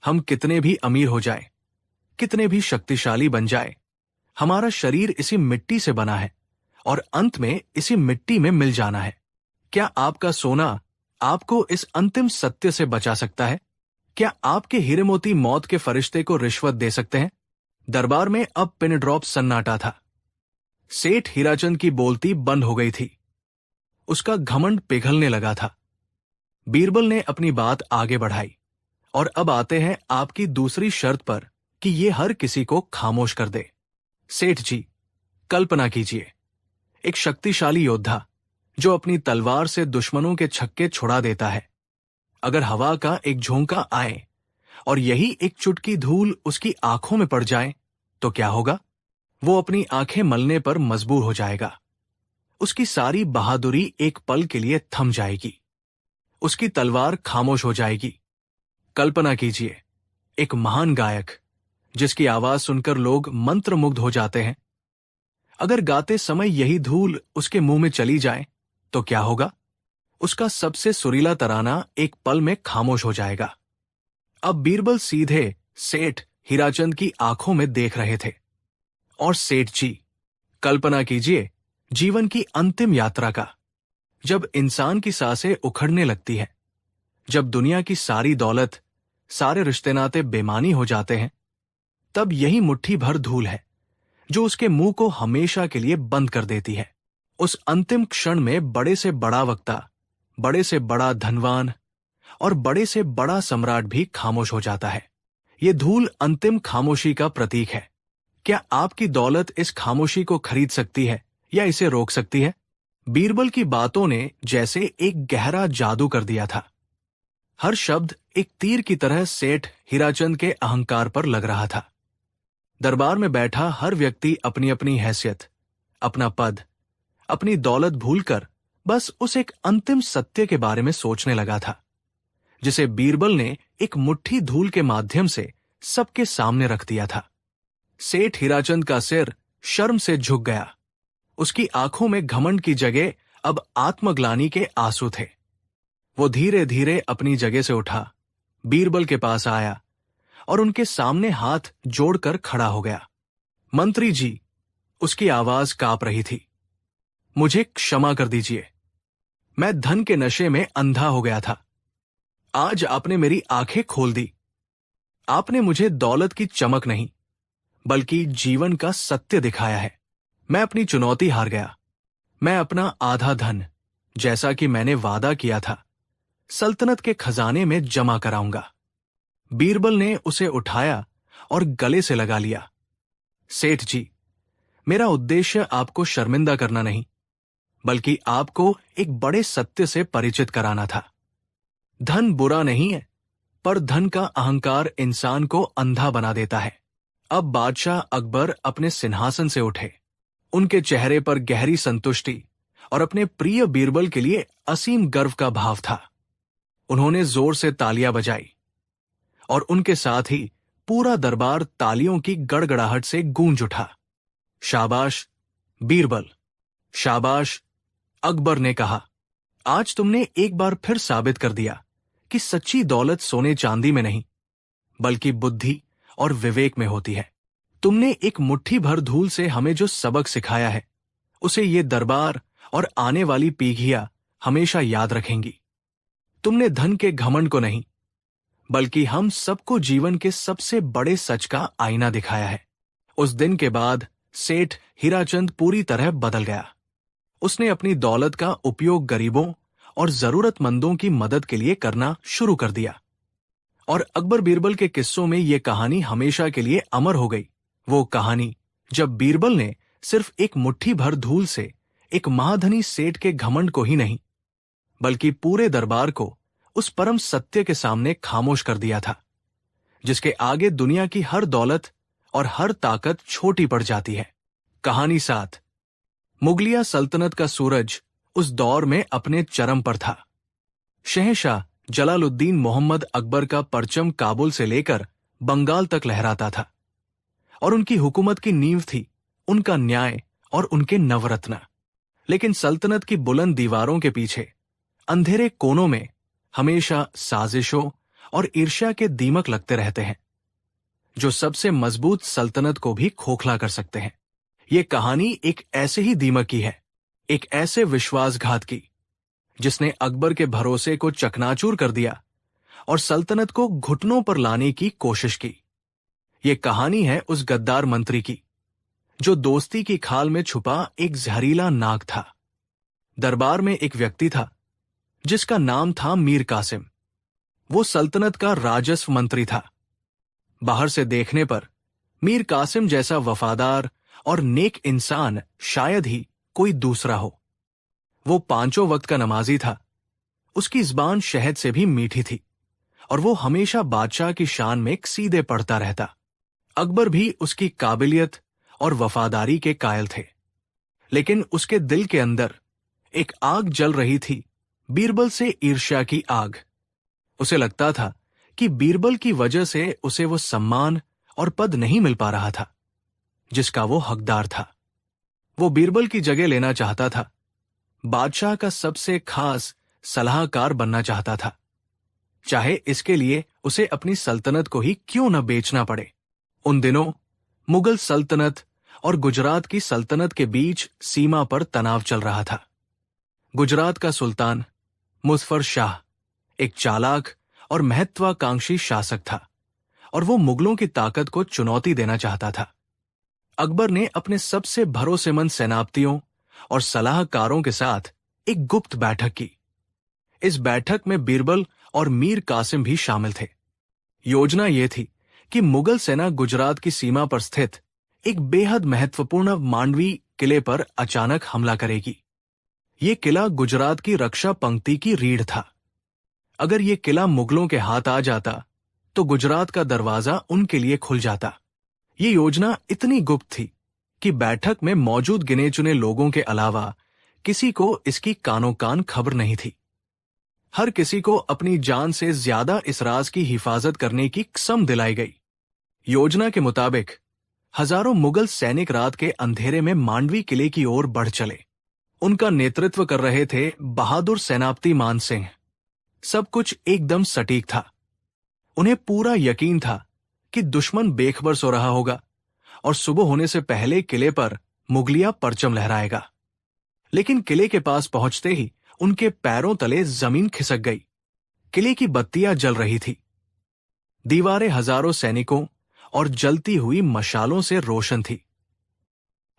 हम कितने भी अमीर हो जाएं, कितने भी शक्तिशाली बन जाए, हमारा शरीर इसी मिट्टी से बना है और अंत में इसी मिट्टी में मिल जाना है। क्या आपका सोना आपको इस अंतिम सत्य से बचा सकता है? क्या आपके हीरे मोती मौत के फरिश्ते को रिश्वत दे सकते हैं? दरबार में अब पिन ड्रॉप सन्नाटा था। सेठ हीराचंद की बोलती बंद हो गई थी। उसका घमंड पिघलने लगा था। बीरबल ने अपनी बात आगे बढ़ाई, और अब आते हैं आपकी दूसरी शर्त पर कि यह हर किसी को खामोश कर दे। सेठ जी, कल्पना कीजिए, एक शक्तिशाली योद्धा जो अपनी तलवार से दुश्मनों के छक्के छुड़ा देता है। अगर हवा का एक झोंका आए और यही एक चुटकी धूल उसकी आंखों में पड़ जाए तो क्या होगा? वो अपनी आंखें मलने पर मजबूर हो जाएगा। उसकी सारी बहादुरी एक पल के लिए थम जाएगी। उसकी तलवार खामोश हो जाएगी। कल्पना कीजिए, एक महान गायक जिसकी आवाज सुनकर लोग मंत्रमुग्ध हो जाते हैं, अगर गाते समय यही धूल उसके मुंह में चली जाए तो क्या होगा? उसका सबसे सुरीला तराना एक पल में खामोश हो जाएगा। अब बीरबल सीधे सेठ हीराचंद की आंखों में देख रहे थे। और सेठ जी, कल्पना कीजिए जीवन की अंतिम यात्रा का, जब इंसान की सांसें उखड़ने लगती है, जब दुनिया की सारी दौलत, सारे रिश्ते नाते बेमानी हो जाते हैं, तब यही मुट्ठी भर धूल है जो उसके मुंह को हमेशा के लिए बंद कर देती है। उस अंतिम क्षण में बड़े से बड़ा वक्ता, बड़े से बड़ा धनवान और बड़े से बड़ा सम्राट भी खामोश हो जाता है। ये धूल अंतिम खामोशी का प्रतीक है। क्या आपकी दौलत इस खामोशी को खरीद सकती है या इसे रोक सकती है? बीरबल की बातों ने जैसे एक गहरा जादू कर दिया था। हर शब्द एक तीर की तरह सेठ हीराचंद के अहंकार पर लग रहा था। दरबार में बैठा हर व्यक्ति अपनी अपनी हैसियत, अपना पद, अपनी दौलत भूलकर बस उस एक अंतिम सत्य के बारे में सोचने लगा था, जिसे बीरबल ने एक मुट्ठी धूल के माध्यम से सबके सामने रख दिया था। सेठ हीराचंद का सिर शर्म से झुक गया। उसकी आंखों में घमंड की जगह अब आत्मग्लानि के आंसू थे। वो धीरे धीरे अपनी जगह से उठा, बीरबल के पास आया और उनके सामने हाथ जोड़कर खड़ा हो गया। मंत्री जी, उसकी आवाज कांप रही थी, मुझे क्षमा कर दीजिए। मैं धन के नशे में अंधा हो गया था। आज आपने मेरी आंखें खोल दी। आपने मुझे दौलत की चमक नहीं, बल्कि जीवन का सत्य दिखाया है। मैं अपनी चुनौती हार गया। मैं अपना आधा धन, जैसा कि मैंने वादा किया था, सल्तनत के खजाने में जमा कराऊंगा। बीरबल ने उसे उठाया और गले से लगा लिया। सेठ जी, मेरा उद्देश्य आपको शर्मिंदा करना नहीं, बल्कि आपको एक बड़े सत्य से परिचित कराना था। धन बुरा नहीं है, पर धन का अहंकार इंसान को अंधा बना देता है। अब बादशाह अकबर अपने सिंहासन से उठे। उनके चेहरे पर गहरी संतुष्टि और अपने प्रिय बीरबल के लिए असीम गर्व का भाव था। उन्होंने जोर से तालियां बजाई और उनके साथ ही पूरा दरबार तालियों की गड़गड़ाहट से गूंज उठा। शाबाश बीरबल, शाबाश। अकबर ने कहा, आज तुमने एक बार फिर साबित कर दिया कि सच्ची दौलत सोने चांदी में नहीं, बल्कि बुद्धि और विवेक में होती है। तुमने एक मुट्ठी भर धूल से हमें जो सबक सिखाया है, उसे ये दरबार और आने वाली पीढ़ियां हमेशा याद रखेंगी। तुमने धन के घमंड को नहीं, बल्कि हम सबको जीवन के सबसे बड़े सच का आईना दिखाया है। उस दिन के बाद सेठ हीराचंद पूरी तरह बदल गया। उसने अपनी दौलत का उपयोग गरीबों और जरूरतमंदों की मदद के लिए करना शुरू कर दिया। और अकबर बीरबल के किस्सों में यह कहानी हमेशा के लिए अमर हो गई। वो कहानी जब बीरबल ने सिर्फ एक मुट्ठी भर धूल से एक महाधनी सेठ के घमंड को ही नहीं, बल्कि पूरे दरबार को उस परम सत्य के सामने खामोश कर दिया था, जिसके आगे दुनिया की हर दौलत और हर ताकत छोटी पड़ जाती है। कहानी 7। मुगलिया सल्तनत का सूरज उस दौर में अपने चरम पर था। शहंशाह जलालुद्दीन मोहम्मद अकबर का परचम काबुल से लेकर बंगाल तक लहराता था, और उनकी हुकूमत की नींव थी उनका न्याय और उनके नवरत्न। लेकिन सल्तनत की बुलंद दीवारों के पीछे अंधेरे कोनों में हमेशा साजिशों और ईर्ष्या के दीमक लगते रहते हैं, जो सबसे मजबूत सल्तनत को भी खोखला कर सकते हैं। ये कहानी एक ऐसे ही दीमक की है, एक ऐसे विश्वासघात की, जिसने अकबर के भरोसे को चकनाचूर कर दिया और सल्तनत को घुटनों पर लाने की कोशिश की। ये कहानी है उस गद्दार मंत्री की, जो दोस्ती की खाल में छुपा एक जहरीला नाग था। दरबार में एक व्यक्ति था जिसका नाम था मीर कासिम। वो सल्तनत का राजस्व मंत्री था। बाहर से देखने पर मीर कासिम जैसा वफादार और नेक इंसान शायद ही कोई दूसरा हो। वो 5 वक्त का नमाजी था। उसकी ज़बान शहद से भी मीठी थी और वो हमेशा बादशाह की शान में सीधे पढ़ता रहता। अकबर भी उसकी काबिलियत और वफादारी के कायल थे। लेकिन उसके दिल के अंदर एक आग जल रही थी, बीरबल से ईर्ष्या की आग। उसे लगता था कि बीरबल की वजह से उसे वो सम्मान और पद नहीं मिल पा रहा था जिसका वो हकदार था। वो बीरबल की जगह लेना चाहता था, बादशाह का सबसे खास सलाहकार बनना चाहता था, चाहे इसके लिए उसे अपनी सल्तनत को ही क्यों न बेचना पड़े। उन दिनों मुगल सल्तनत और गुजरात की सल्तनत के बीच सीमा पर तनाव चल रहा था। गुजरात का सुल्तान मुज़फ़्फ़र शाह एक चालाक और महत्वाकांक्षी शासक था और वो मुगलों की ताकत को चुनौती देना चाहता था। अकबर ने अपने सबसे भरोसेमंद सेनापतियों और सलाहकारों के साथ एक गुप्त बैठक की। इस बैठक में बीरबल और मीर कासिम भी शामिल थे। योजना यह थी कि मुगल सेना गुजरात की सीमा पर स्थित एक बेहद महत्वपूर्ण मांडवी किले पर अचानक हमला करेगी। ये किला गुजरात की रक्षा पंक्ति की रीढ़ था। अगर ये किला मुगलों के हाथ आ जाता तो गुजरात का दरवाजा उनके लिए खुल जाता। ये योजना इतनी गुप्त थी कि बैठक में मौजूद गिने चुने लोगों के अलावा किसी को इसकी कानो कान खबर नहीं थी। हर किसी को अपनी जान से ज्यादा इस राज की हिफाजत करने की कसम दिलाई गई। योजना के मुताबिक हजारों मुगल सैनिक रात के अंधेरे में मांडवी किले की ओर बढ़ चले। उनका नेतृत्व कर रहे थे बहादुर सेनापति मान सिंह। सब कुछ एकदम सटीक था। उन्हें पूरा यकीन था कि दुश्मन बेखबर सो रहा होगा और सुबह होने से पहले किले पर मुगलिया परचम लहराएगा। लेकिन किले के पास पहुंचते ही उनके पैरों तले जमीन खिसक गई। किले की बत्तियां जल रही थी। दीवारें हजारों सैनिकों और जलती हुई मशालों से रोशन थी।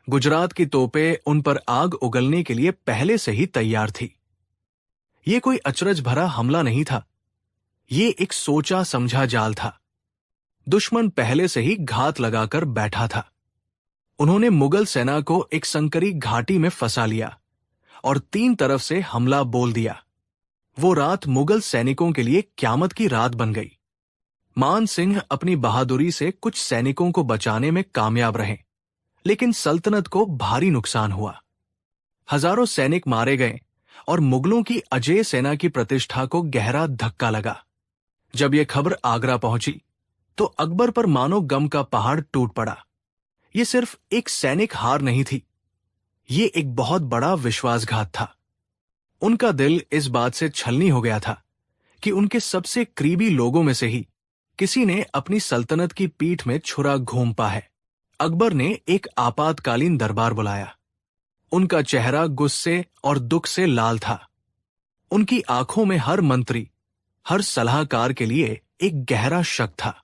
गुजरात की तोपें उन पर आग उगलने के लिए पहले से ही तैयार थी। ये कोई अचरज भरा हमला नहीं था, ये एक सोचा समझा जाल था। दुश्मन पहले से ही घात लगाकर बैठा था। उन्होंने मुगल सेना को एक संकरी घाटी में फंसा लिया और 3 तरफ से हमला बोल दिया। वो रात मुगल सैनिकों के लिए क्यामत की रात बन गई। मान सिंह अपनी बहादुरी से कुछ सैनिकों को बचाने में कामयाब रहे, लेकिन सल्तनत को भारी नुकसान हुआ। हजारों सैनिक मारे गए और मुगलों की अजेय सेना की प्रतिष्ठा को गहरा धक्का लगा। जब यह खबर आगरा पहुंची तो अकबर पर मानो गम का पहाड़ टूट पड़ा। यह सिर्फ एक सैनिक हार नहीं थी, ये एक बहुत बड़ा विश्वासघात था। उनका दिल इस बात से छलनी हो गया था कि उनके सबसे करीबी लोगों में से ही किसी ने अपनी सल्तनत की पीठ में छुरा घोंपा है। अकबर ने एक आपातकालीन दरबार बुलाया। उनका चेहरा गुस्से और दुख से लाल था। उनकी आंखों में हर मंत्री, हर सलाहकार के लिए एक गहरा शक था।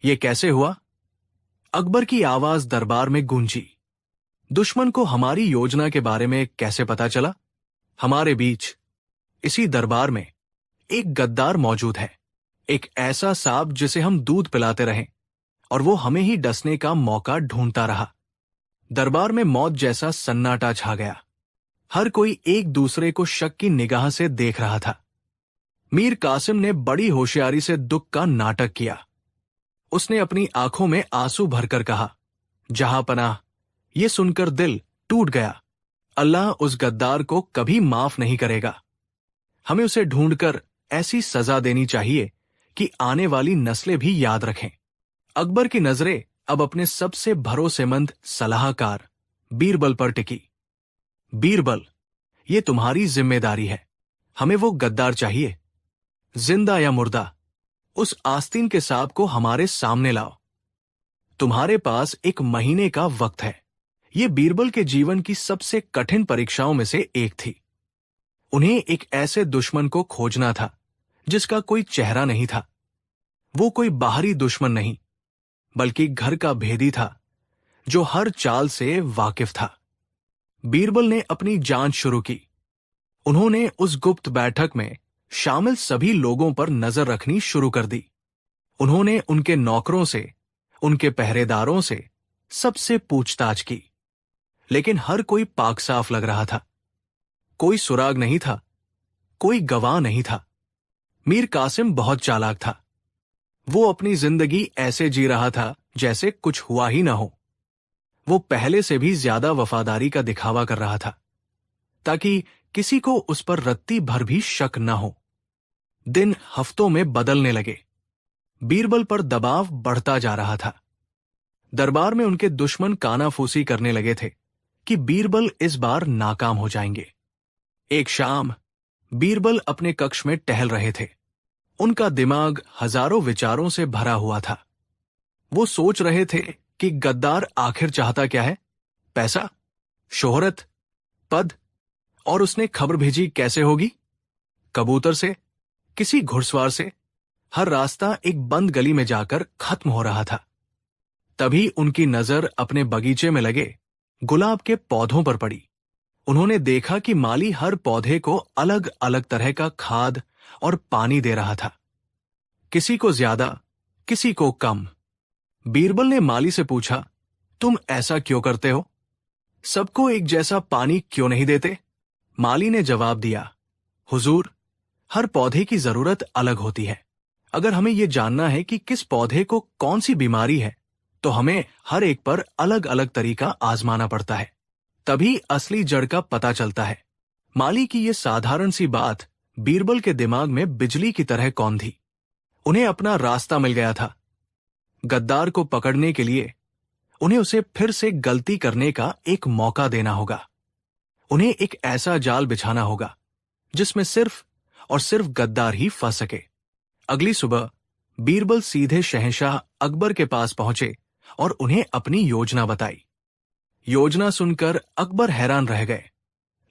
यह कैसे हुआ? अकबर की आवाज दरबार में गूंजी। दुश्मन को हमारी योजना के बारे में कैसे पता चला? हमारे बीच इसी दरबार में एक गद्दार मौजूद है, एक ऐसा सांप जिसे हम दूध पिलाते रहें और वो हमें ही डसने का मौका ढूंढता रहा। दरबार में मौत जैसा सन्नाटा छा गया। हर कोई एक दूसरे को शक की निगाह से देख रहा था। मीर कासिम ने बड़ी होशियारी से दुख का नाटक किया। उसने अपनी आंखों में आंसू भरकर कहा, जहां पनाह, ये सुनकर दिल टूट गया। अल्लाह उस गद्दार को कभी माफ नहीं करेगा। हमें उसे ढूंढकर ऐसी सजा देनी चाहिए कि आने वाली नस्लें भी याद रखें। अकबर की नजरें अब अपने सबसे भरोसेमंद सलाहकार बीरबल पर टिकी। बीरबल, ये तुम्हारी जिम्मेदारी है। हमें वो गद्दार चाहिए, जिंदा या मुर्दा। उस आस्तीन के सांप को हमारे सामने लाओ। तुम्हारे पास 1 महीने का वक्त है। ये बीरबल के जीवन की सबसे कठिन परीक्षाओं में से एक थी। उन्हें एक ऐसे दुश्मन को खोजना था जिसका कोई चेहरा नहीं था। वो कोई बाहरी दुश्मन नहीं, बल्कि घर का भेदी था जो हर चाल से वाकिफ था। बीरबल ने अपनी जांच शुरू की। उन्होंने उस गुप्त बैठक में शामिल सभी लोगों पर नजर रखनी शुरू कर दी। उन्होंने उनके नौकरों से, उनके पहरेदारों से, सबसे पूछताछ की, लेकिन हर कोई पाक साफ लग रहा था। कोई सुराग नहीं था, कोई गवाह नहीं था। मीर कासिम बहुत चालाक था। वो अपनी जिंदगी ऐसे जी रहा था जैसे कुछ हुआ ही ना हो। वो पहले से भी ज्यादा वफादारी का दिखावा कर रहा था, ताकि किसी को उस पर रत्ती भर भी शक न हो। दिन हफ्तों में बदलने लगे। बीरबल पर दबाव बढ़ता जा रहा था। दरबार में उनके दुश्मन कानाफूसी करने लगे थे कि बीरबल इस बार नाकाम हो जाएंगे। एक शाम बीरबल अपने कक्ष में टहल रहे थे। उनका दिमाग हजारों विचारों से भरा हुआ था। वो सोच रहे थे कि गद्दार आखिर चाहता क्या है? पैसा, शोहरत, पद, और उसने खबर भेजी कैसे होगी? कबूतर से, किसी घुड़सवार से? हर रास्ता एक बंद गली में जाकर खत्म हो रहा था। तभी उनकी नजर अपने बगीचे में लगे गुलाब के पौधों पर पड़ी। उन्होंने देखा कि माली हर पौधे को अलग अलग तरह का खाद और पानी दे रहा था, किसी को ज्यादा, किसी को कम। बीरबल ने माली से पूछा, तुम ऐसा क्यों करते हो? सबको एक जैसा पानी क्यों नहीं देते? माली ने जवाब दिया, हुजूर, हर पौधे की जरूरत अलग होती है। अगर हमें यह जानना है कि किस पौधे को कौन सी बीमारी है, तो हमें हर एक पर अलग अलग तरीका आजमाना पड़ता है, तभी असली जड़ का पता चलता है। माली की यह साधारण सी बात बीरबल के दिमाग में बिजली की तरह कौंध थी। उन्हें अपना रास्ता मिल गया था। गद्दार को पकड़ने के लिए उन्हें उसे फिर से गलती करने का एक मौका देना होगा। उन्हें एक ऐसा जाल बिछाना होगा जिसमें सिर्फ और सिर्फ गद्दार ही फंस सके। अगली सुबह बीरबल सीधे शहंशाह अकबर के पास पहुंचे और उन्हें अपनी योजना बताई। योजना सुनकर अकबर हैरान रह गए,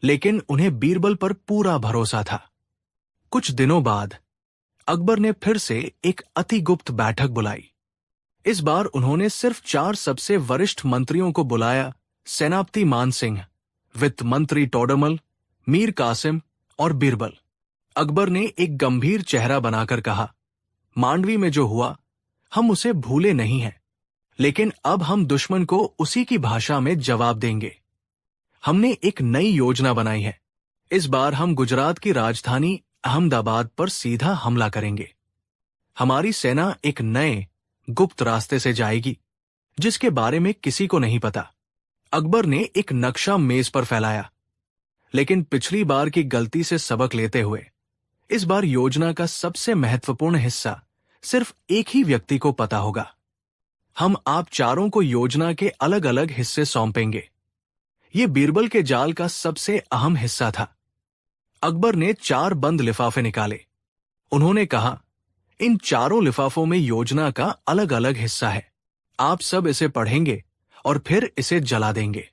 लेकिन उन्हें बीरबल पर पूरा भरोसा था। कुछ दिनों बाद अकबर ने फिर से एक अति गुप्त बैठक बुलाई। इस बार उन्होंने सिर्फ 4 सबसे वरिष्ठ मंत्रियों को बुलाया, सेनापति मान सिंह, वित्त मंत्री टोडरमल, मीर कासिम और बीरबल। अकबर ने एक गंभीर चेहरा बनाकर कहा, मांडवी में जो हुआ हम उसे भूले नहीं हैं, लेकिन अब हम दुश्मन को उसी की भाषा में जवाब देंगे। हमने एक नई योजना बनाई है। इस बार हम गुजरात की राजधानी अहमदाबाद पर सीधा हमला करेंगे। हमारी सेना एक नए गुप्त रास्ते से जाएगी, जिसके बारे में किसी को नहीं पता। अकबर ने एक नक्शा मेज पर फैलाया, लेकिन पिछली बार की गलती से सबक लेते हुए इस बार योजना का सबसे महत्वपूर्ण हिस्सा सिर्फ एक ही व्यक्ति को पता होगा। हम आप चारों को योजना के अलग अलग हिस्से सौंपेंगे। ये बीरबल के जाल का सबसे अहम हिस्सा था। अकबर ने 4 बंद लिफाफे निकाले। उन्होंने कहा, इन चारों लिफाफों में योजना का अलग अलग हिस्सा है। आप सब इसे पढ़ेंगे और फिर इसे जला देंगे।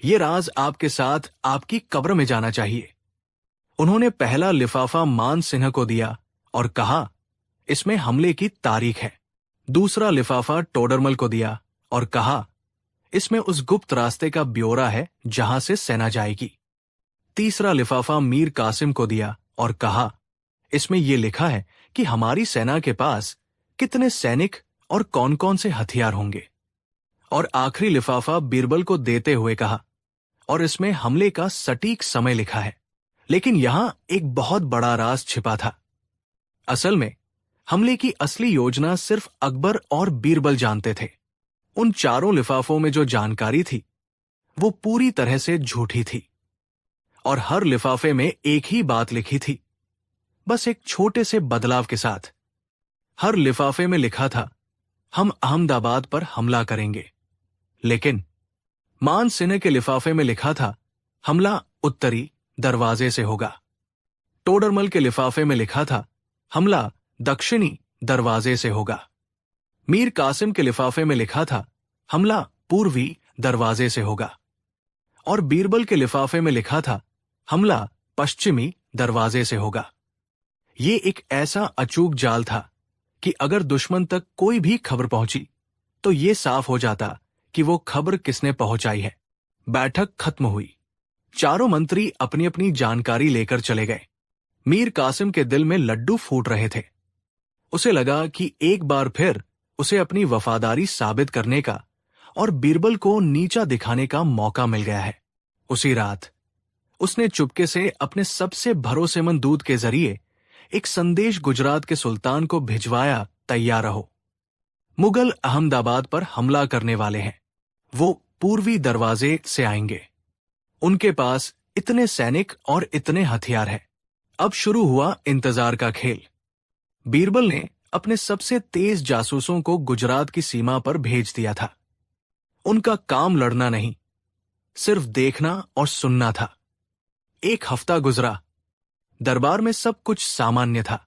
ये राज आपके साथ आपकी कब्र में जाना चाहिए। उन्होंने पहला लिफाफा मान सिंह को दिया और कहा, इसमें हमले की तारीख है। दूसरा लिफाफा टोडरमल को दिया और कहा, इसमें उस गुप्त रास्ते का ब्यौरा है जहां से सेना जाएगी। तीसरा लिफाफा मीर कासिम को दिया और कहा, इसमें यह लिखा है कि हमारी सेना के पास कितने सैनिक और कौन कौन से हथियार होंगे। और आखिरी लिफाफा बीरबल को देते हुए कहा, और इसमें हमले का सटीक समय लिखा है। लेकिन यहां एक बहुत बड़ा राज छिपा था। असल में हमले की असली योजना सिर्फ अकबर और बीरबल जानते थे। उन चारों लिफाफों में जो जानकारी थी वो पूरी तरह से झूठी थी, और हर लिफाफे में एक ही बात लिखी थी, बस एक छोटे से बदलाव के साथ। हर लिफाफे में लिखा था, हम अहमदाबाद पर हमला करेंगे, लेकिन मान सिंह के लिफाफे में लिखा था, हमला उत्तरी दरवाजे से होगा। टोडरमल के लिफाफे में लिखा था, हमला दक्षिणी दरवाजे से होगा। मीर कासिम के लिफाफे में लिखा था, हमला पूर्वी दरवाजे से होगा। और बीरबल के लिफाफे में लिखा था, हमला पश्चिमी दरवाजे से होगा। ये एक ऐसा अचूक जाल था कि अगर दुश्मन तक कोई भी खबर पहुंची तो ये साफ हो जाता कि वो खबर किसने पहुंचाई है। बैठक खत्म हुई। चारों मंत्री अपनी अपनी जानकारी लेकर चले गए। मीर कासिम के दिल में लड्डू फूट रहे थे। उसे लगा कि एक बार फिर उसे अपनी वफादारी साबित करने का और बीरबल को नीचा दिखाने का मौका मिल गया है। उसी रात उसने चुपके से अपने सबसे भरोसेमंद दूत के जरिए एक संदेश गुजरात के सुल्तान को भिजवाया, तैयार रहो। मुगल अहमदाबाद पर हमला करने वाले हैं। वो पूर्वी दरवाजे से आएंगे। उनके पास इतने सैनिक और इतने हथियार हैं। अब शुरू हुआ इंतजार का खेल। बीरबल ने अपने सबसे तेज जासूसों को गुजरात की सीमा पर भेज दिया था। उनका काम लड़ना नहीं, सिर्फ देखना और सुनना था। एक हफ्ता गुजरा। दरबार में सब कुछ सामान्य था,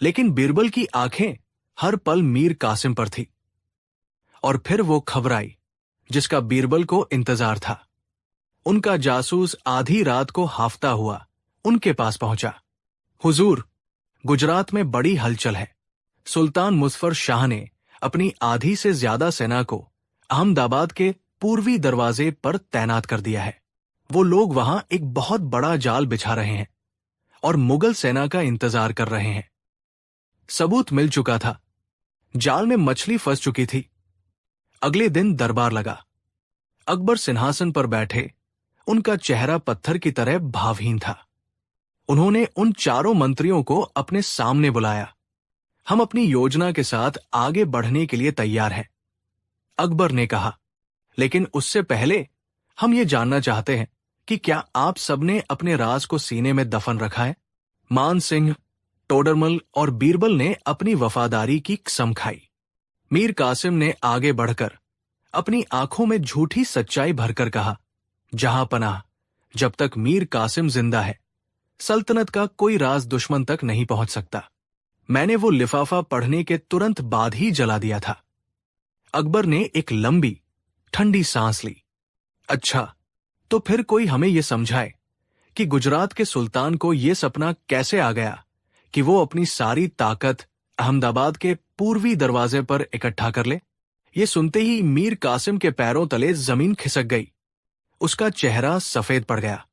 लेकिन बीरबल की आंखें हर पल मीर कासिम पर थी। और फिर वो खबर आई जिसका बीरबल को इंतजार था। उनका जासूस आधी रात को हाफता हुआ उनके पास पहुंचा। हुजूर, गुजरात में बड़ी हलचल है। सुल्तान मुजफ्फर शाह ने अपनी आधी से ज्यादा सेना को अहमदाबाद के पूर्वी दरवाजे पर तैनात कर दिया है। वो लोग वहां एक बहुत बड़ा जाल बिछा रहे हैं और मुगल सेना का इंतजार कर रहे हैं। सबूत मिल चुका था। जाल में मछली फंस चुकी थी। अगले दिन दरबार लगा। अकबर सिंहासन पर बैठे। उनका चेहरा पत्थर की तरह भावहीन था। उन्होंने उन चारों मंत्रियों को अपने सामने बुलाया। हम अपनी योजना के साथ आगे बढ़ने के लिए तैयार हैं, अकबर ने कहा। लेकिन उससे पहले हम ये जानना चाहते हैं कि क्या आप सबने अपने राज को सीने में दफन रखा है? मान सिंह, टोडरमल और बीरबल ने अपनी वफादारी की कसम खाई। मीर कासिम ने आगे बढ़कर अपनी आंखों में झूठी सच्चाई भरकर कहा, जहां पनाह, जब तक मीर कासिम जिंदा है, सल्तनत का कोई राज दुश्मन तक नहीं पहुंच सकता। मैंने वो लिफाफा पढ़ने के तुरंत बाद ही जला दिया था। अकबर ने एक लंबी ठंडी सांस ली। अच्छा, तो फिर कोई हमें यह समझाए कि गुजरात के सुल्तान को यह सपना कैसे आ गया कि वो अपनी सारी ताकत अहमदाबाद के पूर्वी दरवाजे पर इकट्ठा कर ले। ये सुनते ही मीर कासिम के पैरों तले जमीन खिसक गई। उसका चेहरा सफेद पड़ गया।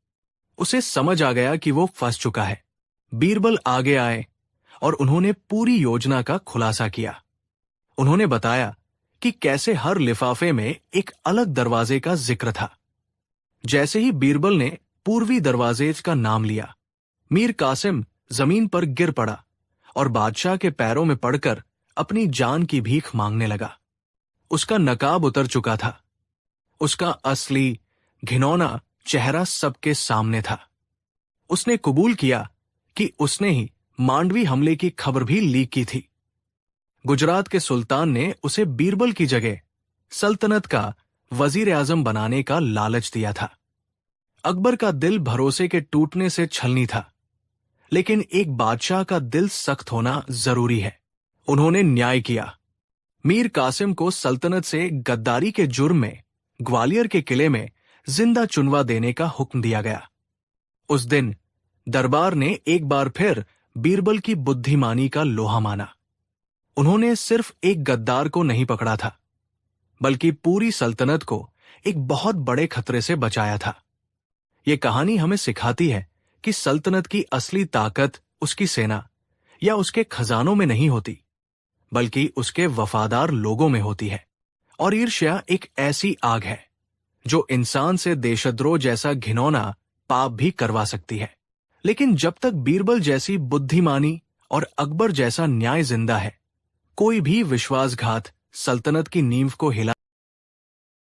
उसे समझ आ गया कि वो फंस चुका है। बीरबल आगे आए और उन्होंने पूरी योजना का खुलासा किया। उन्होंने बताया कि कैसे हर लिफाफे में एक अलग दरवाजे का जिक्र था। जैसे ही बीरबल ने पूर्वी दरवाजे का नाम लिया, मीर कासिम जमीन पर गिर पड़ा और बादशाह के पैरों में पड़कर अपनी जान की भीख मांगने लगा। उसका नकाब उतर चुका था। उसका असली घिनौना चेहरा सबके सामने था। उसने कबूल किया कि उसने ही मांडवी हमले की खबर भी लीक की थी। गुजरात के सुल्तान ने उसे बीरबल की जगह सल्तनत का वजीर आजम बनाने का लालच दिया था। अकबर का दिल भरोसे के टूटने से छलनी था, लेकिन एक बादशाह का दिल सख्त होना जरूरी है। उन्होंने न्याय किया। मीर कासिम को सल्तनत से गद्दारी के जुर्म में ग्वालियर के किले में जिंदा चुनवा देने का हुक्म दिया गया। उस दिन दरबार ने एक बार फिर बीरबल की बुद्धिमानी का लोहा माना। उन्होंने सिर्फ एक गद्दार को नहीं पकड़ा था, बल्कि पूरी सल्तनत को एक बहुत बड़े खतरे से बचाया था। ये कहानी हमें सिखाती है कि सल्तनत की असली ताकत उसकी सेना या उसके खजानों में नहीं होती, बल्कि उसके वफादार लोगों में होती है। और ईर्ष्या एक ऐसी आग है जो इंसान से देशद्रोह जैसा घिनौना पाप भी करवा सकती है। लेकिन जब तक बीरबल जैसी बुद्धिमानी और अकबर जैसा न्याय जिंदा है, कोई भी विश्वासघात सल्तनत की नींव को हिला